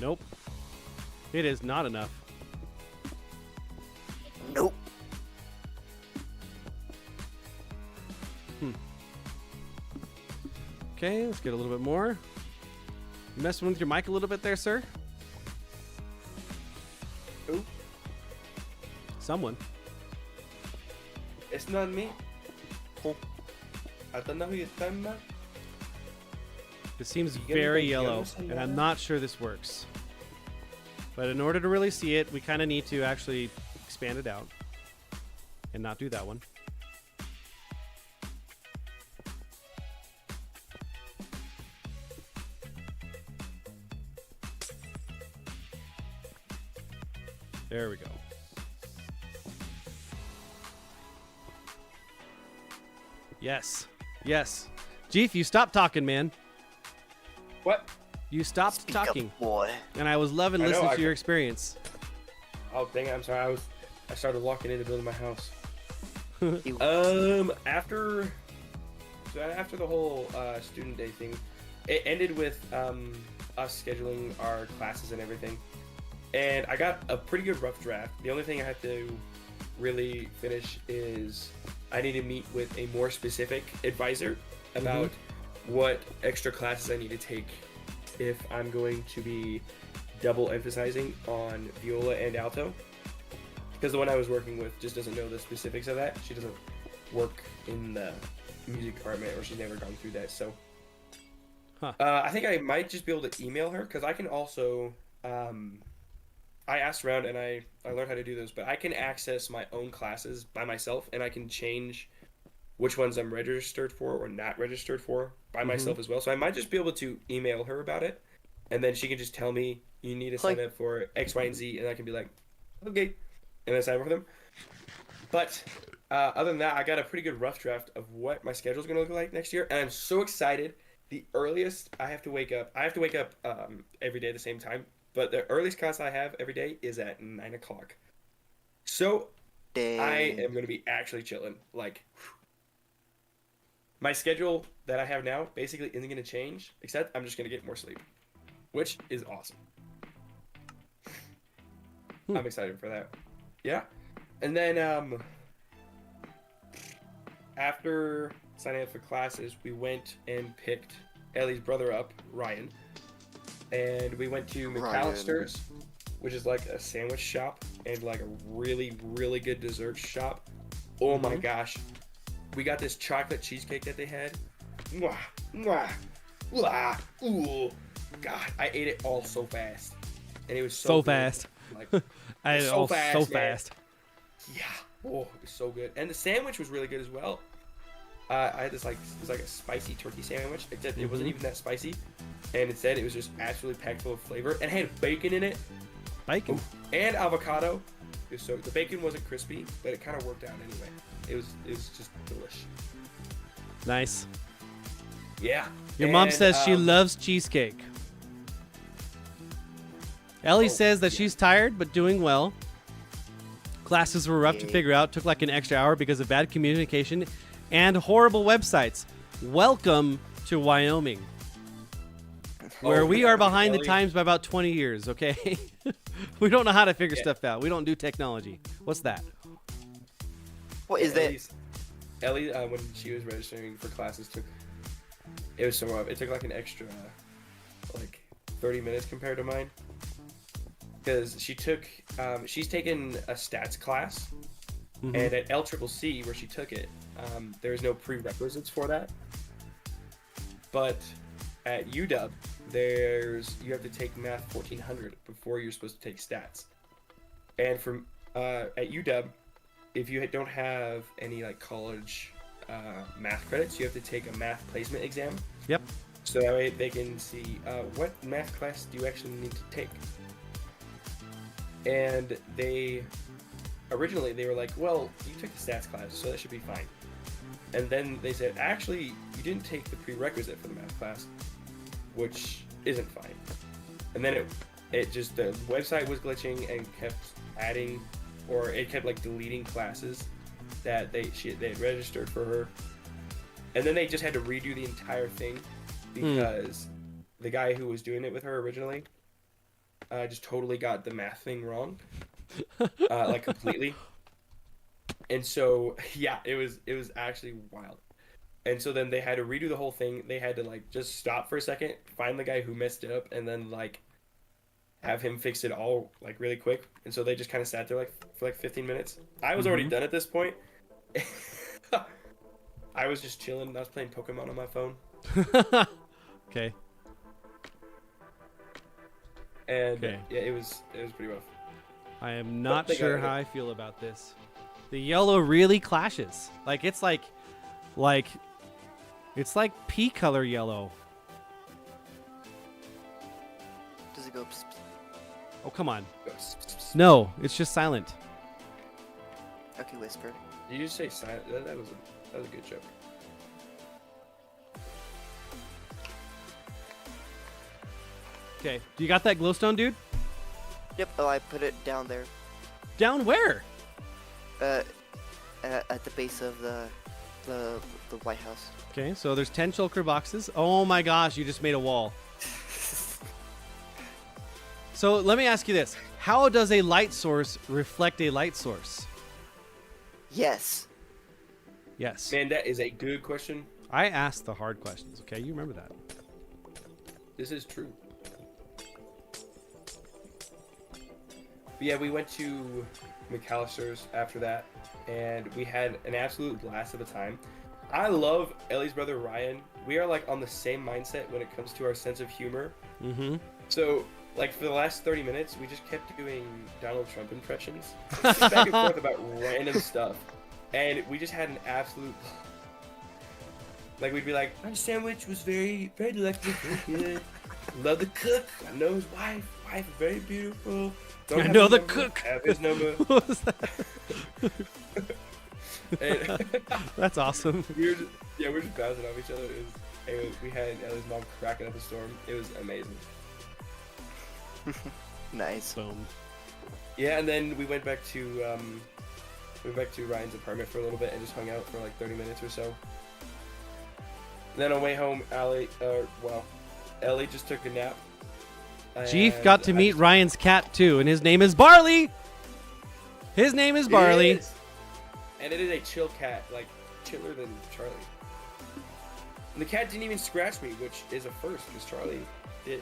Nope. It is not enough. Nope. Okay, let's get a little bit more. You messing with your mic a little bit there, sir? Who? Someone. It's not me. I don't know who you're talking about. It seems You got very anything yellow, else in and I'm there? not sure this works. But in order to really see it, we kind of need to actually expand it out and not do that one. There we go. Yes. Yes. Jeef, you stopped talking, man. What? You stopped Speak talking. up, boy. And I was loving I know, listening I to your can- experience. Oh dang it! I'm sorry. I started walking into building my house. You- After the whole student day thing, it ended with us scheduling our classes and everything, and I got a pretty good rough draft. The only thing I have to really finish is I need to meet with a more specific advisor about what extra classes I need to take if I'm going to be double emphasizing on viola and alto, because the one I was working with just doesn't know the specifics of that. She doesn't work in the music department, or she's never gone through that. So I think I might just be able to email her, because I can also I asked around and I learned how to do those, but I can access my own classes by myself, and I can change which ones I'm registered for or not registered for by myself as well. So I might just be able to email her about it, and then she can just tell me, you need to sign up for X, Y, and Z, and I can be like, okay, and then sign up for them. But other than that, I got a pretty good rough draft of what my schedule is going to look like next year, and I'm so excited. The earliest I have to wake up every day at the same time, but the earliest class I have every day is at 9 o'clock. So Dang. I am going to be actually chilling. Like, my schedule that I have now basically isn't going to change, except I'm just going to get more sleep, which is awesome. I'm excited for that. Yeah. And then after signing up for classes, we went and picked Ellie's brother up, Ryan, and we went to McAllister's, which is like a sandwich shop and like a really, really good dessert shop. Oh my gosh. We got this chocolate cheesecake that they had. Mwah, mwah, mwah, ooh. God, I ate it all so fast. And it was so good. fast. Like, I ate it so all fast, so man. fast. yeah. Oh, it was so good. And the sandwich was really good as well. I had this it was like a spicy turkey sandwich, except it wasn't even that spicy. And instead, it was just absolutely packed full of flavor. And it had bacon in it. Bacon. And avocado. It was so the bacon wasn't crispy, but it kind of worked out anyway. It was just delish. Nice. Yeah. Your mom And, says she loves cheesecake. Ellie says that she's tired but doing well. Classes were rough to figure out. Took like an extra hour because of bad communication and horrible websites. Welcome to Wyoming, where we are behind the times by about 20 years, okay? We don't know how to figure stuff out. We don't do technology. What's that? What is that? Ellie, when she was registering for classes, it was so rough. It took like an extra, 30 minutes compared to mine. Because she's taken a stats class, and at LCCC, where she took it, there's no prerequisites for that. But at UW, you have to take Math 1400 before you're supposed to take stats. And from at UW, if you don't have any college math credits, you have to take a math placement exam. Yep. So that way they can see what math class do you actually need to take. And originally they were like, well, you took the stats class, so that should be fine. And then they said, actually, you didn't take the prerequisite for the math class, which isn't fine. And then the website was glitching and kept adding, or it kept deleting classes that they had registered for her. And then they just had to redo the entire thing because the guy who was doing it with her originally just totally got the math thing wrong, completely. And so, yeah, it was actually wild. And so then they had to redo the whole thing. They had to just stop for a second, find the guy who messed it up, and then have him fix it all really quick. And so they just kind of sat there for 15 minutes. I was already done at this point. I was just chilling. I was playing Pokemon on my phone. Okay. And yeah, it was pretty rough. I am not sure how I feel about this. The yellow really clashes. It's like pea color yellow. Does it go? Oh, come on. No, it's just silent. Okay, whisper. Did you just say silent? That was a good joke. Okay. Do you got that glowstone, dude? Yep. Oh, I put it down there. Down where? At the base of the Lighthouse. Okay, so there's 10 shulker boxes. Oh my gosh, you just made a wall. So let me ask you this. How does a light source reflect a light source? Yes. Yes. Man, that is a good question. I asked the hard questions, okay? You remember that. This is true. But yeah, we went to McAllister's after that, and we had an absolute blast of a time. I love Ellie's brother Ryan. We are like on the same mindset when it comes to our sense of humor. Mm-hmm. So, like for the last 30 minutes, we just kept doing Donald Trump impressions, just back and forth about random stuff, and we just had an absolute. Like we'd be like, "My sandwich was very, very delectable, very good. Love the cook. I know his wife. Wife is very beautiful. Don't I have know his the number, cook." Have his number." What was that? And That's awesome. we were just bouncing off each other. We had Ellie's mom cracking up a storm. It was amazing. Nice. Boom. Yeah, and then we went back to Ryan's apartment for a little bit and just hung out for like 30 minutes or so. And then on the way home, Ellie just took a nap. Chief And got to I meet just- Ryan's cat too, and his name is Barley. His name is Barley. It is. And it is a chill cat, like chiller than Charlie. And the cat didn't even scratch me, which is a first because Charlie did.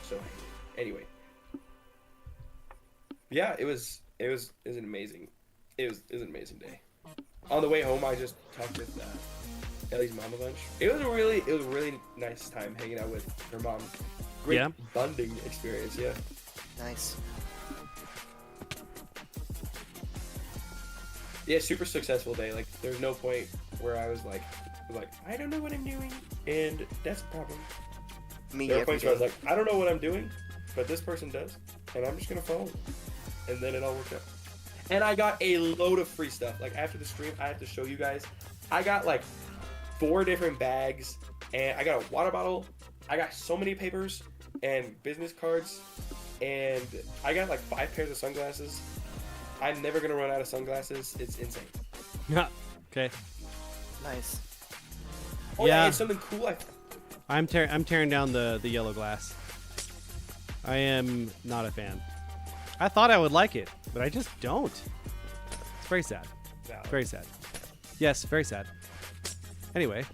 So, anyway, yeah, it was an amazing an amazing day. On the way home, I just talked with Ellie's mom a bunch. It was a really nice time hanging out with her mom. Great Yeah. bonding experience. Yeah. Nice. Yeah, super successful day. Like, there's no point where I was like, I don't know what I'm doing, and that's a problem. Me There were every points where I day. was like, I don't know what I'm doing, but this person does, and I'm just gonna follow them. And then it all worked out. And I got a load of free stuff. Like, after the stream, I have to show you guys. I got like 4 different bags, and I got a water bottle. I got so many papers and business cards, and I got like 5 pairs of sunglasses. I'm never gonna run out of sunglasses. It's insane. Yeah. Okay. Nice. Oh Yeah. and something cool. I'm tearing down the yellow glass. I am not a fan. I thought I would like it, but I just don't. It's very sad. Very sad. Yes, very sad. Anyway,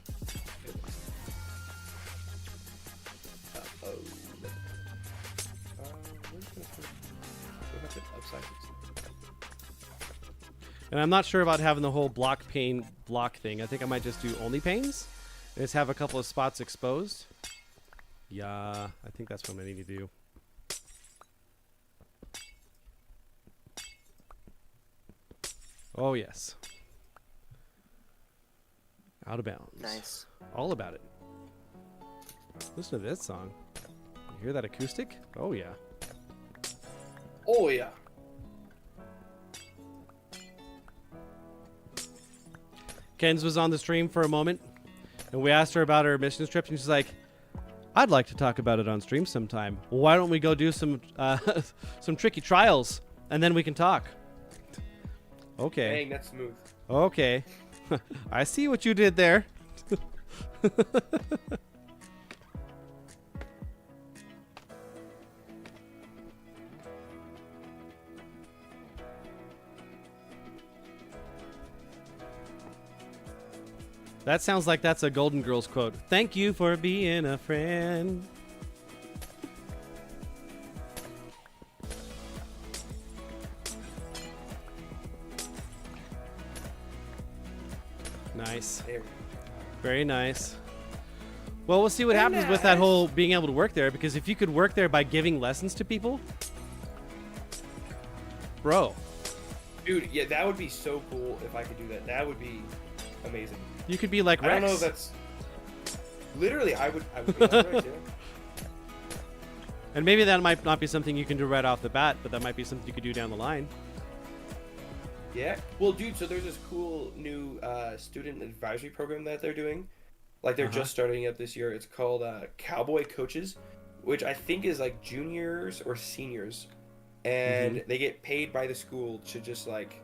and I'm not sure about having the whole block thing. I think I might just do only panes. Just have a couple of spots exposed. Yeah, I think that's what I need to do. Oh, yes. Out of bounds. Nice. All about it. Listen to this song. You hear that acoustic? Oh, yeah. Oh yeah. Ken's was on the stream for a moment, and we asked her about her missions trip, and she's like, I'd like to talk about it on stream sometime. Well, why don't we go do some some tricky trials, and then we can talk. Okay. Dang, that's smooth. Okay. I see what you did there. That sounds like that's a Golden Girls quote. Thank you for being a friend. Nice. There we go. Very nice. Well, we'll see what happens with that whole being able to work there, because if you could work there by giving lessons to people, bro, Dude, yeah, that would be so cool if I could do that. That would be amazing. you could be like I Rex. don't know if that's literally I would be like Rex, yeah. And maybe that might not be something you can do right off the bat, but that might be something you could do down the line. Yeah. Well, dude, so there's this cool new student advisory program that they're doing. Like, they're just starting up this year. It's called Cowboy Coaches, which I think is like juniors or seniors. And they get paid by the school to just like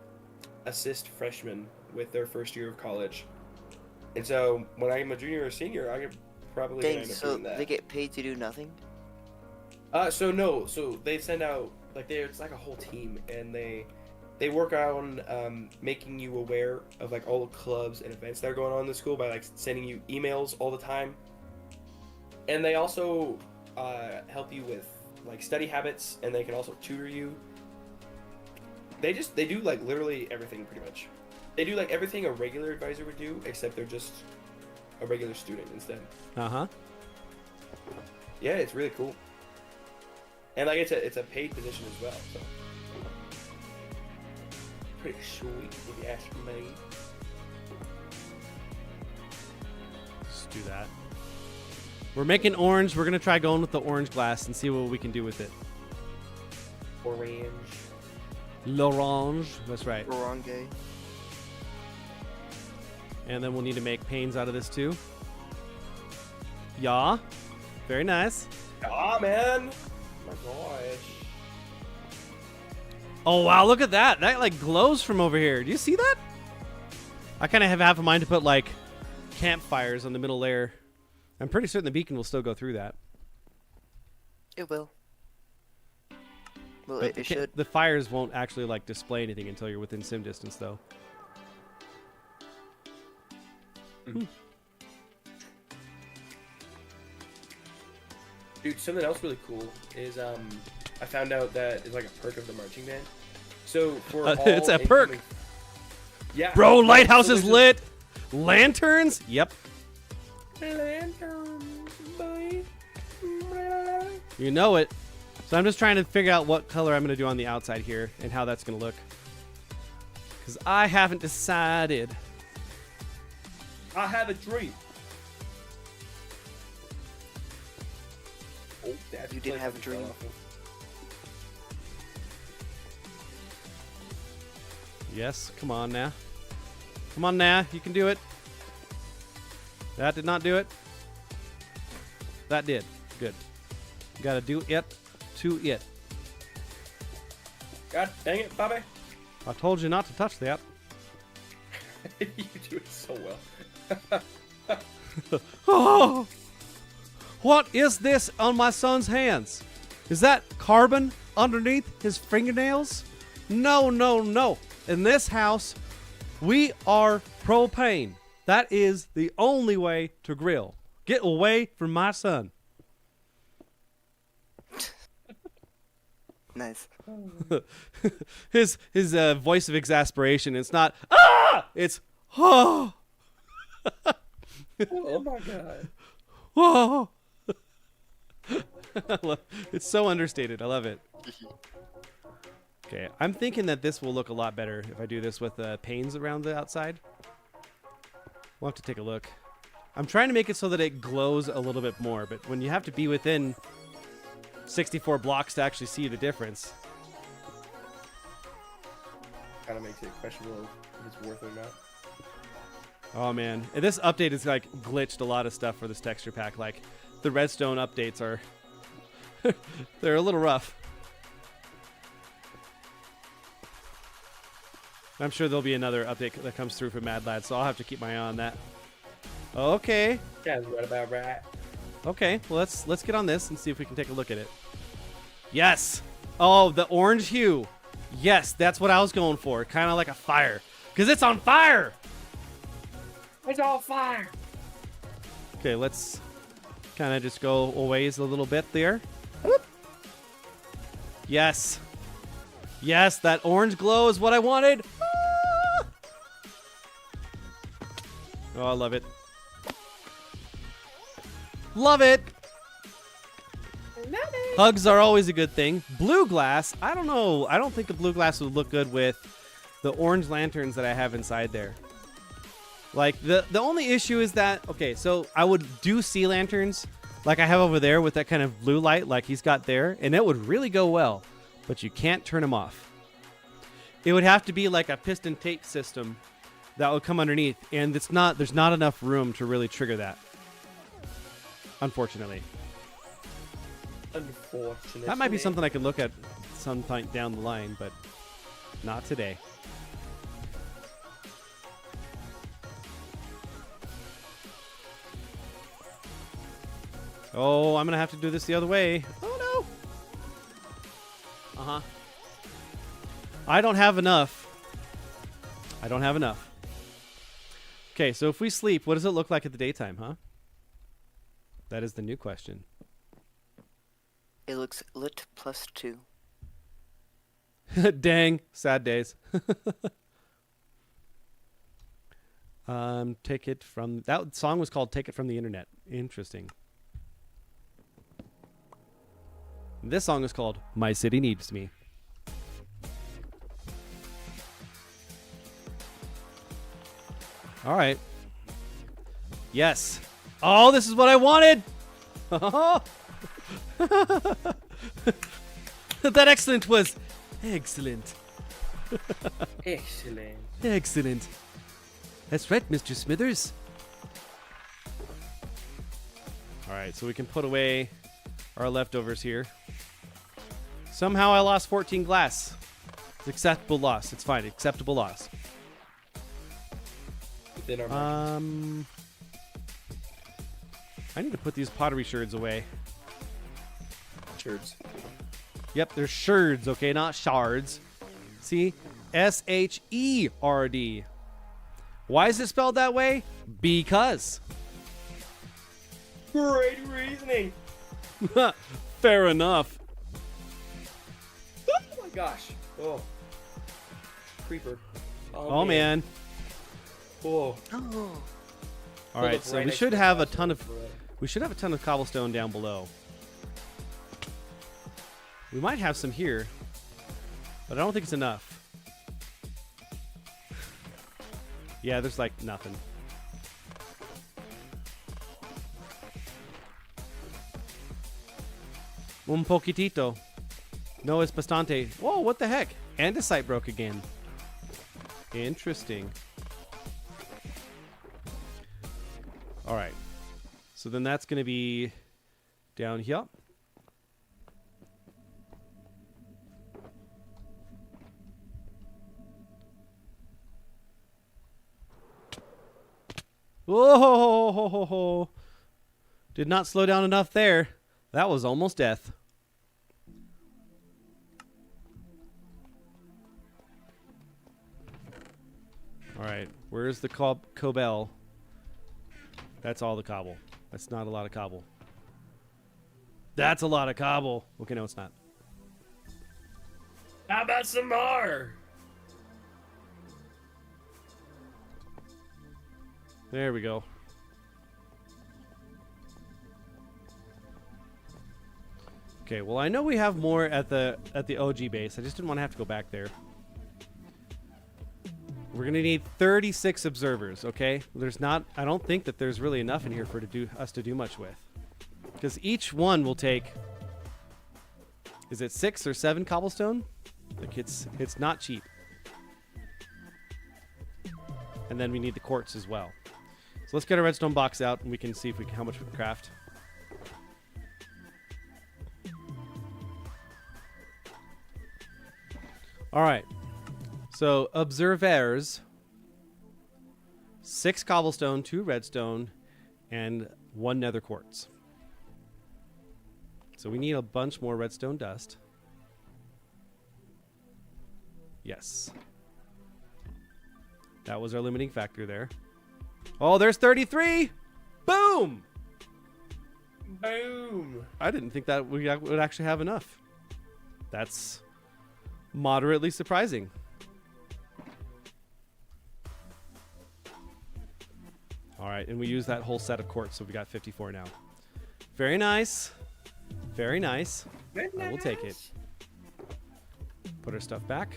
assist freshmen with their first year of college. And so when I'm a junior or senior, I could probably Dang, end up so doing that. they get paid to do nothing? So they send out like it's like a whole team, and they work on making you aware of like all the clubs and events that are going on in the school by like sending you emails all the time. And they also help you with like study habits, and they can also tutor you. They do like literally everything pretty much. They do like everything a regular advisor would do, except they're just a regular student instead. Yeah, it's really cool. And like it's a paid position as well, so pretty sweet if you ask me. Let's do that. We're making orange. We're gonna try going with the orange glass and see what we can do with it. Orange. L'orange. That's right. Orange. And then we'll need to make panes out of this too. Yeah. Very nice. Ah, man. Oh my gosh. Oh, wow. Look at that. That like glows from over here. Do you see that? I kind of have half a mind to put like campfires on the middle layer. I'm pretty certain the beacon will still go through that. It will. Well, But it should. the fires won't actually like display anything until you're within sim distance though. Dude, something else really cool is I found out that it's like a perk of the marching band. So for all it's a perk. Yeah. Bro, yeah, Lighthouse so is there's lit. Lanterns? Yep. Lantern, boy. You know it. So I'm just trying to figure out what color I'm going to do on the outside here and how that's going to look. Because I haven't decided. I have a dream. Oh, that's You did have a dream. Yes, come on now. Come on now, you can do it. That did not do it. That did. Good. You gotta do it to it. God dang it, Bobby. I told you not to touch that. You do it so well. Oh! What is this on my son's hands? Is that carbon underneath his fingernails? No, no, no. In this house, we are propane. That is the only way to grill. Get away from my son. Nice. his voice of exasperation. It's not ah. It's oh. Oh my god. Oh. It's so understated. I love it. Okay, I'm thinking that this will look a lot better if I do this with panes around the outside. We'll have to take a look. I'm trying to make it so that it glows a little bit more, but when you have to be within 64 blocks to actually see the difference. Kind of makes it questionable if it's worth it or not. Oh man, and this update has like glitched a lot of stuff for this texture pack. Like the redstone updates are they're a little rough. I'm sure there'll be another update that comes through from MadLad, so I'll have to keep my eye on that. Okay. That's right about right. Okay, well let's get on this and see if we can take a look at it. Yes. Oh, the orange hue. Yes, that's what I was going for. Kind of like a fire, because it's on fire. It's all fire. Okay, let's kind of just go a ways a little bit there. Whoop. Yes. Yes, that orange glow is what I wanted. Ah! Oh, I love it. Love it. Hugs are always a good thing. Blue glass, I don't know. I don't think the blue glass would look good with the orange lanterns that I have inside there. Like, the only issue is that, okay, so I would do sea lanterns like I have over there with that kind of blue light like he's got there, and it would really go well, but you can't turn them off. It would have to be like a piston tape system that would come underneath, and there's not enough room to really trigger that, unfortunately. Unfortunately. That might be something I could look at some point down the line, but not today. Oh, I'm going to have to do this the other way. Oh, no. Uh-huh. I don't have enough. Okay, so if we sleep, what does it look like at the daytime, huh? That is the new question. It looks lit +2. Dang, sad days. Take it from... That song was called Take It From the Internet. Interesting. This song is called My City Needs Me. All right. Yes. Oh, this is what I wanted. That excellent was excellent. Excellent. Excellent. That's right, Mr. Smithers. All right, so we can put away our leftovers here. Somehow I lost 14 glass. It's acceptable loss. It's fine. Acceptable loss. Within our margins. I need to put these pottery sherds away. Sherds. Yep, they're sherds, okay, not shards. See? S-H-E-R-D. Why is it spelled that way? Because. Great reasoning. Fair enough. Oh my gosh. Oh. Creeper. Oh man. Oh. Oh. All right, so we should have a ton of cobblestone down below. We might have some here, but I don't think it's enough. Yeah, there's like nothing. Un poquitito. No es bastante. Whoa, what the heck? Andesite broke again. Interesting. All right. So then that's going to be down here. Whoa! Did not slow down enough there. That was almost death. All right, where's the cobble? That's all the cobble. That's not a lot of cobble. That's a lot of cobble. Okay, no, it's not. How about some more? There we go. Okay, well I know we have more at the OG base. I just didn't want to have to go back there. We're gonna need 36 observers. Okay, I don't think that there's really enough in here for us to do much with, because each one will take. Is it 6 or 7 cobblestone? Like it's not cheap. And then we need the quartz as well. So let's get a redstone box out and we can see how much we can craft. All right. So observers, 6 cobblestone, 2 redstone, and 1 nether quartz. So we need a bunch more redstone dust. Yes. That was our limiting factor there. Oh, there's 33! Boom! Boom! I didn't think that we would actually have enough. That's moderately surprising. All right, and we use that whole set of quartz, so we got 54 now. Very nice. Very nice. I will take it. Put our stuff back.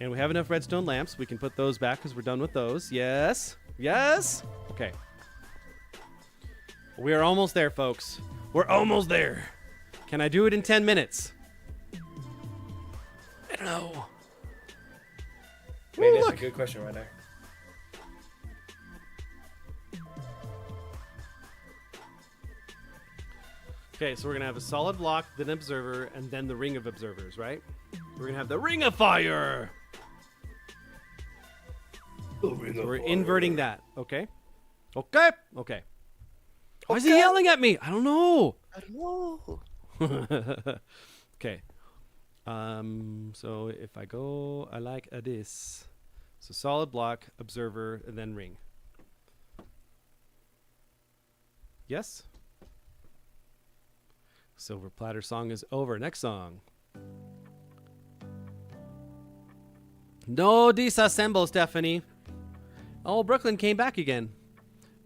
And we have enough redstone lamps. We can put those back because we're done with those. Yes. Yes. Okay. We are almost there, folks. We're almost there. Can I do it in 10 minutes? I don't know. Man, Ooh, that's a look. good question right there. Okay, so we're going to have a solid block, then observer, and then the ring of observers, right? We're going to have the ring of fire. So we're inverting that. Okay. Okay. Okay. Why is he yelling at me? I don't know. I don't know. Okay. So if I go, I like this. So solid block, observer, and then ring. Yes? Silver Platter song is over. Next song. No disassemble, Stephanie. Oh, Brooklyn came back again.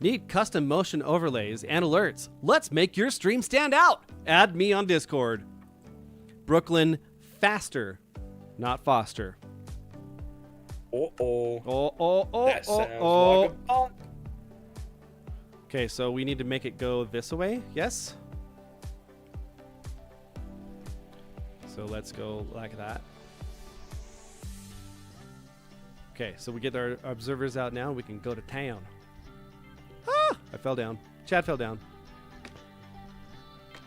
Need custom motion overlays and alerts. Let's make your stream stand out. Add me on Discord. Brooklyn, faster, not Foster. Oh. Oh. That sounds like a bonk. Okay, so we need to make it go this way. Yes? So let's go like that. Okay, so we get our observers out now. We can go to town. Ah! I fell down. Chad fell down.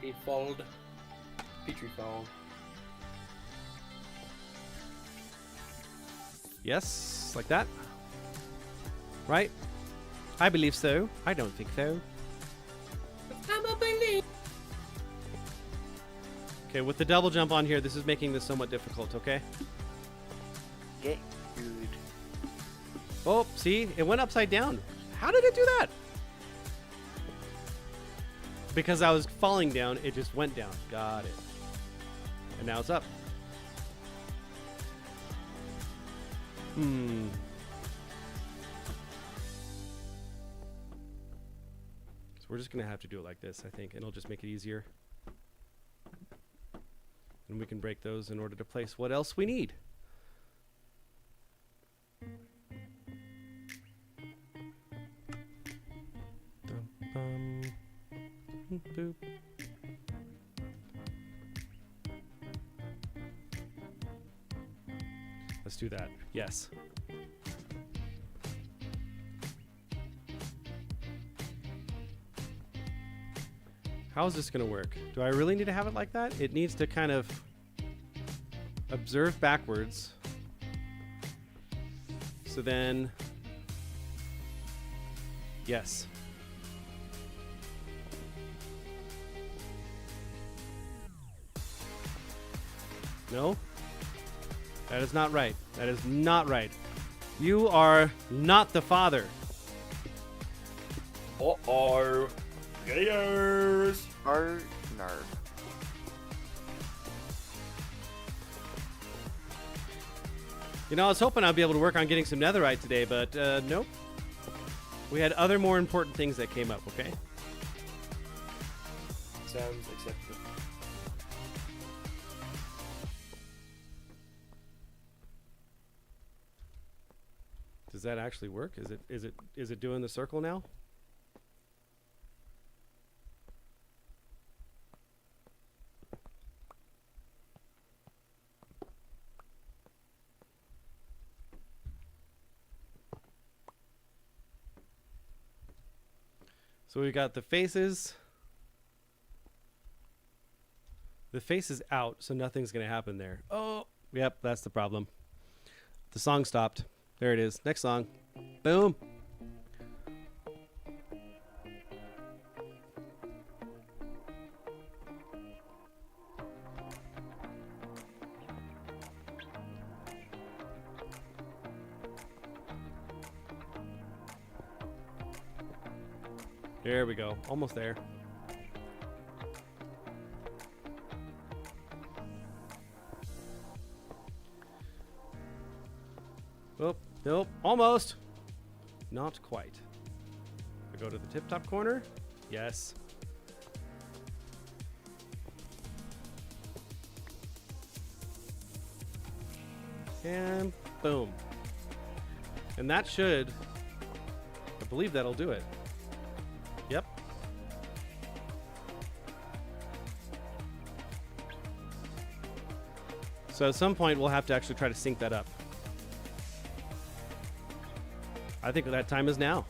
He followed. Petrie followed. Yes, like that. Right? I believe so. I don't think so. Okay, with the double jump on here, this is making this somewhat difficult, okay? Get good. Oh, see? It went upside down. How did it do that? Because I was falling down, it just went down. Got it. And now it's up. So we're just going to have to do it like this, I think. And it'll just make it easier. And we can break those in order to place what else we need. Boop. Let's do that. Yes. How is this going to work? Do I really need to have it like that? It needs to kind of observe backwards. So then, yes. No? That is not right. That is not right. You are not the father. Uh-oh. Gayers. Narv. You know, I was hoping I'd be able to work on getting some netherite today, but nope. We had other more important things that came up, okay? Sounds acceptable. Does that actually work? Is it doing the circle now? So we got the faces. The face is out, so nothing's going to happen there. Oh, yep, that's the problem. The song stopped. There it is. Next song. Boom. There we go. Almost there. Oh, nope. Almost. Not quite. I go to the tip-top corner. Yes. And boom. And that should, I believe that'll do it. Yep. So at some point, we'll have to actually try to sync that up. I think that time is now.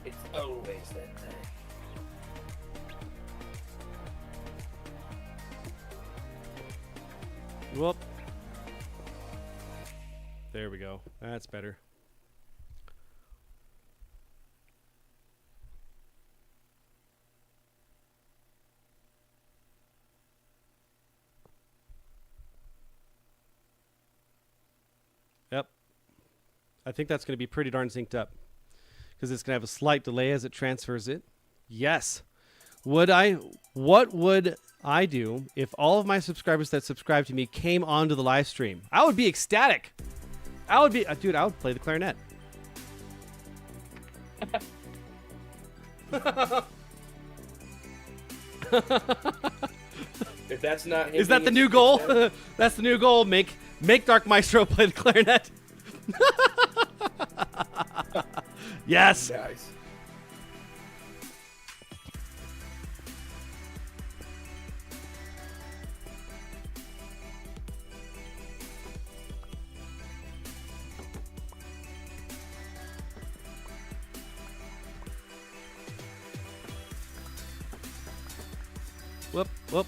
It's always that time. Whoop. There we go. That's better. Yep. I think that's going to be pretty darn synced up because it's going to have a slight delay as it transfers it. Yes. What would I do if all of my subscribers that subscribe to me came onto the live stream? I would be ecstatic. I would be, dude, I would play the clarinet. If that's not Is that the new goal? That's the new goal. Make Dark Maestro play the clarinet. Yes. Nice. Whoop, whoop.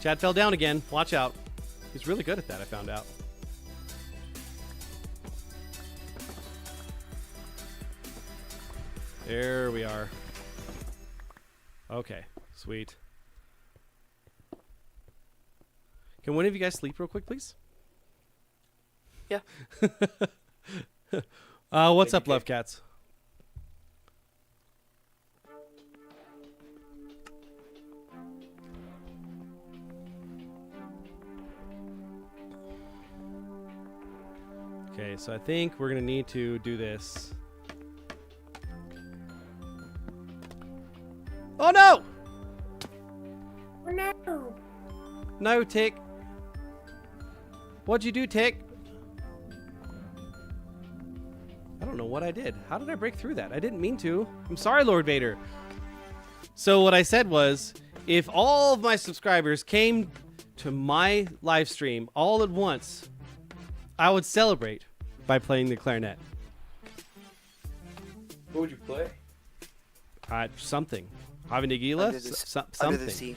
Chad fell down again. Watch out. He's really good at that, I found out. There we are. Okay, sweet. Can one of you guys sleep real quick, please? Yeah. What's up, Love Cats? Okay, so I think we're gonna need to do this. Oh no! Oh no! No, Tick. What'd you do, Tick? I don't know what I did. How did I break through that? I didn't mean to. I'm sorry, Lord Vader. So what I said was, if all of my subscribers came to my live stream all at once, I would celebrate by playing the clarinet. What would you play? Something. Ave Nagila? Under the Something. Under the sea.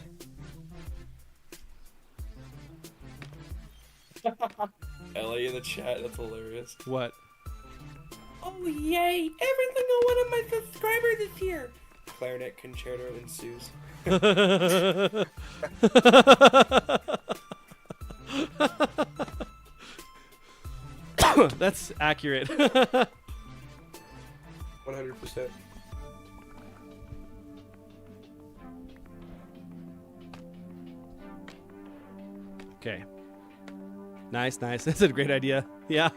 Ellie in the chat, that's hilarious. What? Oh yay! Every single one of my subscribers is here! Clarinet concerto ensues. That's accurate. 100%. Okay. Nice, nice. That's a great idea. Yeah.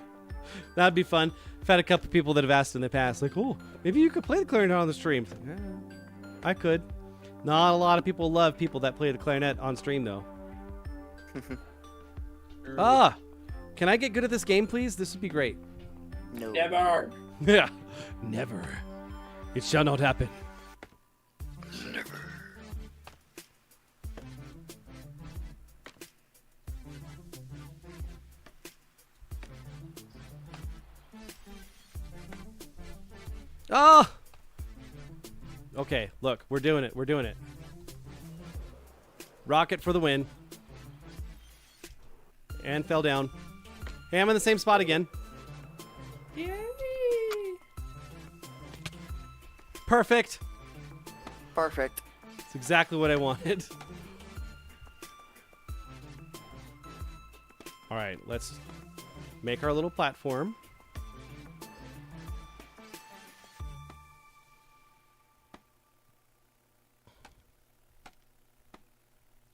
That'd be fun. I've had a couple people that have asked in the past, like, oh, maybe you could play the clarinet on the stream. Yeah, I could. Not a lot of people love people that play the clarinet on stream, though. Can I get good at this game, please? This would be great. No. Never! Yeah. Never. It shall not happen. Never. Oh! Okay, look, we're doing it. We're doing it. Rocket for the win. And fell down. Hey, I'm in the same spot again. Yay! Perfect. Perfect. It's exactly what I wanted. All right, let's make our little platform.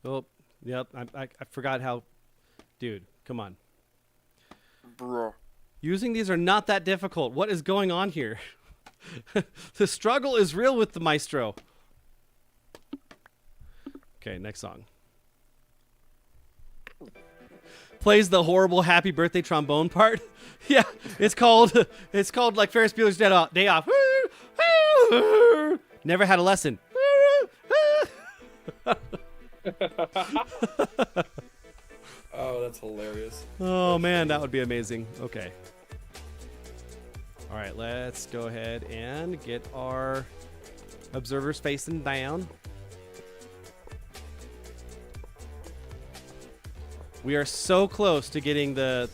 Oh, yep. I forgot how. Dude, come on. Bro. Using these are not that difficult. What is going on here? The struggle is real with the maestro. Okay, next song. Plays the horrible happy birthday trombone part. Yeah, it's called like Ferris Bueller's Day Off. Never had a lesson. Oh, that's hilarious. Oh man, that would be amazing. Okay. All right, let's go ahead and get our observers facing down. We are so close to getting the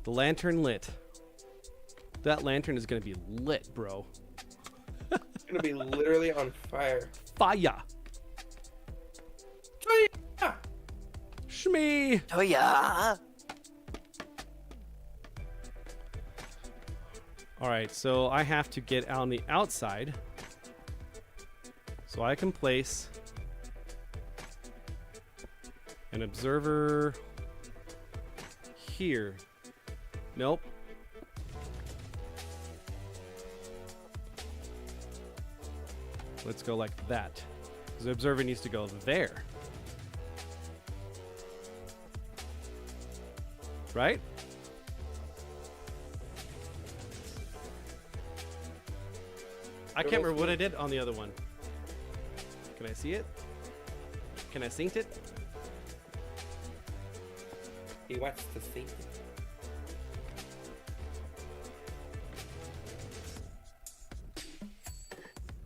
lantern lit. That lantern is going to be lit, bro. It's gonna be literally on fire. Fire. Shmee. Oh yeah. All right, so I have to get on the outside so I can place an observer here. Nope. Let's go like that. The observer needs to go there. Right? I can't remember what I did on the other one. Can I see it? Can I sync it? He wants to think.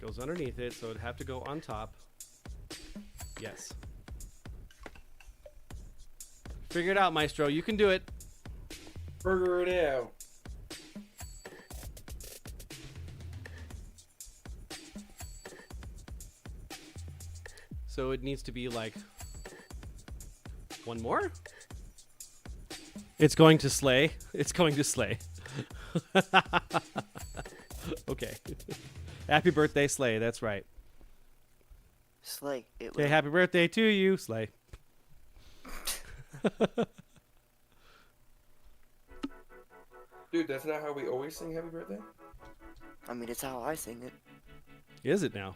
Goes underneath it, so it'd have to go on top. Yes. Figure it out, Maestro. You can do it. Burger it out. So it needs to be like one more. It's going to slay. It's going to slay. Okay. Happy birthday, Slay. That's right. Slay. It Okay, will. happy birthday to you, Slay. Dude, that's not how we always sing happy birthday? I mean, it's how I sing it. Is it now?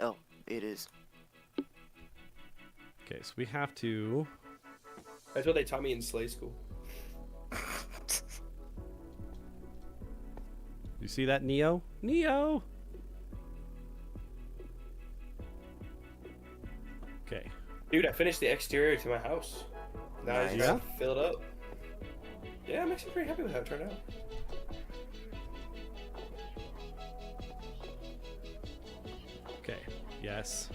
Oh, it is. Okay, so we have to... That's what they taught me in Slay School. You see that, Neo? Neo! Okay. Dude, I finished the exterior to my house. Now I just Nice. gotta fill it up. Yeah, I'm actually pretty happy with how it turned out. Okay. Yes.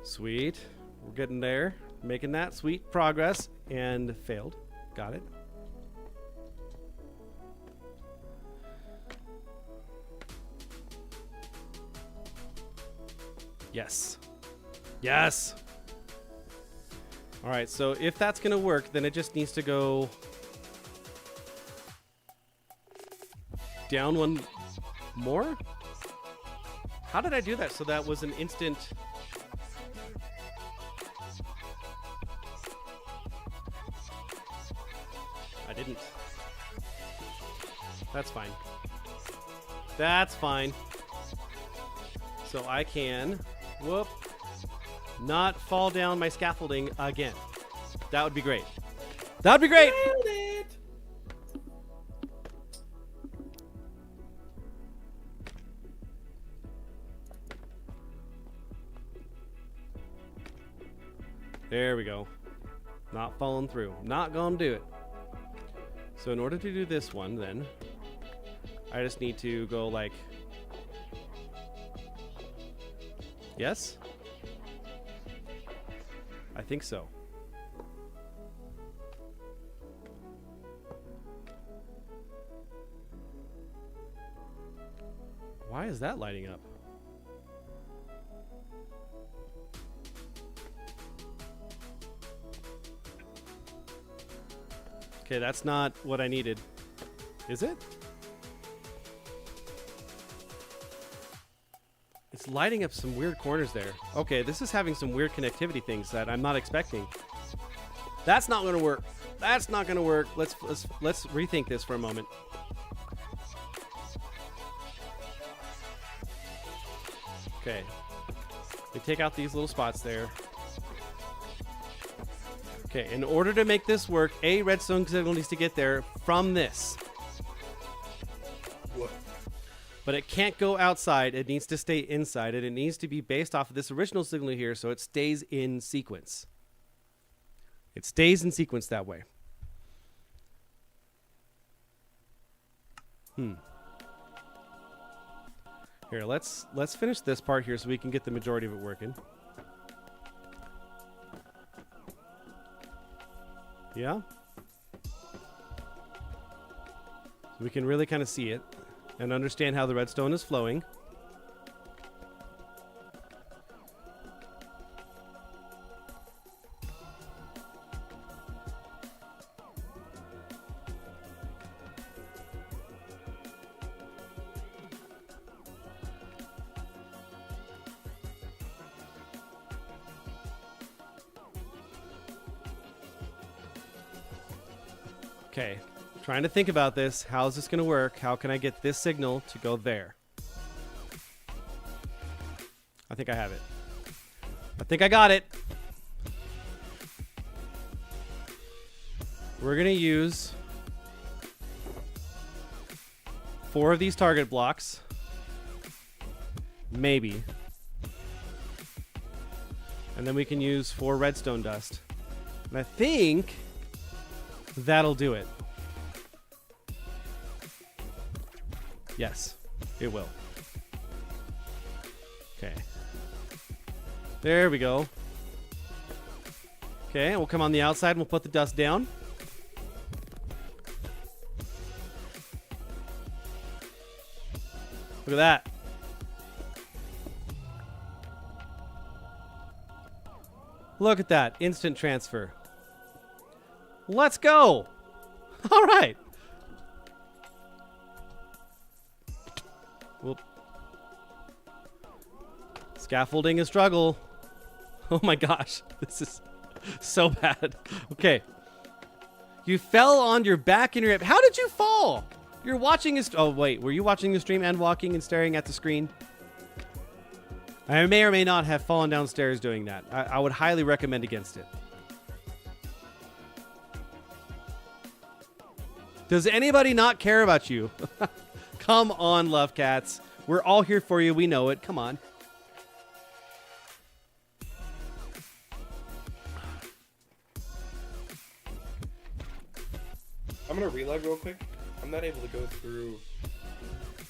Sweet. We're getting there. Making that sweet progress. And failed. Got it. Yes. Yes. All right, so if that's going to work, then it just needs to go down one more? How did I do that so that was an instant... I didn't. That's fine. That's fine. So I can, whoop, not fall down my scaffolding again. That would be great. That would be great. There we go. Not falling through. Not gonna do it. So in order to do this one, then, I just need to go like... Yes? I think so. Why is that lighting up? Okay, that's not what I needed. Is it? It's lighting up some weird corners there. Okay, this is having some weird connectivity things that I'm not expecting. That's not going to work. That's not going to work. Let's rethink this for a moment. Okay. We take out these little spots there. Okay, in order to make this work, a redstone signal needs to get there from this. What? But it can't go outside. It needs to stay inside. And it needs to be based off of this original signal here so it stays in sequence. It stays in sequence that way. Here, let's finish this part here so we can get the majority of it working. Yeah? So we can really kind of see it and understand how the redstone is flowing. Okay, trying to think about this. How is this going to work? How can I get this signal to go there? I think I have it. I think I got it. We're going to use 4 of these target blocks. Maybe. And then we can use 4 redstone dust. And I think that'll do it. Yes, it will. Okay. There we go. Okay, we'll come on the outside and we'll put the dust down. Look at that. Look at that. Instant transfer. Let's go. All right. Whoop. Scaffolding a struggle. Oh my gosh. This is so bad. Okay. You fell on your back in your hip. How did you fall? You're watching his... Oh, wait. Were you watching the stream and walking and staring at the screen? I may or may not have fallen downstairs doing that. I would highly recommend against it. Does anybody not care about you? Come on, love cats. We're all here for you. We know it. Come on. I'm going to reload real quick. I'm not able to go through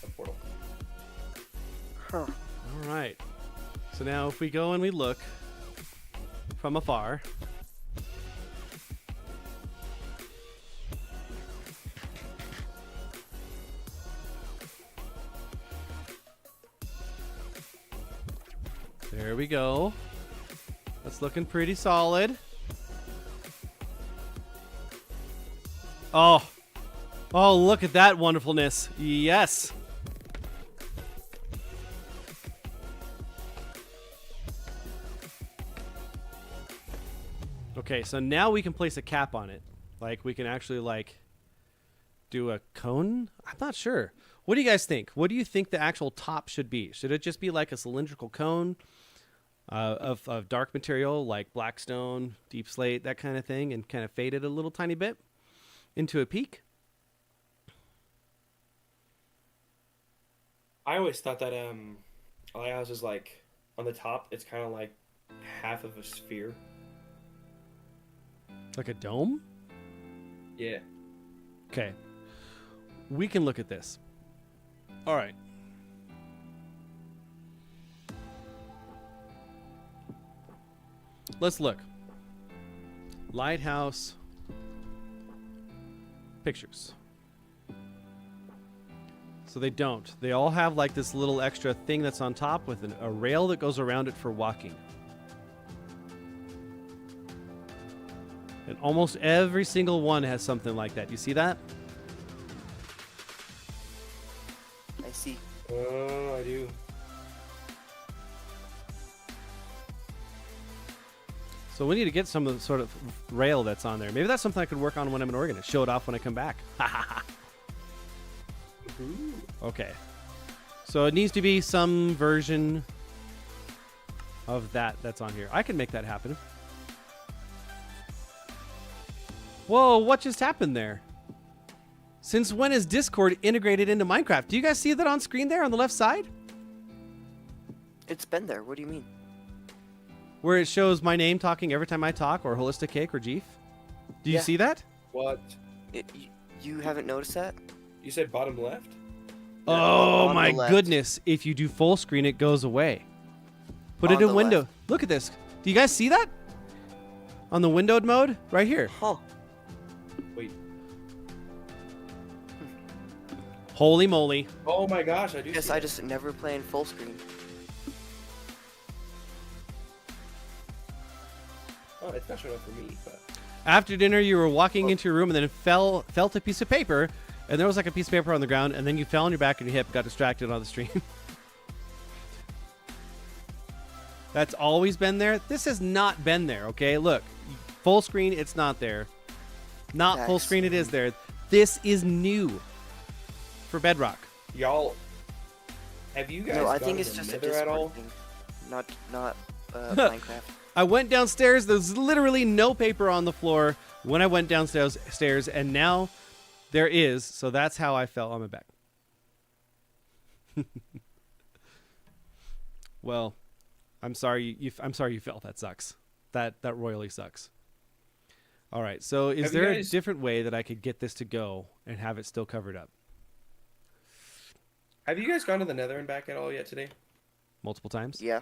the portal. Huh. All right. So now if we go and we look from afar. There we go. That's looking pretty solid. Oh. Oh, look at that wonderfulness. Yes. Okay, so now we can place a cap on it. Like, we can actually, like, do a cone? I'm not sure. What do you guys think? What do you think the actual top should be? Should it just be like a cylindrical cone of dark material, like blackstone, deep slate, that kind of thing, and kind of fade it a little tiny bit into a peak? I always thought that Lighthouse is like, on the top, it's kind of like half of a sphere. Like a dome? Yeah. Okay. We can look at this. All right. Let's look. Lighthouse pictures. So they don't. They all have like this little extra thing that's on top with a rail that goes around it for walking. And almost every single one has something like that. You see that? I see. Oh, I do. So we need to get some of the sort of rail that's on there. Maybe that's something I could work on when I'm in Oregon and show it off when I come back. Okay. So it needs to be some version of that's on here. I can make that happen. Whoa, what just happened there? Since when is Discord integrated into Minecraft? Do you guys see that on screen there on the left side? It's been there. What do you mean? Where it shows my name talking every time I talk, or Holistic Cake, or Jeef? Do you Yeah. see that? What? You haven't noticed that? You said bottom left? Oh on my the left. goodness. If you do full screen, it goes away. Put it On in the window. left. Look at this. Do you guys see that? On the windowed mode? Right here. Huh. Wait. Holy moly. Oh my gosh, I do. Yes, see I that. just never play in full screen. Oh, it's not showing up for me, but. After dinner, you were walking into your room and then felt a piece of paper, and there was like a piece of paper on the ground, and then you fell on your back and your hip, got distracted on the stream. That's always been there. This has not been there, okay? Look, full screen, it's not there. Not full That's- screen, it is there. This is new for Bedrock. Y'all. Have you guys No, I gone think to it's the just a Nether at all? Discord thing. Not Minecraft. I went downstairs. There's literally no paper on the floor when I went downstairs, and now there is. So that's how I fell on my back. Well, I'm sorry. I'm sorry you fell. That sucks. That royally sucks. All right. So is Have you there a guys- different way that I could get this to go and have it still covered up? Have you guys gone to the Nether and back at all yet today? Multiple times? Yeah.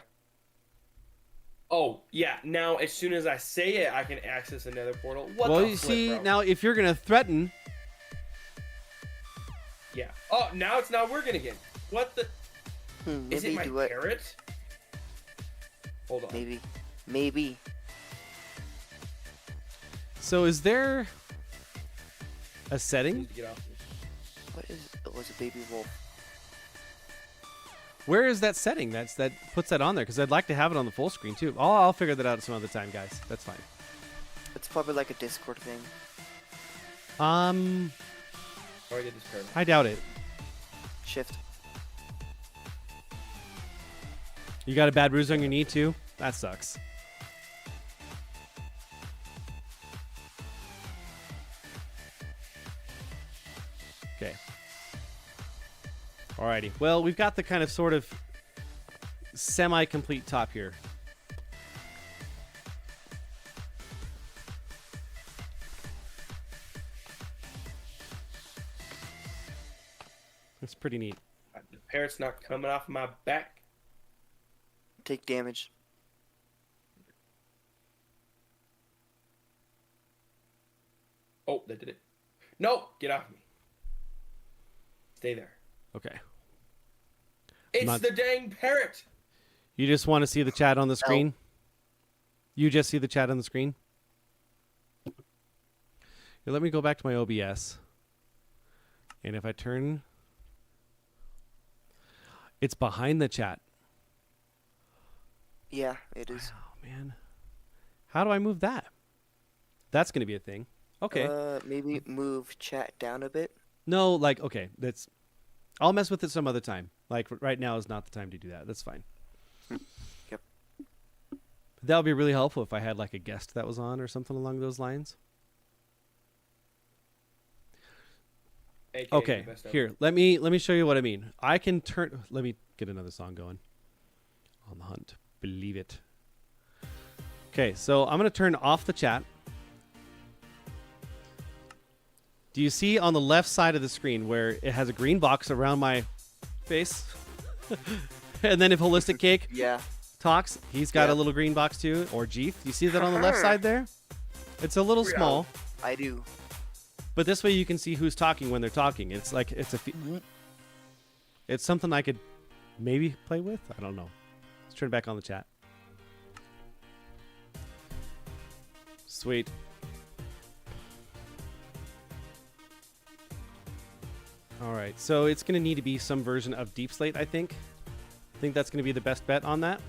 Oh, yeah. Now, as soon as I say it, I can access another portal. What Well, the you flip, see, bro? now if you're going to threaten, Yeah. Oh, now it's not working again. What the? Is it Maybe my do it. parrot? Hold on. Maybe. so is there a I setting? need to get off this. What is? It was a baby wolf. Where is that setting that puts that on there? Because I'd like to have it on the full screen too. I'll figure that out some other time, guys. That's fine. It's probably like a Discord thing. How do I get this parrot? I doubt it. Shift. You got a bad bruise on your knee too? That sucks. Okay. Alrighty. Well, we've got the kind of sort of semi-complete top here. That's pretty neat. The parrot's not coming off my back. Take damage. Oh, that did it. No, get off me. Stay there. Okay. It's Not- the dang parrot. You just want to see the chat on the screen? You just see the chat on the screen? Here, let me go back to my OBS. And if I turn... It's behind the chat. Yeah, it is. Oh, man. How do I move that? That's going to be a thing. Okay. Maybe move chat down a bit. No, like, okay. That's... I'll mess with it some other time. Like, right now is not the time to do that. That's fine. Yep. That would be really helpful if I had, like, a guest that was on or something along those lines. AKA Okay, the best ever. here. Let me show you what I mean. I can turn... Let me get another song going. On the Hunt. Believe it. Okay, so I'm going to turn off the chat. Do you see on the left side of the screen where it has a green box around my face? And then if Holistic Cake Yeah. talks, he's got a Yeah. little green box too. Or Jeef. You see that on the left side there? It's a little small. I do. But this way you can see who's talking when they're talking. It's like it's something I could maybe play with. I don't know. Let's turn it back on the chat. Sweet. All right. So it's going to need to be some version of Deep Slate, I think. I think that's going to be the best bet on that.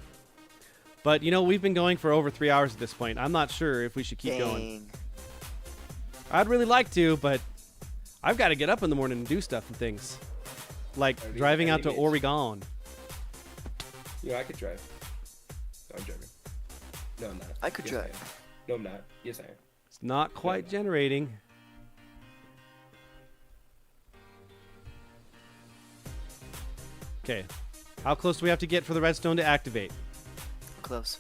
But, you know, we've been going for over 3 hours at this point. I'm not sure if we should keep going. Dang. I'd really like to, but I've got to get up in the morning and do stuff and things. Like Are these driving out to enemies? Oregon. Yeah, I could drive. No, I'm driving. No, I'm not. I could Yes, drive. am. No, I'm not. Yes, I am. It's not quite generating. Okay. How close do we have to get for the redstone to activate? Close.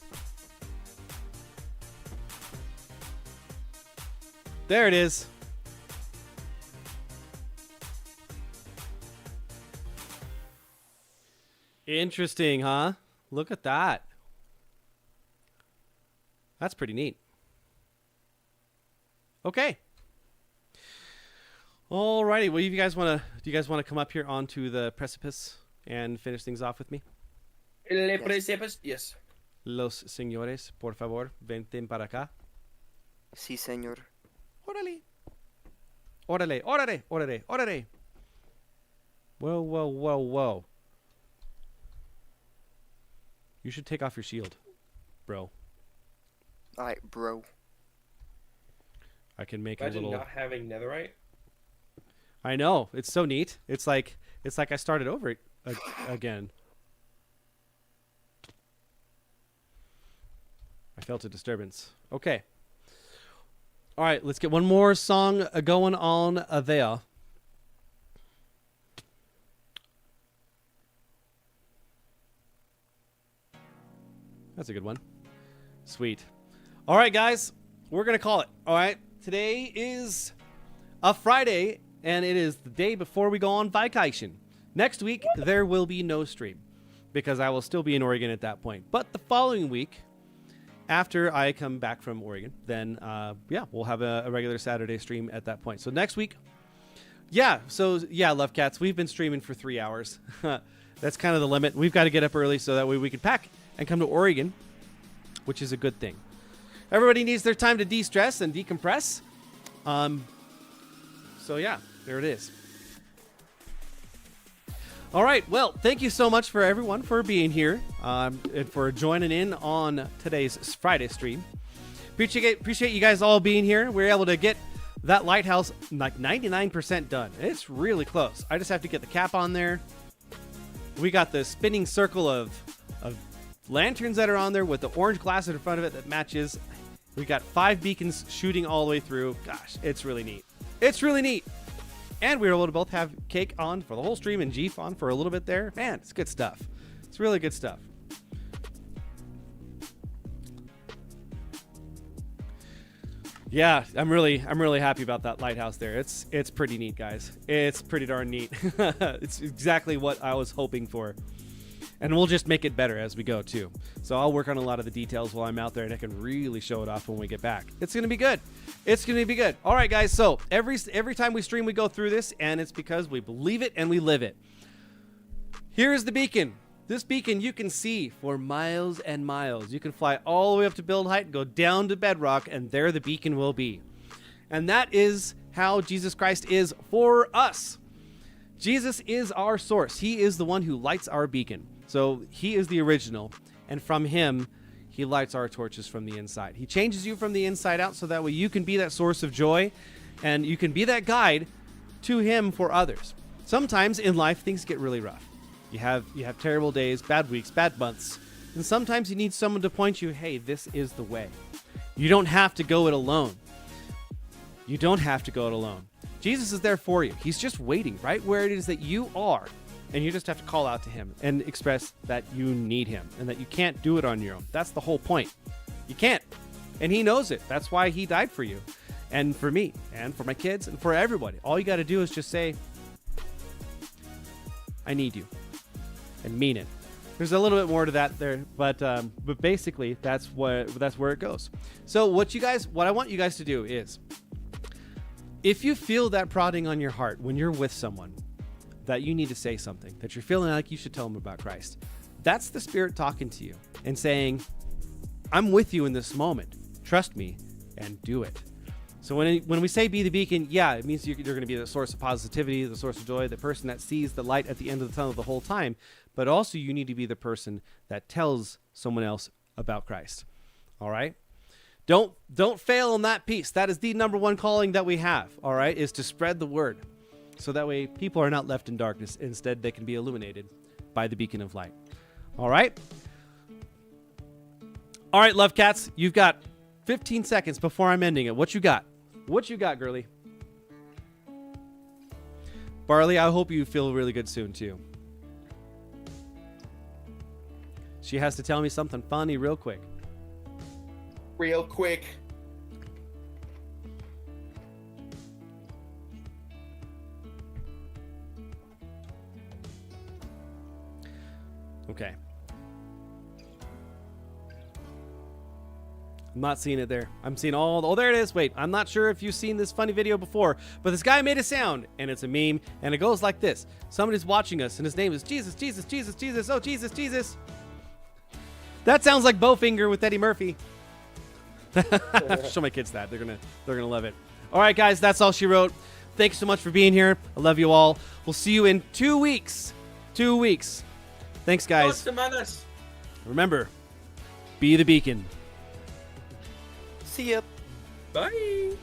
There it is. Interesting, huh? Look at that. That's pretty neat. Okay. Alrighty. Well, do you guys want to come up here onto the precipice and finish things off with me? Yes. Los señores, por favor, venten para acá. Sí, señor. Órale. Órale, órale, órale, órale. Whoa, whoa, whoa, whoa. You should take off your shield, bro. Alright, bro. I can make Imagine a little... not having netherite. I know. It's so neat. It's like I started over again. I felt a disturbance. Okay. All right, let's get one more song going on there. That's a good one. Sweet. All right, guys, we're going to call it. All right, today is a Friday, and it is the day before we go on vacation. Next week, there will be no stream because I will still be in Oregon at that point. But the following week, after I come back from Oregon, then, we'll have a regular Saturday stream at that point. So next week, Love Cats, we've been streaming for 3 hours. That's kind of the limit. We've got to get up early so that way we can pack and come to Oregon, which is a good thing. Everybody needs their time to de-stress and decompress. So yeah, there it is. All right, well, thank you so much for everyone for being here and for joining in on today's Friday stream. Appreciate you guys all being here. We're able to get that lighthouse like 99% done. It's really close. I just have to get the cap on there. We got the spinning circle of lanterns that are on there with the orange glass in front of it that matches. We got 5 beacons shooting all the way through. Gosh, it's really neat. It's really neat. And we were able to both have Cake on for the whole stream and Jeef on for a little bit there. Man, it's good stuff. It's really good stuff. Yeah, I'm really happy about that lighthouse there. It's pretty neat, guys. It's pretty darn neat. It's exactly what I was hoping for. And we'll just make it better as we go, too. So I'll work on a lot of the details while I'm out there, and I can really show it off when we get back. It's going to be good. It's going to be good. All right, guys. So every time we stream, we go through this, and it's because we believe it and we live it. Here's the beacon. This beacon you can see for miles and miles. You can fly all the way up to build height and go down to bedrock, and there the beacon will be. And that is how Jesus Christ is for us. Jesus is our source. He is the one who lights our beacon. So he is the original, and from him, he lights our torches from the inside. He changes you from the inside out so that way you can be that source of joy, and you can be that guide to him for others. Sometimes in life, things get really rough. You have terrible days, bad weeks, bad months, and sometimes you need someone to point you, hey, this is the way. You don't have to go it alone. You don't have to go it alone. Jesus is there for you. He's just waiting right where it is that you are. And you just have to call out to him and express that you need him and that you can't do it on your own. That's the whole point. You can't. And he knows it. That's why he died for you and for me and for my kids and for everybody. All you got to do is just say, I need you, and mean it. There's a little bit more to that there, but basically that's where it goes. So what I want you guys to do is, if you feel that prodding on your heart when you're with someone, that you need to say something, that you're feeling like you should tell them about Christ, that's the Spirit talking to you and saying, I'm with you in this moment. Trust me and do it. So when we say be the beacon, yeah, it means you're going to be the source of positivity, the source of joy, the person that sees the light at the end of the tunnel the whole time. But also you need to be the person that tells someone else about Christ. All right? Don't fail on that piece. That is the number one calling that we have, all right, is to spread the word. So that way people are not left in darkness. Instead, they can be illuminated by the beacon of light. All right? All right, Love Cats, you've got 15 seconds before I'm ending it. What you got? What you got, girly? Barley, I hope you feel really good soon, too. She has to tell me something funny real quick. Real quick. Okay. I'm not seeing it there. I'm seeing all... Oh, there it is. Wait, I'm not sure if you've seen this funny video before, but this guy made a sound, and it's a meme, and it goes like this. Somebody's watching us, and his name is Jesus, Jesus, Jesus, Jesus. Oh, Jesus, Jesus. That sounds like Bowfinger with Eddie Murphy. I have to show my kids that. They're gonna love it. All right, guys, that's all she wrote. Thanks so much for being here. I love you all. We'll see you in 2 weeks. 2 weeks. Thanks, guys. Remember, be the beacon. See ya. Bye.